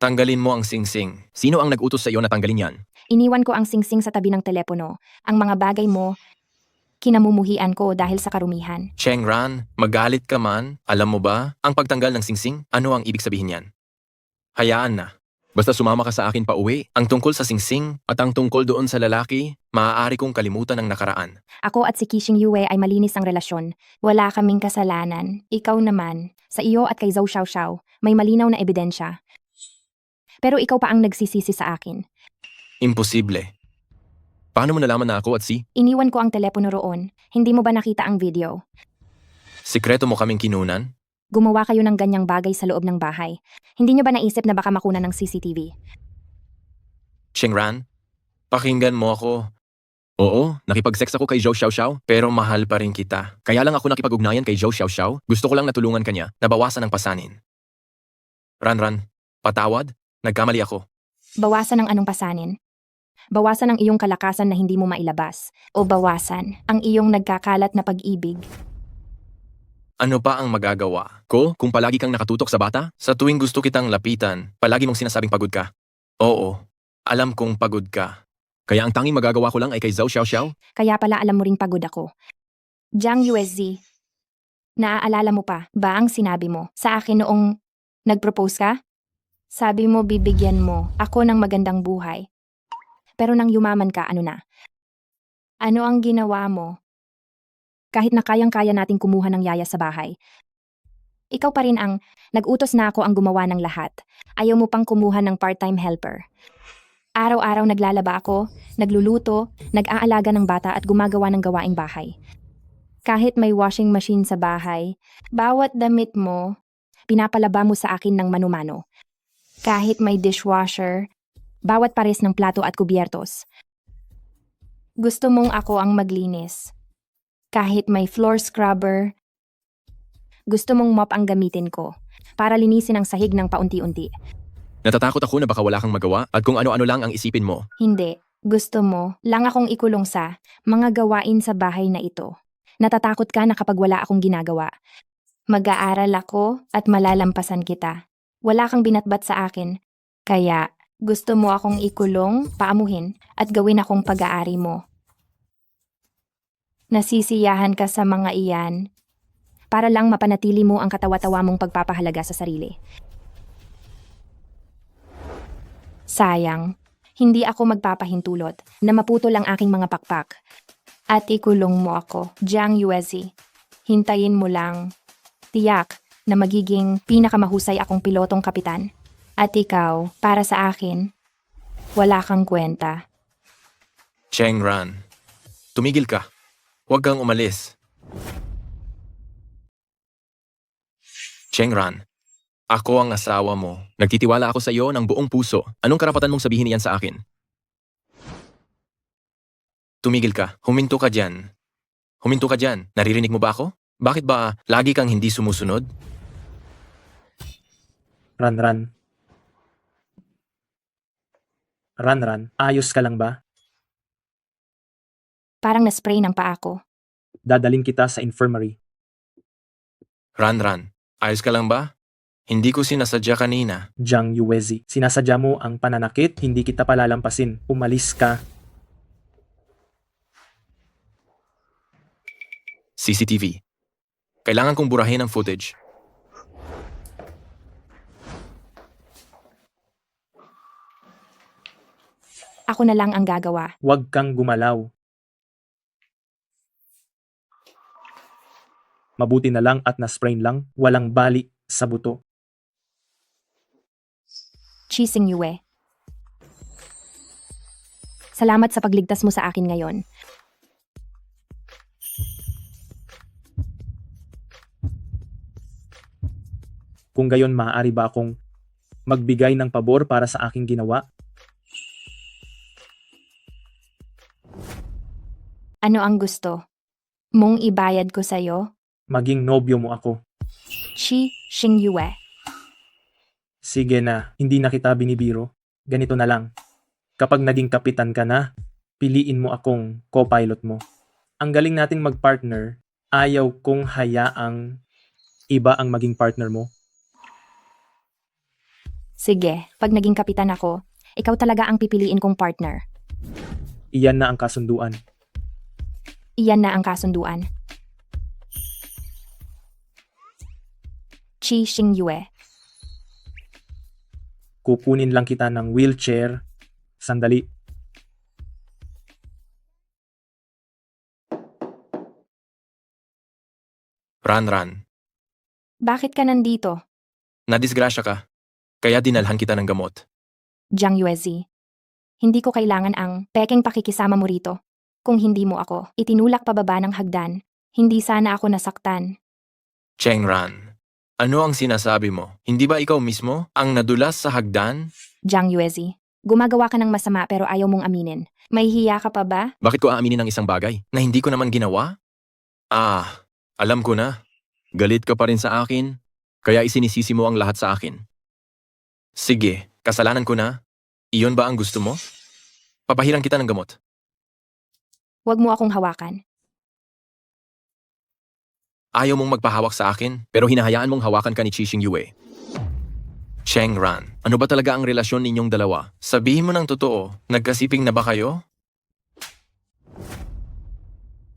Tanggalin mo ang singsing. Sino ang nag-utos sa iyo na tanggalin yan? Iniwan ko ang singsing sa tabi ng telepono. Ang mga bagay mo, kinamumuhian ko dahil sa karumihan. Chengran, magalit ka man. Alam mo ba, ang pagtanggal ng singsing, ano ang ibig sabihin yan? Hayaan na. Basta sumama ka sa akin pa uwi, ang tungkol sa singsing at ang tungkol doon sa lalaki, maaari kong kalimutan ang nakaraan. Ako at si Kishing Yue ay malinis ang relasyon. Wala kaming kasalanan. Ikaw naman, sa iyo at kay Zhou Xiaoxiao, may malinaw na ebidensya. Pero ikaw pa ang nagsisisi sa akin. Imposible. Paano mo nalaman na ako at si? Iniwan ko ang telepono roon. Hindi mo ba nakita ang video? Sikreto mo kaming kinunan? Gumawa kayo ng ganyang bagay sa loob ng bahay. Hindi nyo ba naisip na baka makuna ng CCTV? Chengran, pakinggan mo ako. Oo, nakipag-sex ako kay Zhou Xiaoxiao, pero mahal pa rin kita. Kaya lang ako nakipag-ugnayan kay Zhou Xiaoxiao, gusto ko lang natulungan kanya, nabawasan ang pasanin. Ranran, patawad, nagkamali ako. Bawasan ang anong pasanin? Bawasan ang iyong kalakasan na hindi mo mailabas. O bawasan ang iyong nagkakalat na pag-ibig. Ano pa ang magagawa ko kung palagi kang nakatutok sa bata? Sa tuwing gusto kitang lapitan, palagi mong sinasabing pagod ka. Oo, alam kong pagod ka. Kaya ang tanging magagawa ko lang ay kay Zhou Xiaoxiao? Kaya pala alam mo ring pagod ako. Jiang Yuezi, naaalala mo pa ba ang sinabi mo sa akin noong nag-propose ka? Sabi mo bibigyan mo ako ng magandang buhay. Pero nang yumaman ka, ano na? Ano ang ginawa mo? Kahit na kayang-kaya nating kumuha ng yaya sa bahay. Ikaw pa rin ang nag-utos na ako ang gumawa ng lahat. Ayaw mo pang kumuha ng part-time helper. Araw-araw naglalaba ako, nagluluto, nag-aalaga ng bata at gumagawa ng gawaing bahay. Kahit may washing machine sa bahay, bawat damit mo, pinapalaba mo sa akin ng mano-mano. Kahit may dishwasher, bawat pares ng plato at kubyertos. Gusto mong ako ang maglinis. Kahit may floor scrubber, gusto mong mop ang gamitin ko para linisin ang sahig ng paunti-unti. Natatakot ako na baka wala kang magawa at kung ano-ano lang ang isipin mo. Hindi. Gusto mo lang akong ikulong sa mga gawain sa bahay na ito. Natatakot ka na kapag wala akong ginagawa. Mag-aaral ako at malalampasan kita. Wala kang binatbat sa akin. Kaya gusto mo akong ikulong, paamuhin at gawin akong pag-aari mo. Nasisiyahan ka sa mga iyan para lang mapanatili mo ang katawa-tawa mong pagpapahalaga sa sarili. Sayang, hindi ako magpapahintulot na maputol ang aking mga pakpak at ikulong mo ako, Jiang Yuezi. Hintayin mo lang. Tiyak na magiging pinakamahusay akong pilotong kapitan. At ikaw, para sa akin, wala kang kwenta. Chengran, tumigil ka. Huwag kang umalis. Chengran, ako ang asawa mo. Nagtitiwala ako sa iyo ng buong puso. Anong karapatan mong sabihin niyan sa akin? Tumigil ka. Huminto ka dyan. Huminto ka dyan. Naririnig mo ba ako? Bakit ba lagi kang hindi sumusunod? Ranran. Ranran, ayos ka lang ba? Parang na-spray ng paa ko. Dadalin kita sa infirmary. Ranran, ayos ka lang ba? Hindi ko sinasadya kanina. Jiang Yuezi, sinasadya mo ang pananakit, hindi kita palalampasin. Umalis ka. CCTV. Kailangan kong burahin ang footage. Ako na lang ang gagawa. Huwag kang gumalaw. Mabuti na lang at na-sprain lang, walang bali sa buto. Chising Yue. Salamat sa pagligtas mo sa akin ngayon. Kung gayon maaari ba akong magbigay ng pabor para sa aking ginawa? Ano ang gusto? Mong ibayad ko sa'yo? Maging nobyo mo ako. Chi Xing Yue. Sige na, hindi na kita binibiro. Ganito na lang. Kapag naging kapitan ka na, piliin mo akong co-pilot mo. Ang galing nating mag-partner, ayaw kong hayaang iba ang maging partner mo. Sige, pag naging kapitan ako, ikaw talaga ang pipiliin kong partner. Iyan na ang kasunduan. Iyan na ang kasunduan. Chi Xing Yue. Kukunin lang kita ng wheelchair. Sandali. Ranran, Bakit ka nandito? nadisgrasya ka. Kaya dinalhan kita ng gamot. Jiang Yuezi. Hindi ko kailangan ang pekeng pakikisama mo rito. Kung hindi mo ako itinulak pababa ng hagdan, hindi sana ako nasaktan. Chengran, ano ang sinasabi mo? Hindi ba ikaw mismo ang nadulas sa hagdan? Jiang Yuezi. Gumagawa ka ng masama pero ayaw mong aminin. May hiya ka pa ba? Bakit ko aaminin ng isang bagay na hindi ko naman ginawa? Alam ko na. Galit ka pa rin sa akin, kaya isinisisi mo ang lahat sa akin. Sige, kasalanan ko na. Iyon ba ang gusto mo? Papahiran kita ng gamot. Huwag mo akong hawakan. Ayaw mong magpahawak sa akin, pero hinahayaan mong hawakan ka ni Chixing Yue. Chengran, ano ba talaga ang relasyon ninyong dalawa? Sabihin mo ng totoo, nagkasiping na ba kayo?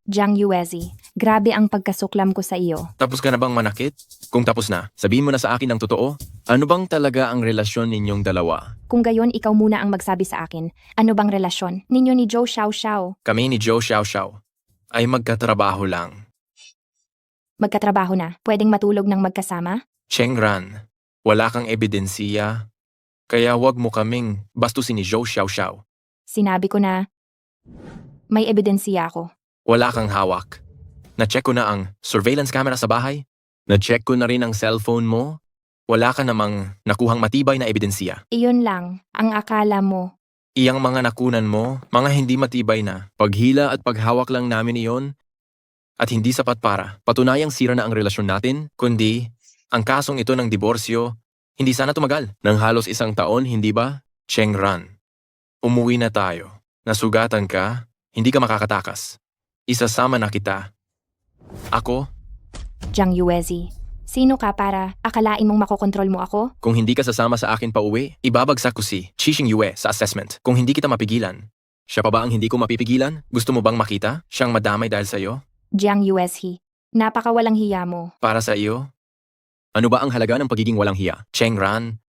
Jiang Yuezi. Grabe ang pagkasuklam ko sa iyo. Tapos ka na bang manakit? Kung tapos na, sabihin mo na sa akin ng totoo. Ano bang talaga ang relasyon ninyong dalawa? Kung gayon, ikaw muna ang magsabi sa akin. Ano bang relasyon ninyo ni Zhou Xiaoxiao? Kami ni Zhou Xiaoxiao ay magkatrabaho lang. Magkatrabaho na. Pwedeng matulog ng magkasama? Chengran, wala kang ebidensiya. Kaya wag mo kaming bastusin ni Zhou Xiaoxiao. Sinabi ko na may ebidensya ako. Wala kang hawak. Na-check ko na ang surveillance camera sa bahay. Na-check ko na rin ang cellphone mo. Wala ka namang nakuhang matibay na ebidensya. Iyon lang ang akala mo. Iyang mga nakunan mo, mga hindi matibay na. Paghila at paghawak lang namin iyon at hindi sapat para patunayang sira na ang relasyon natin, kundi ang kasong ito ng diborsyo, hindi sana tumagal ng halos 1 taon, hindi ba? Chengran, umuwi na tayo. Nasugatan ka, hindi ka makakatakas. Isasama na kita. Ako, Jiang Yuezi. Sino ka para akalain mong makokontrol mo ako? kung hindi ka sasama sa akin pa uwi, ibabagsak ko si Chixing Yue sa assessment. Kung hindi kita mapigilan, siya pa ba ang hindi ko mapipigilan? Gusto mo bang makita? Siyang madamay dahil sa'yo? Jiang Yuezi. Napakawalang hiya mo. Para sa iyo? Ano ba ang halaga ng pagiging walang hiya? Chengran,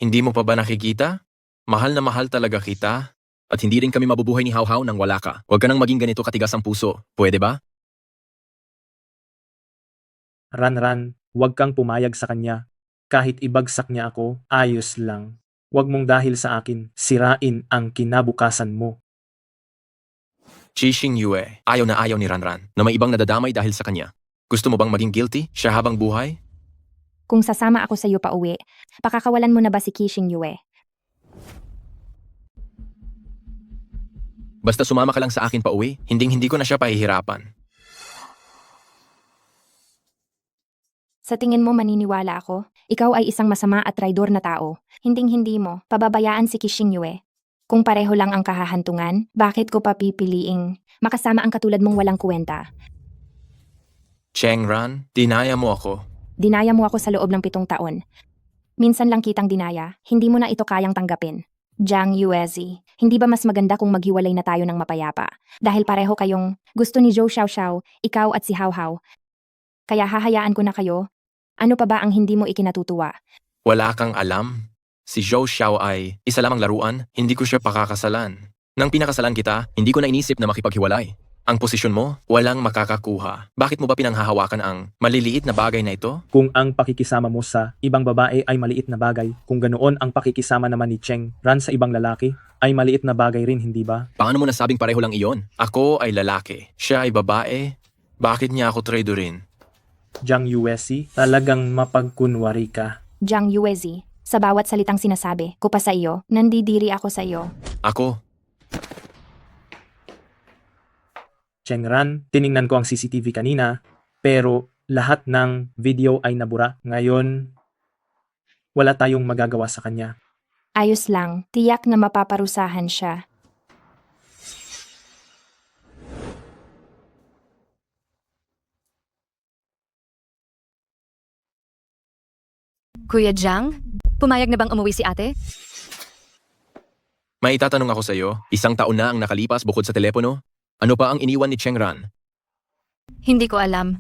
hindi mo pa ba nakikita? Mahal na mahal talaga kita. At hindi rin kami mabubuhay ni Hao Hao nang wala ka. Huwag ka nang maging ganito katigas ang puso. Pwede ba? Ranran, huwag kang pumayag sa kanya. Kahit ibagsak niya ako, ayos lang. Huwag mong dahil sa akin, sirain ang kinabukasan mo. Chixing Yue, ayaw na ayaw ni Ranran na may ibang nadadamay dahil sa kanya. Gusto mo bang maging guilty siya habang buhay? Kung sasama ako sa iyo pa uwi, pakakawalan mo na ba si Qixing Yue? Basta sumama ka lang sa akin pa uwi, hindi ko na siya pahihirapan. Sa tingin mo maniniwala ako? Ikaw ay isang masama at traidor na tao. Hinding-hindi mo pababayaan si Kishing Yue. Kung pareho lang ang kahahantungan, bakit ko pa pipiliing makasama ang katulad mong walang kuwenta? Cheng Ran, dinaya mo ako. Dinaya mo ako sa loob ng 7 taon. Minsan lang kitang dinaya, hindi mo na ito kayang tanggapin. Jiang Yuezi, hindi ba mas maganda kung maghiwalay na tayo ng mapayapa? Dahil pareho kayong gusto ni Zhou Xiaoxiao, ikaw at si Hao Hao. Kaya hahayaan ko na kayo. Ano pa ba ang hindi mo ikinatutuwa? Wala kang alam. Si Zhou Xiao ay isa lamang laruan, hindi ko siya pakakasalan. Nang pinakasalan kita, hindi ko na inisip na makipaghiwalay. Ang posisyon mo, walang makakakuha. Bakit mo ba pinanghahawakan ang maliliit na bagay na ito? Kung ang pakikisama mo sa ibang babae ay maliit na bagay, kung ganoon ang pakikisama naman ni Cheng Ran sa ibang lalaki, ay maliit na bagay rin, hindi ba? Paano mo nasabing pareho lang iyon? Ako ay lalaki, siya ay babae. Bakit niya ako traidorin? Jiang Yuesi, talagang mapagkunwari ka. Jiang Yuezi, sa bawat salitang sinasabi ko pa sa iyo, nandidiri ako sa iyo. Ako, Cheng Ran, tiningnan ko ang CCTV kanina, pero lahat ng video ay nabura. Ngayon, wala tayong magagawa sa kanya. Ayos lang, tiyak na mapaparusahan siya. Kuya Jiang, pumayag na bang umuwi si ate? may itatanong ako sa iyo. 1 taon na ang nakalipas bukod sa telepono. Ano pa ang iniwan ni Cheng Ran? Hindi ko alam.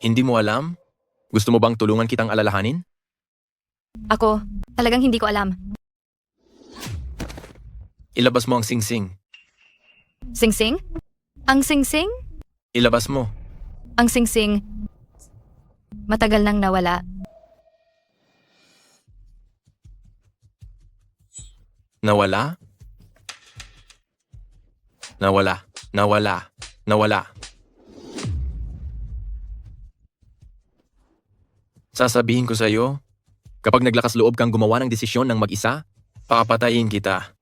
Hindi mo alam? Gusto mo bang tulungan kitang alalahanin? Ako, talagang hindi ko alam. Ilabas mo ang singsing. Singsing? Ang singsing? Ilabas mo. Ang singsing. Matagal nang nawala. Nawala? Nawala. Nawala. Nawala. Sasabihin ko sa iyo, kapag naglakas loob kang gumawa ng desisyon ng mag-isa, papatayin kita.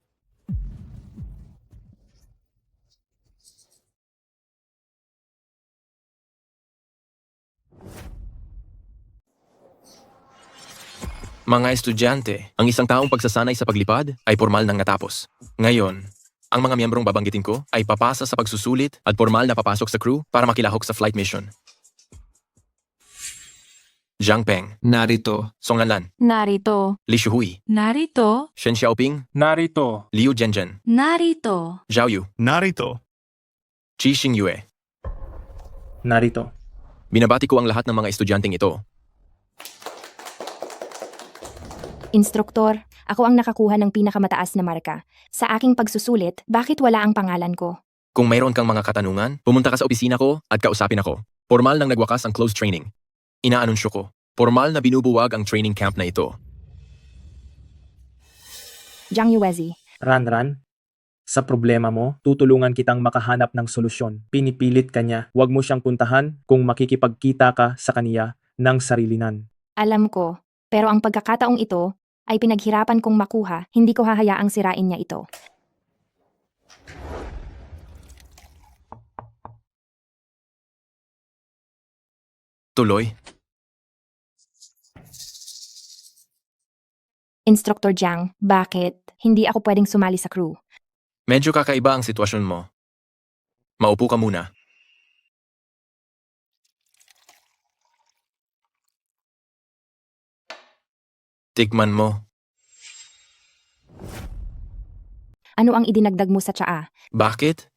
Mga estudyante, ang isang taong pagsasanay sa paglipad ay formal nang natapos. Ngayon, ang mga miyembrong babanggitin ko ay papasa sa pagsusulit at formal na papasok sa crew para makilahok sa flight mission. Zhang Peng, Narito. Song Lanlan, Narito. Li Shuhui, Narito. Shen Xiaoping, Narito. Liu Zhenzhen, Narito. Zhao Yu, Narito. Qi Xingyue. Narito. Binabati ko ang lahat ng mga estudyanteng ito. Instruktor, ako ang nakakuha ng pinakamataas na marka. Sa aking pagsusulit, bakit wala ang pangalan ko? Kung mayroon kang mga katanungan, pumunta ka sa opisina ko at kausapin ako. Formal nang nagwakas ang closed training. Inaanunsyo ko, formal na binubuwag ang training camp na ito. Jiang Yuezi, Ran, sa problema mo, tutulungan kitang makahanap ng solusyon. Pinipilit ka niya. Huwag mo siyang puntahan kung makikipagkita ka sa kaniya ng sarilinan. alam ko, pero ang pagkakataong ito ay pinaghirapan kong makuha, hindi ko hahayaang sirain niya ito. Tuloy, Instruktor Jiang, bakit hindi ako pwedeng sumali sa crew? medyo kakaiba ang sitwasyon mo. Maupo ka muna. Tikman mo. Ano ang idinagdag mo sa tsaa? Bakit?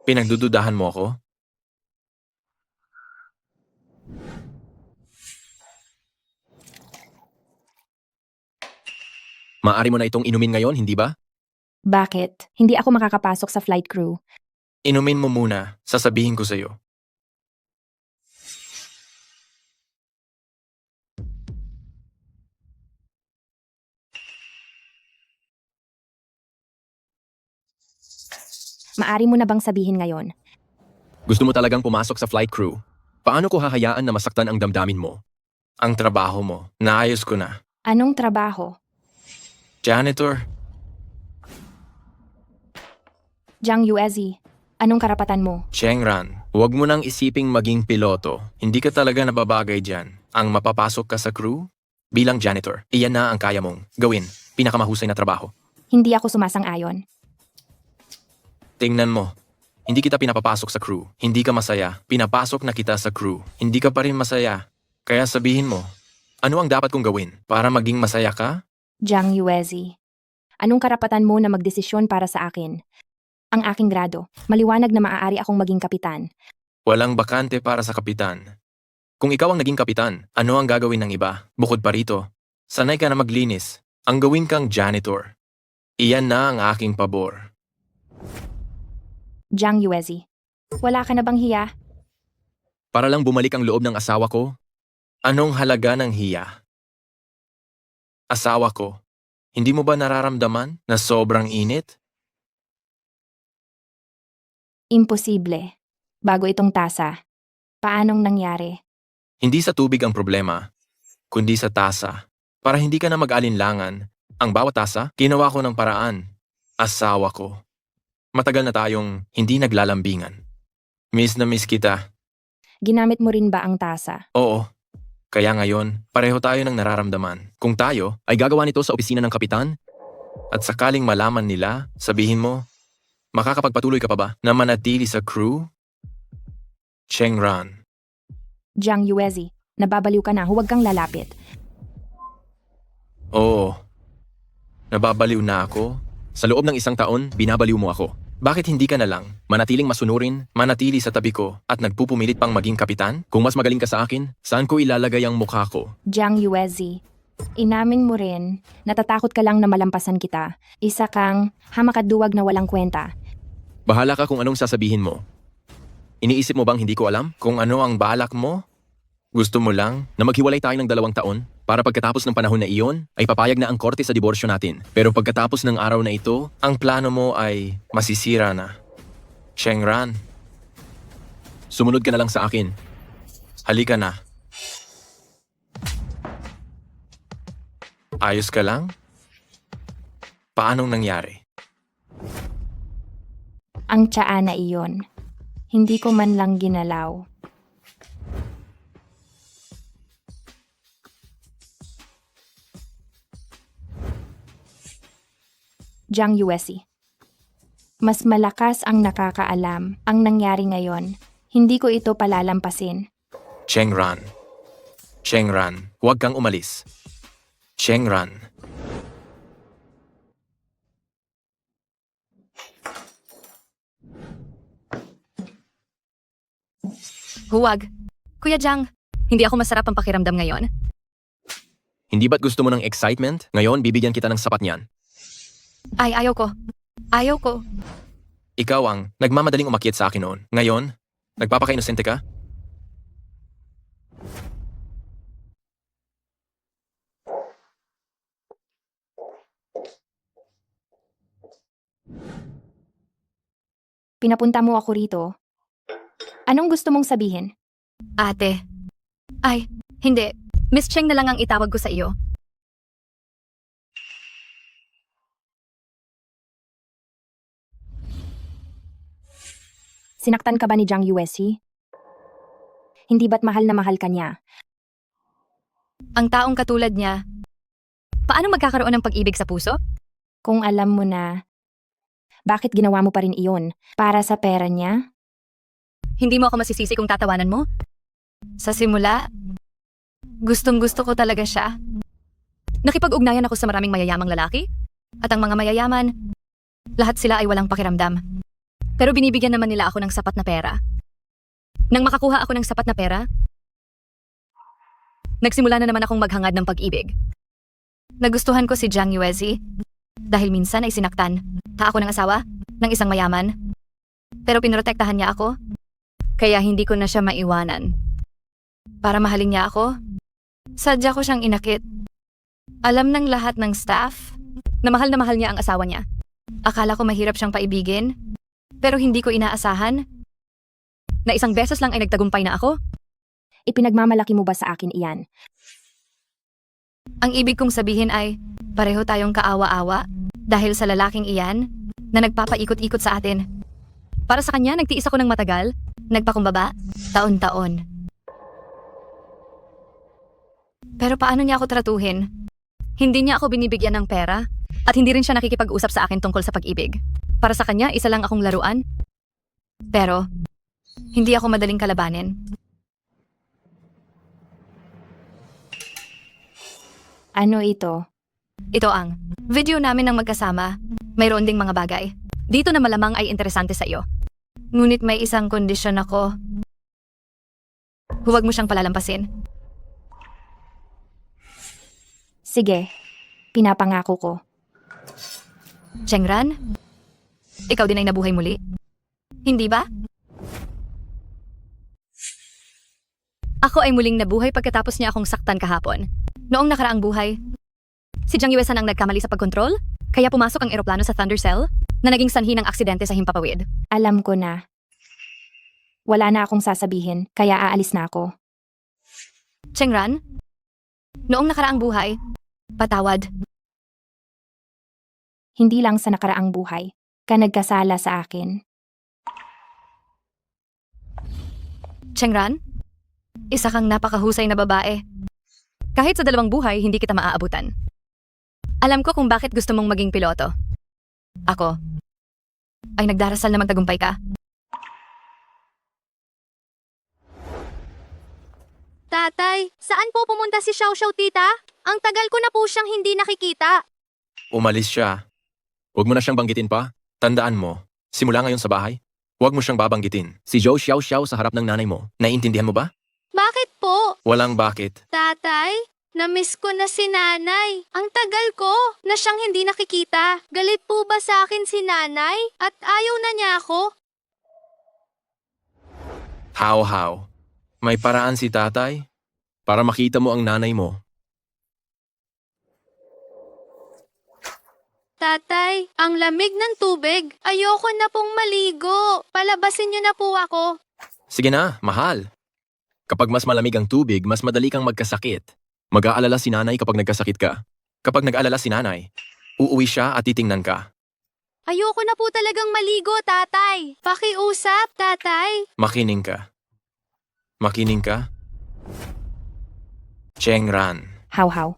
Pinagdududahan mo ako? Maari mo na itong inumin ngayon, hindi ba? Bakit hindi ako makakapasok sa flight crew? Inumin mo muna, sasabihin ko sa'yo. Maari mo na bang sabihin ngayon? Gusto mo talagang pumasok sa flight crew? Paano ko hahayaan na masaktan ang damdamin mo? Ang trabaho mo, naayos ko na. Anong trabaho? Janitor, Jiang Yuezi, Anong karapatan mo? Chengran, huwag mo nang isiping maging piloto. Hindi ka talaga nababagay dyan. Ang mapapasok ka sa crew? Bilang janitor, iyan na ang kaya mong gawin. Pinakamahusay na trabaho. Hindi ako sumasang-ayon. Tingnan mo. Hindi kita pinapapasok sa crew. Hindi ka masaya. Pinapasok na kita sa crew. Hindi ka pa rin masaya. Kaya sabihin mo, ano ang dapat kong gawin para maging masaya ka? Jiang Yuezi, anong karapatan mo na magdesisyon para sa akin? Ang aking grado, maliwanag na maaari akong maging kapitan. Walang bakante para sa kapitan. Kung ikaw ang naging kapitan, ano ang gagawin ng iba? Bukod pa rito, sanay ka na maglinis. Ang gawin kang janitor. Iyan na ang aking pabor. Jiang Yuezi, wala ka na bang hiya? Para lang bumalik ang loob ng asawa ko? Anong halaga ng hiya? Asawa ko, hindi mo ba nararamdaman na sobrang init? Imposible. Bago itong tasa. Paanong nangyari? Hindi sa tubig ang problema, kundi sa tasa. Para hindi ka na mag-alinlangan, ang bawat tasa, ginawa ko ng paraan. Asawa ko. Matagal na tayong hindi naglalambingan. Miss na miss kita. Ginamit mo rin ba ang tasa? Oo. Kaya ngayon, pareho tayo ng nararamdaman. Kung tayo ay gagawa nito sa opisina ng kapitan, at sakaling malaman nila, sabihin mo, makakapagpatuloy ka pa ba na manatili sa crew? Chengran. Jiang Yuezi, nababaliw ka na, huwag kang lalapit. Oo. Nababaliw na ako. Sa loob ng 1 taon, binabaliw mo ako. Bakit hindi ka na lang manatiling masunurin, manatili sa tabi ko at nagpupumilit pang maging kapitan? Kung mas magaling ka sa akin, saan ko ilalagay ang mukha ko? Jiang Yuezi, inamin mo rin, natatakot ka lang na malampasan kita. Isa kang hamakaduwag na walang kwenta. Bahala ka kung anong sasabihin mo. Iniisip mo bang hindi ko alam kung ano ang balak mo? Gusto mo lang na maghiwalay tayo ng 2 taon para pagkatapos ng panahon na iyon ay papayag na ang korte sa diborsyo natin. Pero pagkatapos ng araw na ito, ang plano mo ay masisira na. Chengran, sumunod ka na lang sa akin. Halika na. Ayos ka lang? Paanong nangyari? Ang tsaa na iyon. Hindi ko man lang ginalaw. Jiang Yuezi, mas malakas ang nakakaalam ang nangyari ngayon. Hindi ko ito palalampasin. Chengran. Chengran, huwag kang umalis. Chengran. Huwag. Kuya Jiang, hindi ako masarap ang pakiramdam ngayon. Hindi ba't gusto mo ng excitement? Ngayon, bibigyan kita ng sapat niyan. Ay, ayaw ko. Ayaw ko. Ikaw ang nagmamadaling umakyat sa akin noon. Ngayon, nagpapaka-inosente ka? Pinapunta mo ako rito. Anong gusto mong sabihin? Ate. Ay, hindi. Miss Cheng na lang ang itawag ko sa iyo. Sinaktan ka ba ni Jiang Yuezi? Hindi ba't mahal na mahal ka niya? Ang taong katulad niya, paano magkakaroon ng pag-ibig sa puso? Kung alam mo na, bakit ginawa mo pa rin iyon? Para sa pera niya? Hindi mo ako masisisi kung tatawanan mo? Sa simula, gustong-gusto ko talaga siya. Nakipag-ugnayan ako sa maraming mayayamang lalaki. At ang mga mayayaman, lahat sila ay walang pakiramdam. Pero binibigyan naman nila ako ng sapat na pera. Nang makakuha ako ng sapat na pera, nagsimula na naman akong maghangad ng pag-ibig. Nagustuhan ko si Jiang Yuezi dahil minsan ay sinaktan. Ako ng asawa ng isang mayaman. Pero pinrotektahan niya ako, kaya hindi ko na siya maiwanan. Para mahalin niya ako, sadya ko siyang inakit. Alam ng lahat ng staff na mahal niya ang asawa niya. Akala ko mahirap siyang paibigin, pero hindi ko inaasahan na isang beses lang ay nagtagumpay na ako. Ipinagmamalaki mo ba sa akin iyan? Ang ibig kong sabihin ay pareho tayong kaawa-awa dahil sa lalaking iyan na nagpapaikot-ikot sa atin. Para sa kanya, nagtiis ako ng matagal, nagpakumbaba, taon-taon. Pero paano niya ako tratuhin? Hindi niya ako binibigyan ng pera at hindi rin siya nakikipag-usap sa akin tungkol sa pag-ibig. Para sa kanya, isa lang akong laruan. Pero, hindi ako madaling kalabanin. Ano ito? Ito ang video namin ng magkasama. Mayroon ding mga bagay. Dito na malamang ay interesante sa iyo. Ngunit may isang kondisyon ako. Huwag mo siyang palalampasin. Sige, pinapangako ko. Chengran, ikaw din ay nabuhay muli. Hindi ba? Ako ay muling nabuhay pagkatapos niya akong saktan kahapon. Noong nakaraang buhay, si Jiang Yuesan ang nagkamali sa pagkontrol, kaya pumasok ang eroplano sa Thunder Cell na naging sanhi ng aksidente sa Himpapawid. Alam ko na. Wala na akong sasabihin, kaya aalis na ako. Chengran, noong nakaraang buhay, patawad. Hindi lang sa nakaraang buhay, ka nagkasala sa akin. Chengran, isa kang napakahusay na babae. Kahit sa 2 buhay, hindi kita maaabutan. Alam ko kung bakit gusto mong maging piloto. Ako ay nagdarasal na magtagumpay ka. Tatay, saan po pumunta si Xiao Xiao, tita? Ang tagal ko na po siyang hindi nakikita. Umalis siya. Huwag mo na siyang banggitin pa. Tandaan mo, simula ngayon sa bahay, huwag mo siyang babanggitin. Si Zhou Xiao Xiao sa harap ng nanay mo. Naiintindihan mo ba? Bakit po? Walang bakit. Tatay, na-miss ko na si nanay. Ang tagal ko na siyang hindi nakikita. Galit po ba sa akin si nanay? At ayaw na niya ako? How? May paraan si tatay para makita mo ang nanay mo. Tatay, ang lamig ng tubig. Ayoko na pong maligo. Palabasin niyo na po ako. Sige na, mahal. Kapag mas malamig ang tubig, mas madali kang magkasakit. Mag-aalala si nanay kapag nagkasakit ka. Kapag nag-aalala si nanay, uuwi siya at titingnan ka. Ayoko na po talagang maligo, tatay. Pakiusap, tatay. Makining ka. Makining ka? Chengran. How.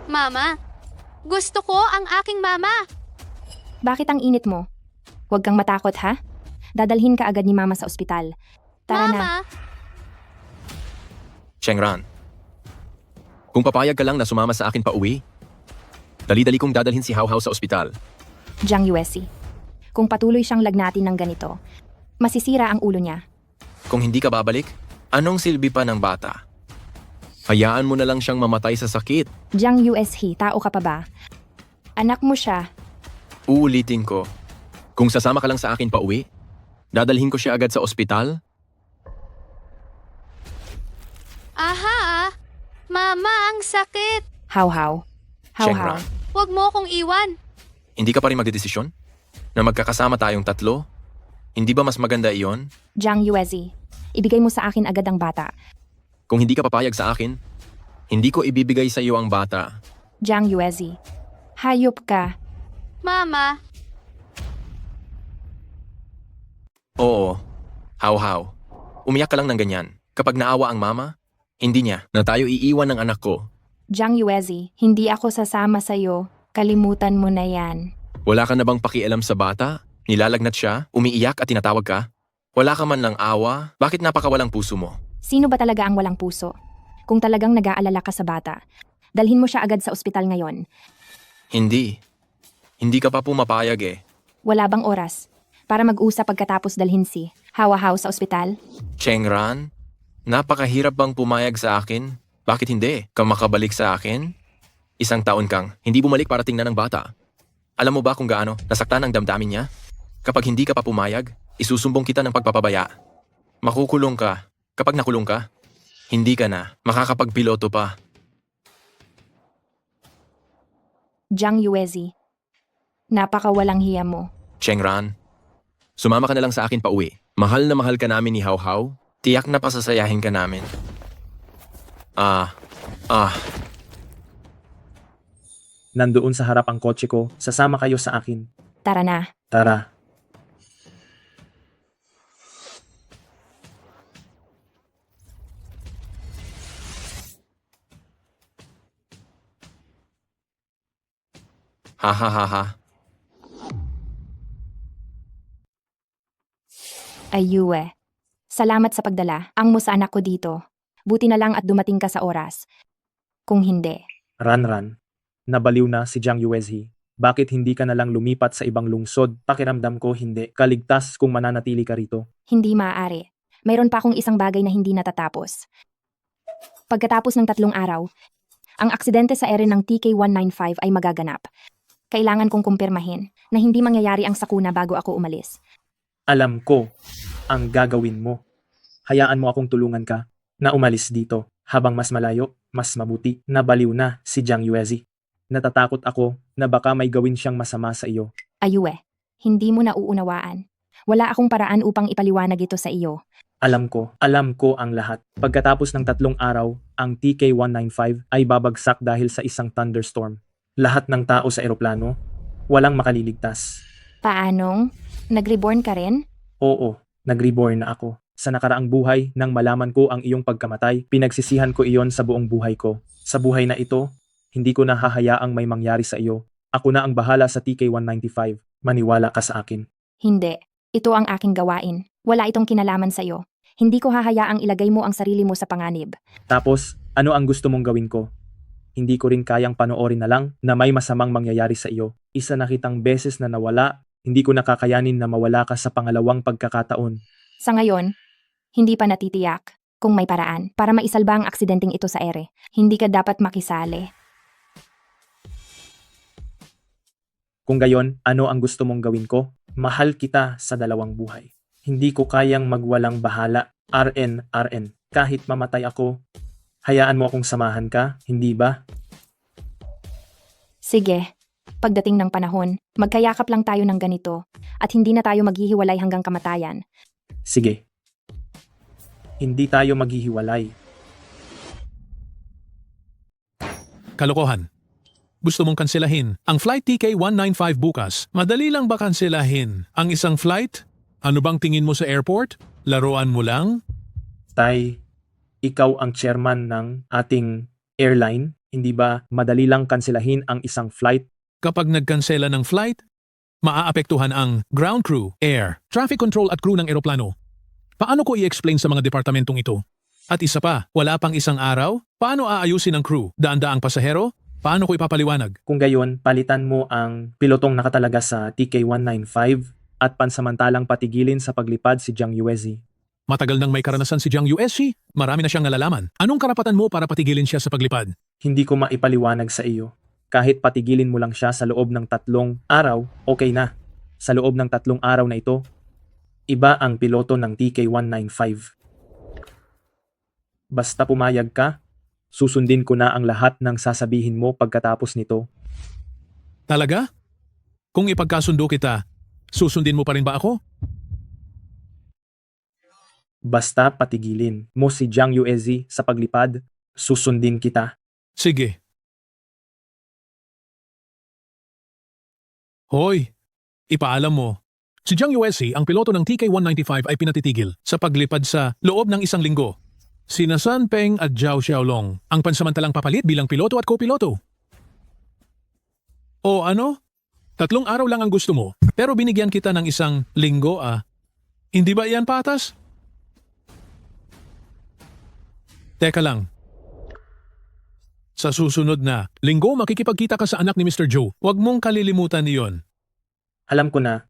Mama, gusto ko ang aking mama. Bakit ang init mo? Huwag kang matakot ha? Dadalhin ka agad ni mama sa ospital. Tara na. Mama, Chengran. Kung papayag ka lang na sumama sa akin pa uwi, dali-dali kong dadalhin si How sa ospital. Jiang Yuesi. Kung patuloy siyang lagnatin ng ganito, masisira ang ulo niya. Kung hindi ka babalik, anong silbi pa ng bata? Hayaan mo na lang siyang mamatay sa sakit. Jiang Yuesi, tao ka pa ba? Anak mo siya. Uulitin ko. Kung sasama ka lang sa akin pa uwi, dadalhin ko siya agad sa ospital. aha. Mama, ang sakit. How. Chengran. Huwag mo akong iwan. Hindi ka pa rin magdedesisyon? Na magkakasama tayong 3? Hindi ba mas maganda iyon? Jiang Yuesi, ibigay mo sa akin agad ang bata. Kung hindi ka papayag sa akin, hindi ko ibibigay sa iyo ang bata. Jiang Yuesi, hayop ka. Mama, Oo. How. Umiyak ka lang ng ganyan. Kapag naawa ang mama, hindi niya na tayo iiwan ng anak ko. Jiang Yuesi, hindi ako sasama sa'yo. Kalimutan mo na yan. Wala ka na bang pakialam sa bata? Nilalagnat siya, umiiyak at tinatawag ka? Wala ka man lang awa? Bakit napakawalang puso mo? Sino ba talaga ang walang puso? Kung talagang nag-aalala ka sa bata, dalhin mo siya agad sa ospital ngayon. Hindi. Hindi ka pa pumapayag eh. Wala bang oras para mag-usap pagkatapos dalhin si How sa ospital? Chengran, napakahirap bang pumayag sa akin? Bakit hindi? Ka makabalik sa akin? 1 taon kang hindi bumalik para tingnan ng bata. Alam mo ba kung gaano nasaktan ang damdamin niya? Kapag hindi ka pa pumayag, isusumbong kita ng pagpapabaya. Makukulong ka. Kapag nakulong ka, hindi ka na makakapagpiloto pa. Jiang Yuesi, napakawalang hiya mo. Chengran, sumama ka na lang sa akin pa uwi. Mahal na mahal ka namin ni How. Tiyak na pasasayahin ka namin. Nandoon sa harap ang kotse ko, sasama kayo sa akin. Tara na. Tara. Ha ha ha ha. Ayue. Salamat sa pagdala. Ang mo sa anak ko dito. Buti na lang at dumating ka sa oras. Kung hindi, Ranran. Nabaliw na si Jiang Yuezhi. Bakit hindi ka na lang lumipat sa ibang lungsod? Pakiramdam ko hindi. Kaligtas kung mananatili ka rito. hindi maaari. Mayroon pa akong isang bagay na hindi natatapos. Pagkatapos ng 3 araw, ang aksidente sa ere ng TK-195 ay magaganap. Kailangan kong kumpirmahin na hindi mangyayari ang sakuna bago ako umalis. Alam ko ang gagawin mo. Hayaan mo akong tulungan ka na umalis dito. Habang mas malayo, mas mabuti. Nabaliw na si Jiang Yuezhi. Natatakot ako na baka may gawin siyang masama sa iyo. Ayue, hindi mo nauunawaan. Wala akong paraan upang ipaliwanag ito sa iyo. Alam ko ang lahat. Pagkatapos ng 3 araw, ang TK-195 ay babagsak dahil sa isang thunderstorm. Lahat ng tao sa eroplano, walang makaliligtas. Paanong? Nag-reborn ka rin? Oo, nag-reborn na ako. Sa nakaraang buhay, nang malaman ko ang iyong pagkamatay, pinagsisihan ko iyon sa buong buhay ko. Sa buhay na ito, hindi ko na hahayaang may mangyari sa iyo. Ako na ang bahala sa TK-195. Maniwala ka sa akin. Hindi. Ito ang aking gawain. Wala itong kinalaman sa iyo. Hindi ko hahayaang ilagay mo ang sarili mo sa panganib. Tapos, ano ang gusto mong gawin ko? Hindi ko rin kayang panoorin na lang na may masamang mangyayari sa iyo. Isa na kitang beses na nawala, hindi ko nakakayanin na mawala ka sa pangalawang pagkakataon. Sa ngayon, hindi pa natitiyak kung may paraan para maisalba ang aksidenteng ito sa ere. Hindi ka dapat makisali. Kung gayon, ano ang gusto mong gawin ko? Mahal kita sa 2 buhay. Hindi ko kayang magwalang bahala. RN. Kahit mamatay ako, hayaan mo akong samahan ka, hindi ba? Sige. Pagdating ng panahon, magkayakap lang tayo ng ganito at hindi na tayo maghihiwalay hanggang kamatayan. Sige. Hindi tayo maghihiwalay. Kalokohan. Gusto mong kanselahin ang flight TK-195 bukas. Madali lang ba kanselahin ang isang flight? Ano bang tingin mo sa airport? Laruan mo lang? Tay, ikaw ang chairman ng ating airline. Hindi ba madali lang kanselahin ang isang flight? Kapag nagkansela ng flight, maaapektuhan ang ground crew, air, traffic control at crew ng eroplano. Paano ko i-explain sa mga departamentong ito? At isa pa, wala pang isang araw? Paano aayusin ang crew? Daan-daang pasahero? Paano ko ipapaliwanag? Kung gayon, palitan mo ang pilotong nakatalaga sa TK-195 at pansamantalang patigilin sa paglipad si Jiang Yuezhi. Matagal nang may karanasan si Jiang Yuezhi, marami na siyang nalalaman. Anong karapatan mo para patigilin siya sa paglipad? Hindi ko maipaliwanag sa iyo. Kahit patigilin mo lang siya sa loob ng 3 araw, okay na. Sa loob ng 3 araw na ito, iba ang piloto ng TK-195. Basta pumayag ka, susundin ko na ang lahat ng sasabihin mo pagkatapos nito. Talaga? Kung ipagkasundo kita, susundin mo pa rin ba ako? Basta patigilin mo si Jiang Yuezhi sa paglipad, susundin kita. Sige. Hoy, ipaalam mo. Si Jiang Yuezhi, ang piloto ng TK-195 ay pinatitigil sa paglipad sa loob ng 1 linggo. Sina San Peng at Zhao Xiaolong ang pansamantalang papalit bilang piloto at kopiloto. O ano? 3 araw lang ang gusto mo, pero binigyan kita ng 1 linggo ah. Hindi ba iyan patas? Teka lang. Sa susunod na linggo makikipagkita ka sa anak ni Mr. Joe. Huwag mong kalilimutan iyon. Alam ko na.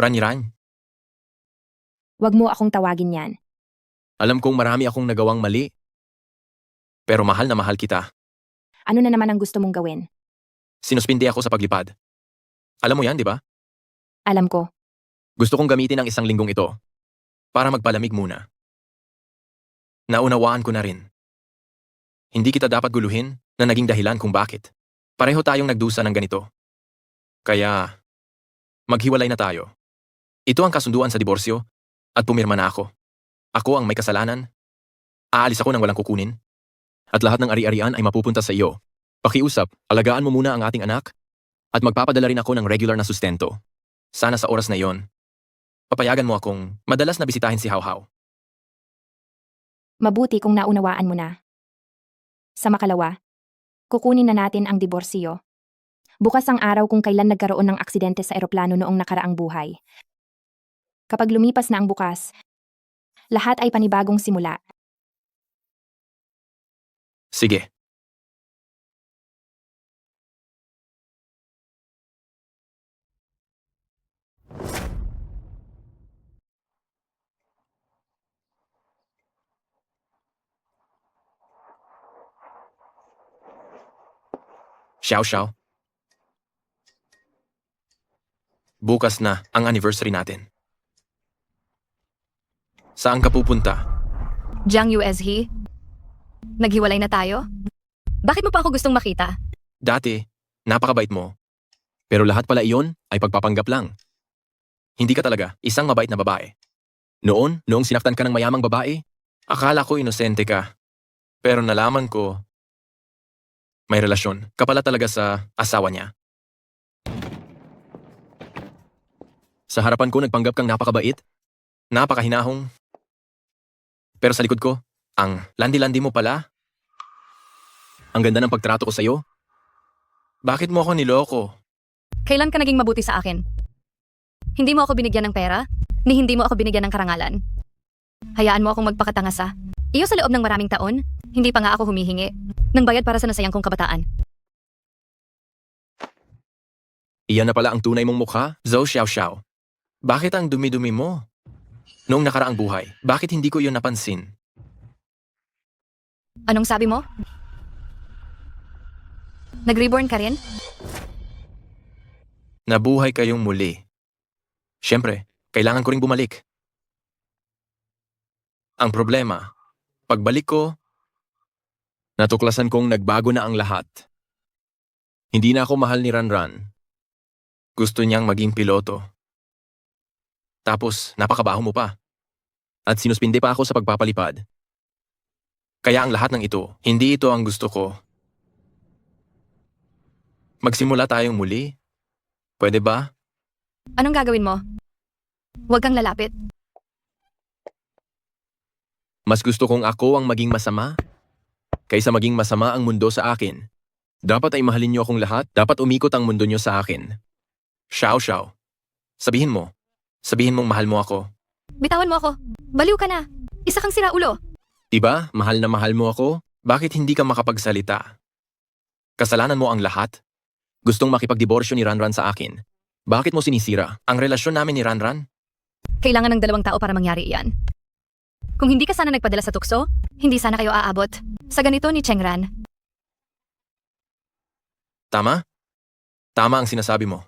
Ranyiran, Huwag mo akong tawagin yan. alam kong marami akong nagawang mali. Pero mahal na mahal kita. Ano na naman ang gusto mong gawin? Sinuspindi ako sa paglipad. Alam mo yan, di ba? Alam ko. Gusto kong gamitin ang 1 linggong ito para magpalamig muna. Naunawaan ko na rin. Hindi kita dapat guluhin na naging dahilan kung bakit. Pareho tayong nagdusa ng ganito. Kaya, maghiwalay na tayo. Ito ang kasunduan sa diborsyo at pumirma na ako. Ako ang may kasalanan Aalis ako nang walang kukunin. At lahat ng ari-arian ay mapupunta sa iyo. Pakiusap, alagaan mo muna ang ating anak at magpapadala rin ako ng regular na sustento. Sana sa oras na iyon, papayagan mo akong madalas na bisitahin si Hawhaw. Mabuti kung naunawaan mo na. Sa makalawa, kukunin na natin ang diborsyo. Bukas ang araw kung kailan nagkaroon ng aksidente sa eroplano noong nakaraang buhay. Kapag lumipas na ang bukas, lahat ay panibagong simula. Sige. Xiao Xiao. Bukas na ang anniversary natin. Saan ka pupunta? Jiang USH? Naghiwalay na tayo? Bakit mo pa ako gustong makita? Dati, napakabait mo. Pero lahat pala iyon ay pagpapanggap lang. Hindi ka talaga isang mabait na babae. Noong sinaktan ka ng mayamang babae, akala ko inosente ka. Pero nalaman ko, may relasyon ka pala talaga sa asawa niya. Sa harapan ko nagpanggap kang napakabait, napakahinahong. Pero sa likod ko, ang landi-landi mo pala. Ang ganda ng pagtrato ko sa'yo. Bakit mo ako niloko? Kailan ka naging mabuti sa akin? Hindi mo ako binigyan ng pera, ni hindi mo ako binigyan ng karangalan. Hayaan mo akong magpakatanga sa iyo sa loob ng maraming taon, hindi pa nga ako humihingi ng bayad para sa nasayang kong kabataan. Iyan na pala ang tunay mong mukha, Zhou Xiaoxiao. Bakit ang dumi-dumi mo? Noong nakaraang buhay, bakit hindi ko iyon napansin? Anong sabi mo? Nag-reborn ka rin? Nabuhay kayong muli. Siyempre, kailangan ko ring bumalik. Ang problema, pagbalik ko, natuklasan kong nagbago na ang lahat. Hindi na ako mahal ni Ranran. Gusto niyang maging piloto. Tapos, napakabaho mo pa. At sinuspinde pa ako sa pagpapalipad. Kaya ang lahat ng ito, hindi ito ang gusto ko. Magsimula tayong muli. Pwede ba? Anong gagawin mo? Huwag kang lalapit. Mas gusto kong ako ang maging masama kaysa maging masama ang mundo sa akin. Dapat ay mahalin niyo akong lahat. Dapat umikot ang mundo niyo sa akin. Xiao Xiao. Sabihin mo. Sabihin mong mahal mo ako. Bitawan mo ako. Baliw ka na. Isa kang siraulo. Diba? Mahal na mahal mo ako? Bakit hindi ka makapagsalita? Kasalanan mo ang lahat? Gustong makipagdiborsyo ni Ranran sa akin. Bakit mo sinisira ang relasyon namin ni Ranran? Kailangan ng dalawang tao para mangyari iyan. Kung hindi ka sana nagpadala sa tukso, hindi sana kayo aabot sa ganito ni Chengran. Tama? Tama ang sinasabi mo.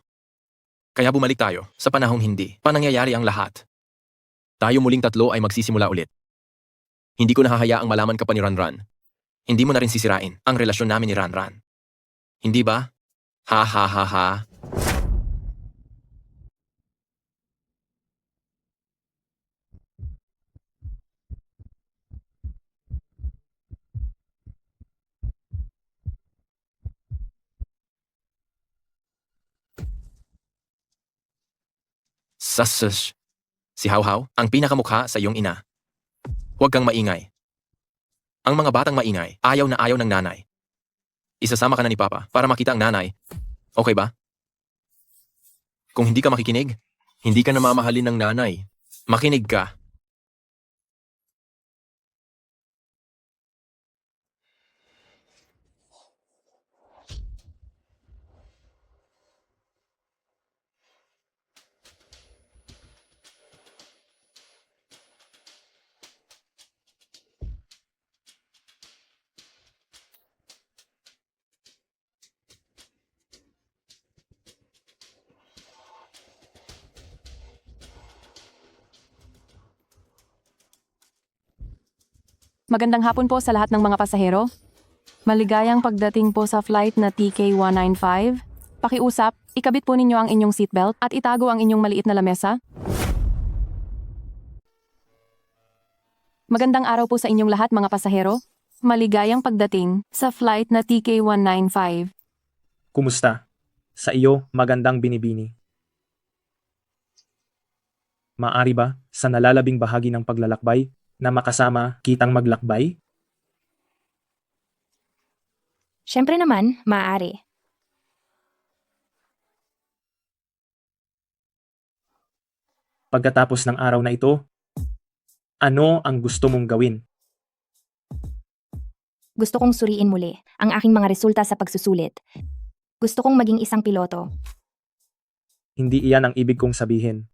Kaya bumalik tayo sa panahong hindi pa nangyayari ang lahat. Tayo muling tatlo ay magsisimula ulit. Hindi ko nahahayaang malaman ka pa ni Ranran. Hindi mo na rin sisirain ang relasyon namin ni Ranran. Hindi ba? Ha ha ha ha. Sasus. Si Hawhaw, ang pinakamukha sa iyong ina. Huwag kang maingay. Ang mga batang maingay, ayaw na ayaw ng nanay. Isasama ka na ni Papa para makita ang nanay. Okay ba? Kung hindi ka makikinig, hindi ka na mamahalin ng nanay. Makinig ka. Magandang hapon po sa lahat ng mga pasahero. Maligayang pagdating po sa flight na TK195. Pakiusap, ikabit po ninyo ang inyong seatbelt at itago ang inyong maliit na lamesa. Magandang araw po sa inyong lahat mga pasahero. Maligayang pagdating sa flight na TK195. Kumusta? Sa iyo, magandang binibini. Maari ba, sa nalalabing bahagi ng paglalakbay, na makasama kitang maglakbay? Siyempre naman, maaari. Pagkatapos ng araw na ito, ano ang gusto mong gawin? Gusto kong suriin muli ang aking mga resulta sa pagsusulit. Gusto kong maging isang piloto. Hindi iyan ang ibig kong sabihin.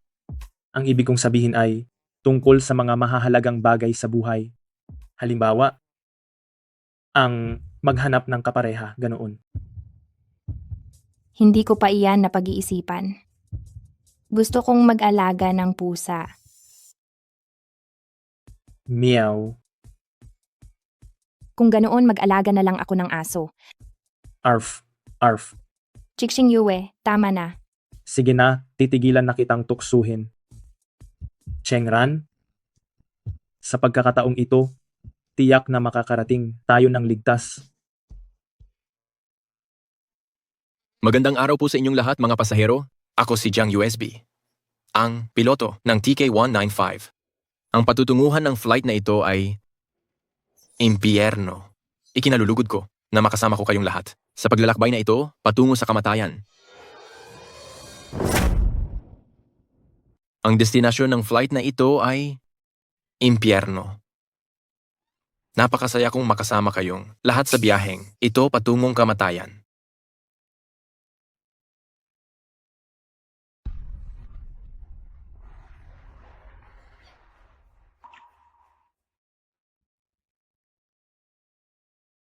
Ang ibig kong sabihin ay tungkol sa mga mahahalagang bagay sa buhay. Halimbawa, ang maghanap ng kapareha, ganoon. Hindi ko pa iyan na pag-iisipan. Gusto kong mag-alaga ng pusa. Meow. Kung ganoon, mag-alaga na lang ako ng aso. Arf. Arf. Chikshing Yue, tama na. Sige na, titigilan na kitang tuksuhin. Chengran, sa pagkakataong ito, tiyak na makakarating tayo ng ligtas. Magandang araw po sa inyong lahat mga pasahero. Ako si Jiang USB, ang piloto ng TK195. Ang patutunguhan ng flight na ito ay impyerno. Ikinalulugod ko na makasama ko kayong lahat sa paglalakbay na ito patungo sa kamatayan. Ang destinasyon ng flight na ito ay impyerno. Napakasaya kong makasama kayong lahat sa biyaheng ito patungong kamatayan.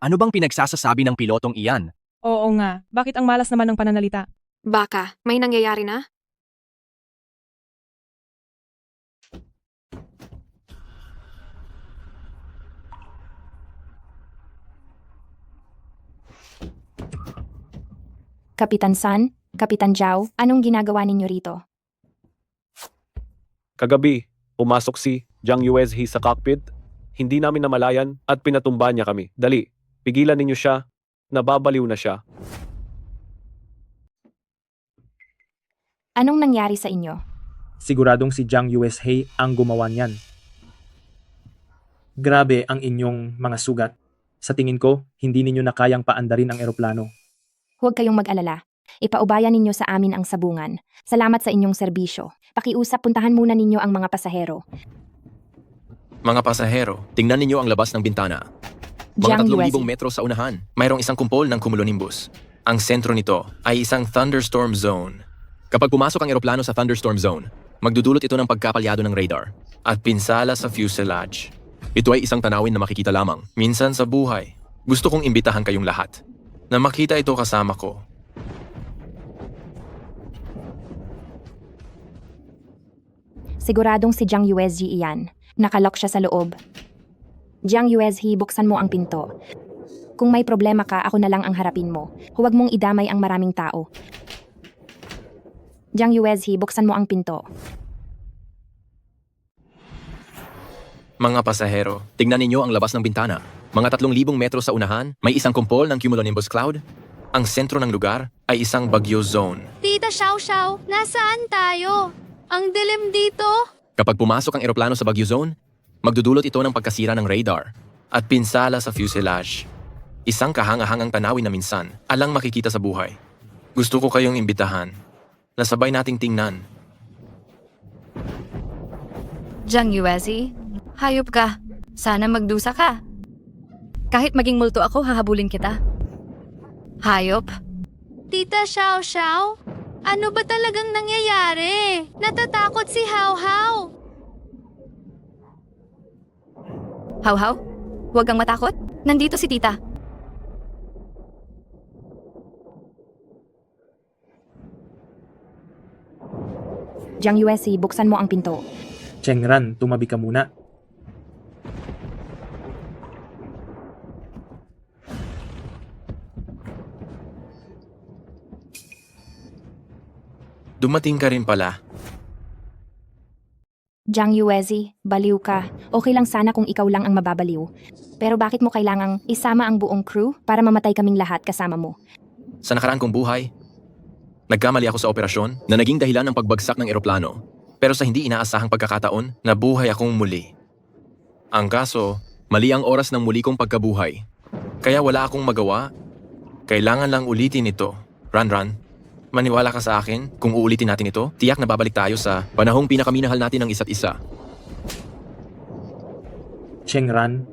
Ano bang pinagsasasabi ng pilotong iyan? Oo nga, bakit ang malas naman ng pananalita? Baka, may nangyayari na? Kapitan San, Kapitan Zhao, anong ginagawa ninyo rito? Kagabi, pumasok si Jiang Yuezhi sa cockpit. Hindi namin namalayan at pinatumba niya kami. Dali, pigilan ninyo siya. Nababaliw na siya. Anong nangyari sa inyo? Siguradong si Jiang USA ang gumawa niyan. Grabe ang inyong mga sugat. Sa tingin ko, hindi ninyo na kayang paandarin ang eroplano. Huwag kayong mag-alala. Ipaubayan ninyo sa amin ang sabungan. Salamat sa inyong serbisyo. Pakiusap, puntahan muna ninyo ang mga pasahero. Mga pasahero, tingnan ninyo ang labas ng bintana. Jiang Mga 3,000 Yuezhi. metro sa unahan, mayroong isang kumpol ng cumulonimbus. Ang sentro nito ay isang thunderstorm zone. Kapag pumasok ang eroplano sa thunderstorm zone, magdudulot ito ng pagkapalyado ng radar at pinsala sa fuselage. Ito ay isang tanawin na makikita lamang, minsan sa buhay. Gusto kong imbitahan kayong lahat na makita ito kasama ko. Siguradong si Jiang Yuezhi iyan. Nakalock siya sa loob. Jiang Yuezhi, buksan mo ang pinto. Kung may problema ka, ako na lang ang harapin mo. Huwag mong idamay ang maraming tao. Jiang Yuezhi, buksan mo ang pinto. Mga pasahero, tingnan ninyo ang labas ng bintana. Mga 3,000 metro sa unahan, may isang kumpol ng cumulonimbus cloud. Ang sentro ng lugar ay isang bagyo zone. Tita Xiao Xiao, nasaan tayo? Ang dilim dito. Kapag pumasok ang eroplano sa bagyo zone, magdudulot ito ng pagkasira ng radar at pinsala sa fuselage. Isang kahangahangang tanawin na minsan alang makikita sa buhay. Gusto ko kayong imbitahan na sabay nating tingnan. Jiang Yuezi, hayop ka. Sana magdusa ka. Kahit maging multo ako, hahabulin kita. Hayop. Tita Xiao Xiao, ano ba talagang nangyayari? Natatakot si Hao Hao. Haw-haw, huwag kang matakot. Nandito si tita. Jiang Yuezhi, buksan mo ang pinto. Chengran, tumabi ka muna. Dumating ka rin pala. Jiang Yuezi, baliw ka. Okay lang sana kung ikaw lang ang mababaliw. Pero bakit mo kailangang isama ang buong crew para mamatay kaming lahat kasama mo? Sa nakaraan kong buhay, nagkamali ako sa operasyon na naging dahilan ng pagbagsak ng eroplano. Pero sa hindi inaasahang pagkakataon, nabuhay akong muli. Ang kaso, mali ang oras ng muli kong pagkabuhay. Kaya wala akong magawa. Kailangan lang ulitin ito. Ran, maniwala ka sa akin, kung uulitin natin ito, tiyak na babalik tayo sa panahong pinakaminahal natin ng isa't isa. Chengran,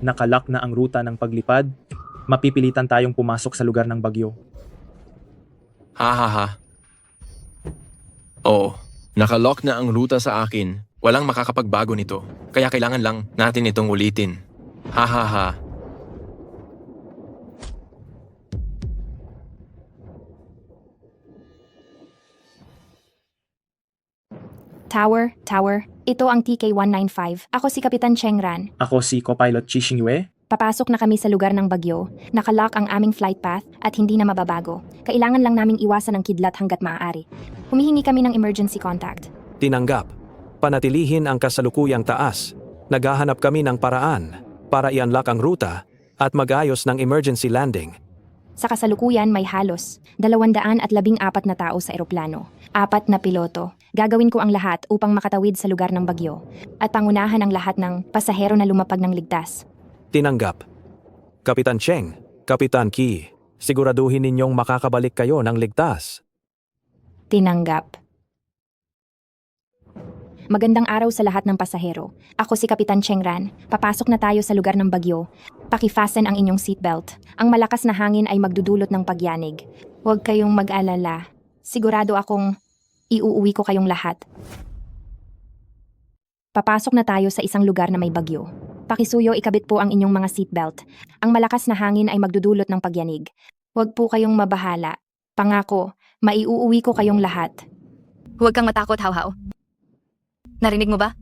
nakalak na ang ruta ng paglipad. Mapipilitan tayong pumasok sa lugar ng bagyo. Ha. Oo, nakalock na ang ruta sa akin. Walang makakapagbago nito. Kaya kailangan lang natin itong ulitin. Ha. Tower. Ito ang TK-195. Ako si Kapitan Chengran. Ako si Copilot Chi Xingyue. Papasok na kami sa lugar ng bagyo. Nakalock ang aming flight path at hindi na mababago. Kailangan lang naming iwasan ang kidlat hanggat maaari. Humihingi kami ng emergency contact. Tinanggap. Panatilihin ang kasalukuyang taas. Naghahanap kami ng paraan para i-unlock ang ruta at mag-ayos ng emergency landing. Sa kasalukuyan may halos 214 na tao sa eroplano. 4 na piloto. Gagawin ko ang lahat upang makatawid sa lugar ng bagyo at pangunahan ang lahat ng pasahero na lumapag ng ligtas. Tinanggap. Kapitan Cheng, Kapitan Ki, siguraduhin ninyong makakabalik kayo ng ligtas. Tinanggap. Magandang araw sa lahat ng pasahero. Ako si Kapitan Chengran. Papasok na tayo sa lugar ng bagyo. Pakifasten ang inyong seatbelt. Ang malakas na hangin ay magdudulot ng pagyanig. Huwag kayong mag-alala. Sigurado akong iuuwi ko kayong lahat. Papasok na tayo sa isang lugar na may bagyo. Pakisuyo, ikabit po ang inyong mga seatbelt. Ang malakas na hangin ay magdudulot ng pagyanig. Huwag po kayong mabahala. Pangako, maiuuwi ko kayong lahat. Huwag kang matakot, Hawhaw. Narinig mo ba?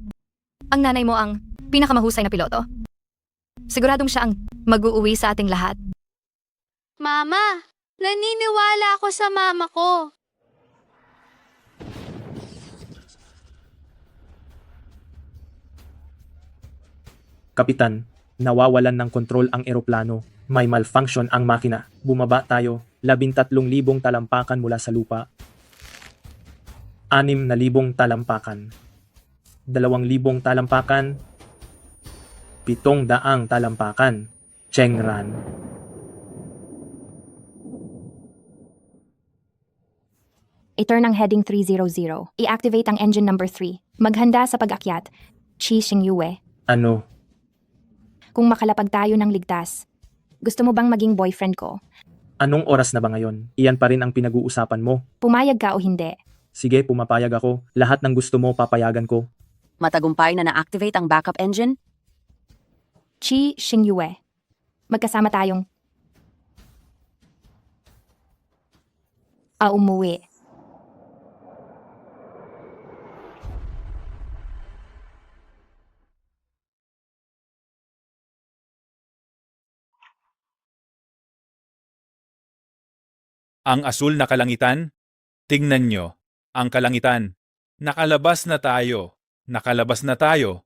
Ang nanay mo ang pinakamahusay na piloto. Siguradong siya ang mag-uuwi sa ating lahat. Mama, naniniwala ako sa mama ko. Kapitan, nawawalan ng kontrol ang eroplano. May malfunction ang makina. Bumaba tayo. 13,000 talampakan mula sa lupa. 6,000 talampakan. 2,000 talampakan. 700 talampakan. Chengran. I-turn ang heading 300. I-activate ang engine number 3. Maghanda sa pag-akyat. Chi Xingyue. Ano? Kung makalapag tayo ng ligtas. Gusto mo bang maging boyfriend ko? Anong oras na ba ngayon? Iyan pa rin ang pinag-uusapan mo. Pumayag ka o hindi? Sige, pumapayag ako. Lahat ng gusto mo, papayagan ko. Matagumpay na na-activate ang backup engine? Chi Xingyue. Magkasama tayong umuwi. Ang asul na kalangitan? Tingnan nyo, ang kalangitan. Nakalabas na tayo. Nakalabas na tayo.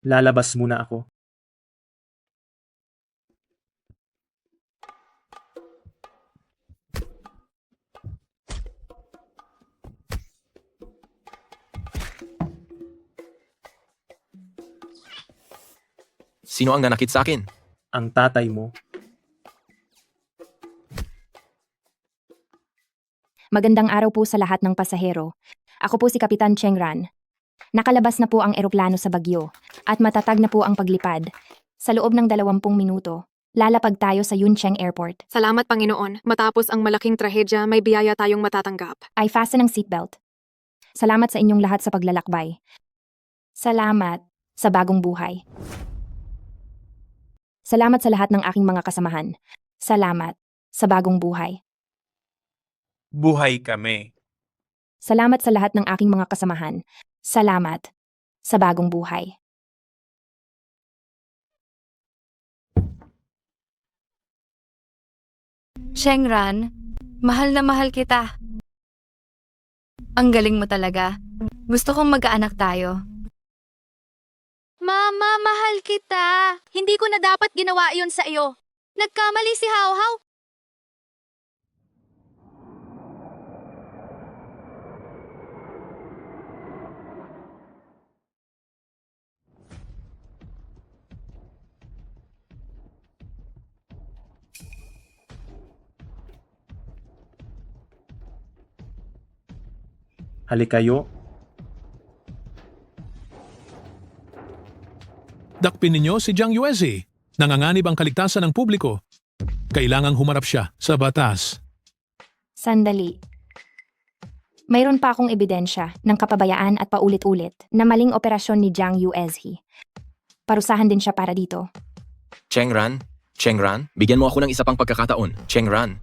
Lalabas muna ako. Sino ang nanakit sa akin? Ang tatay mo. Magandang araw po sa lahat ng pasahero. Ako po si Kapitan Chengran. Nakalabas na po ang eroplano sa bagyo at matatag na po ang paglipad. Sa loob ng 20 minuto, lalapag tayo sa Yuncheng Airport. Salamat, Panginoon. Matapos ang malaking trahedya, may biyaya tayong matatanggap. Ay fasten ang seatbelt. Salamat sa inyong lahat sa paglalakbay. Salamat sa bagong buhay. Salamat sa lahat ng aking mga kasamahan. Salamat sa bagong buhay. Buhay kami. Salamat sa lahat ng aking mga kasamahan. Salamat sa bagong buhay. Chengran, mahal na mahal kita. Ang galing mo talaga. Gusto kong magkaanak tayo. Mama, mahal kita. Hindi ko na dapat ginawa yun sa iyo. Nagkamali si Hawhaw. Halikayo. Dakpin ninyo si Jiang Yuezi. Nanganganib ang kaligtasan ng publiko. Kailangang humarap siya sa batas. Sandali. Mayroon pa akong ebidensya ng kapabayaan at paulit-ulit na maling operasyon ni Jiang Yuezi. Parusahan din siya para dito. Chengran, bigyan mo ako ng isa pang pagkakataon. Chengran.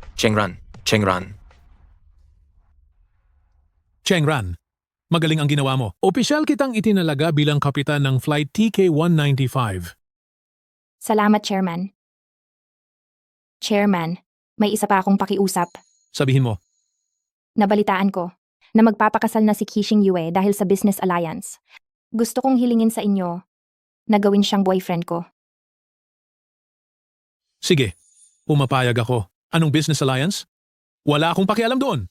Chengran, magaling ang ginawa mo. Opisyal kitang itinalaga bilang kapitan ng Flight TK-195. Salamat, Chairman. Chairman, may isa pa akong pakiusap. Sabihin mo, Nabalitaan ko na magpapakasal na si Kixing Yue dahil sa business alliance. Gusto kong hilingin sa inyo na gawin siyang boyfriend ko. sige, pumapayag ako. Anong business alliance? Wala akong pakialam doon.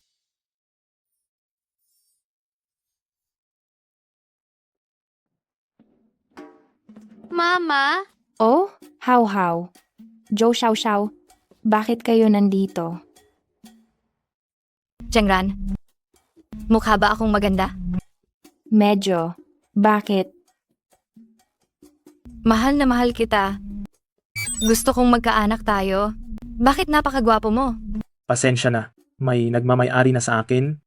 Mama? Oh, Hawhaw. Joe Xiao, bakit kayo nandito? Chengran, mukha ba akong maganda? Medyo. Bakit? Mahal na mahal kita. Gusto kong magkaanak tayo. Bakit napakagwapo mo? Pasensya na. May nagmamay-ari na sa akin.